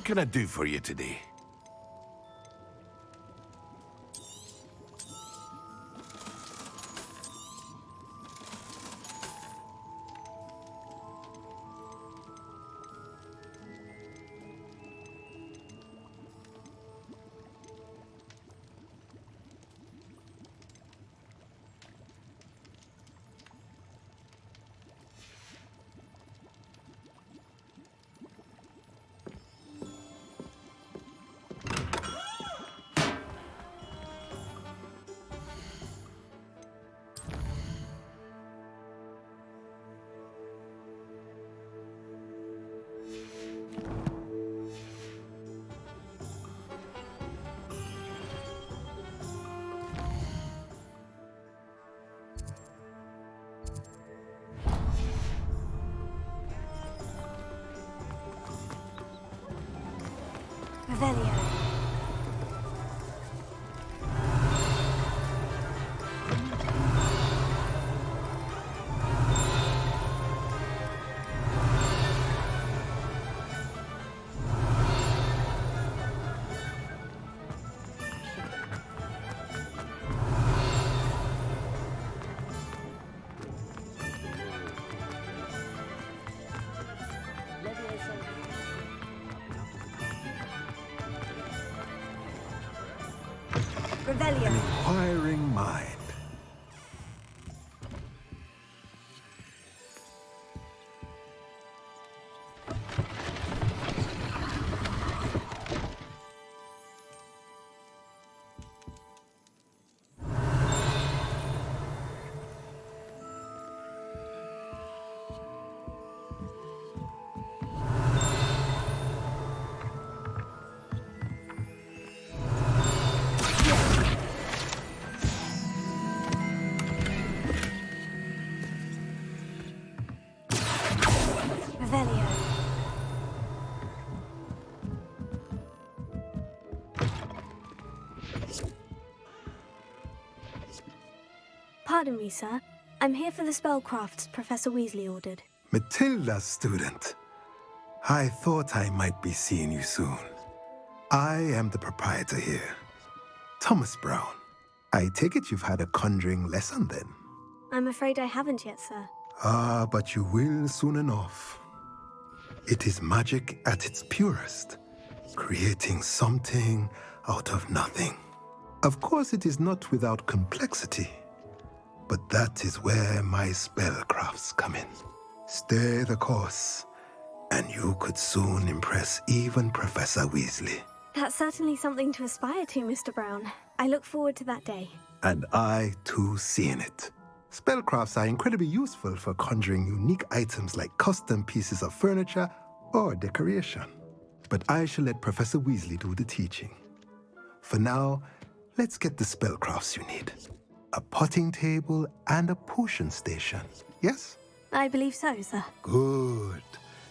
What can I do for you today? Revelio. Revelio. An inquiring mind. Revelio. Pardon me, sir. I'm here for the spellcrafts Professor Weasley ordered. Matilda's student. I thought I might be seeing you soon. I am the proprietor here, Thomas Brown. I take it you've had a conjuring lesson then? I'm afraid I haven't yet, sir. Ah, but you will soon enough. It is magic at its purest, creating something out of nothing. Of course, it is not without complexity, but that is where my spellcrafts come in. Stay the course, and you could soon impress even Professor Weasley. That's certainly something to aspire to, Mr. Brown. I look forward to that day. And I, too, seeing it. Spellcrafts are incredibly useful for conjuring unique items like custom pieces of furniture or decoration. But I shall let Professor Weasley do the teaching. For now, let's get the spellcrafts you need. A potting table and a potion station, yes? I believe so, sir. Good.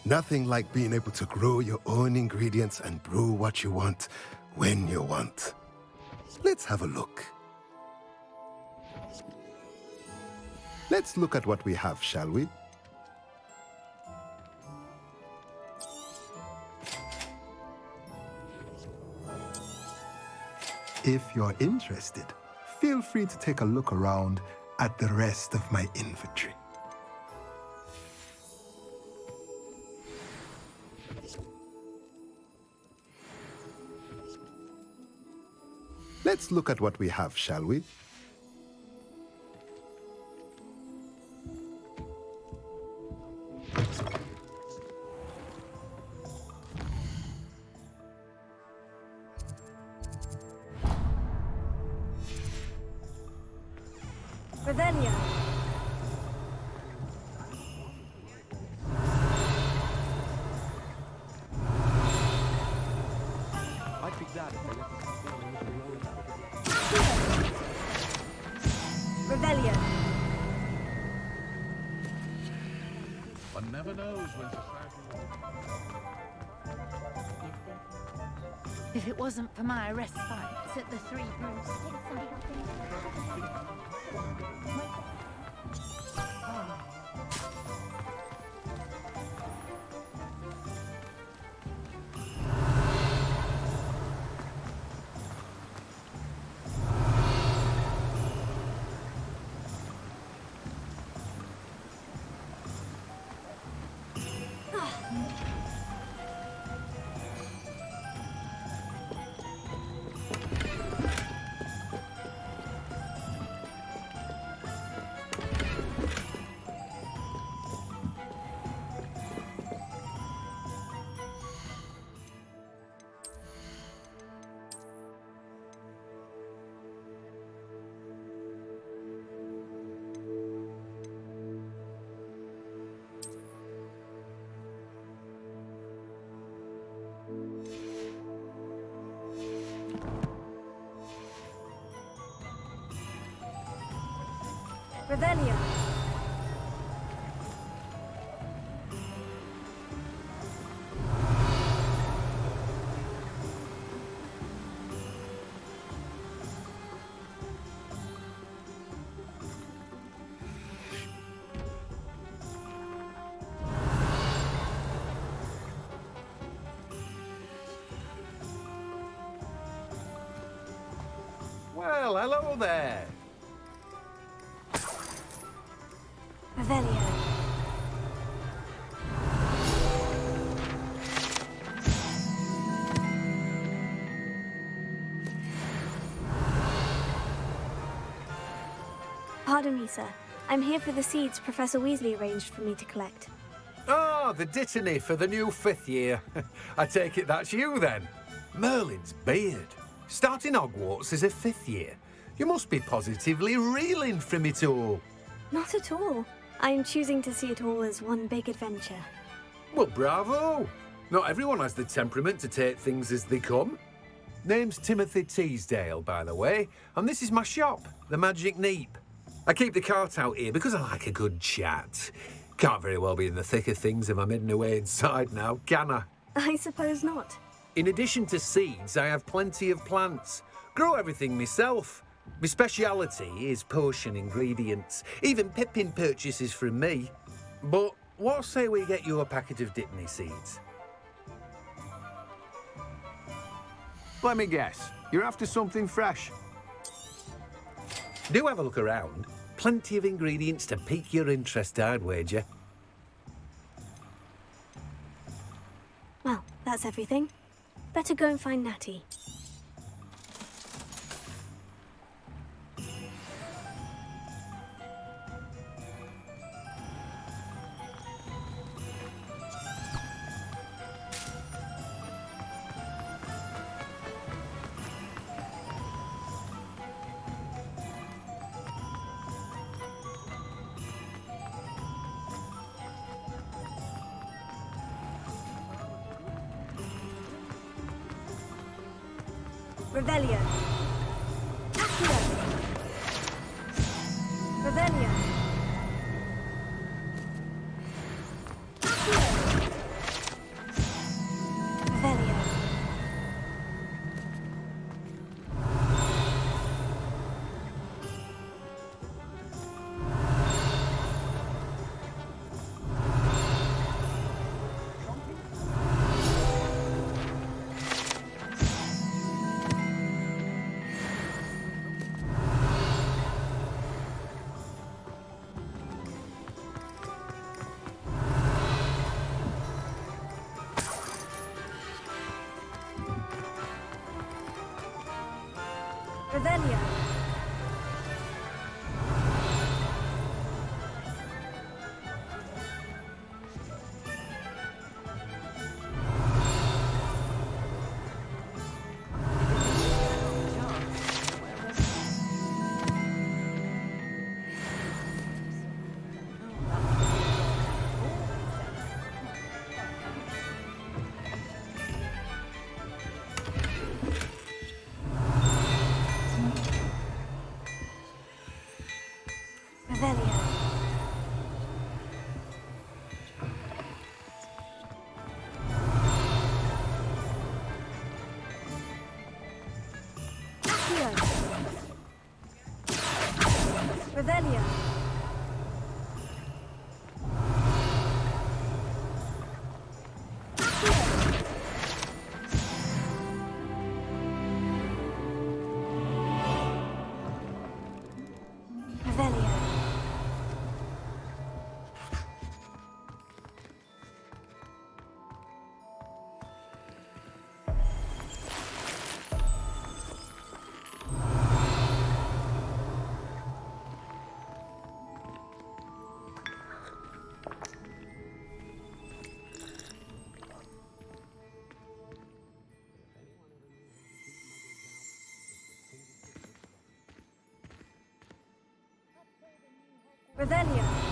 Nothing like being able to grow your own ingredients and brew what you want when you want. Let's have a look. Let's look at what we have, shall we? If you're interested, feel free to take a look around at the rest of my inventory. Let's look at what we have, shall we? Revelio. I'd be glad if they let us have feeling with all of that. Revelio. One never knows when society If it wasn't for my respite at the Three Brews. Revelio. Well, hello there. Revelio. Pardon me, sir. I'm here for the seeds Professor Weasley arranged for me to collect. Ah, the dittany for the new 5th year. I take it that's you, then. Merlin's beard. Starting Hogwarts as a 5th year. You must be positively reeling from it all. Not at all. I am choosing to see it all as one big adventure. Well, bravo. Not everyone has the temperament to take things as they come. Name's Timothy Teasdale, by the way, and this is my shop, the Magic Neep. I keep the cart out here because I like a good chat. Can't very well be in the thick of things if I'm hidden away inside now, can I? I suppose not. In addition to seeds, I have plenty of plants. Grow everything myself. My speciality is potion ingredients. Even Pippin purchases from me. But what say we get you a packet of Dittany seeds? Let me guess. You're after something fresh. Do have a look around. Plenty of ingredients to pique your interest, I'd wager. Well, that's everything. Better go and find Natty. Revelio. Accio. Revelio. Accio. Revelio. Revelio. Revelio. Revelio. Revelio.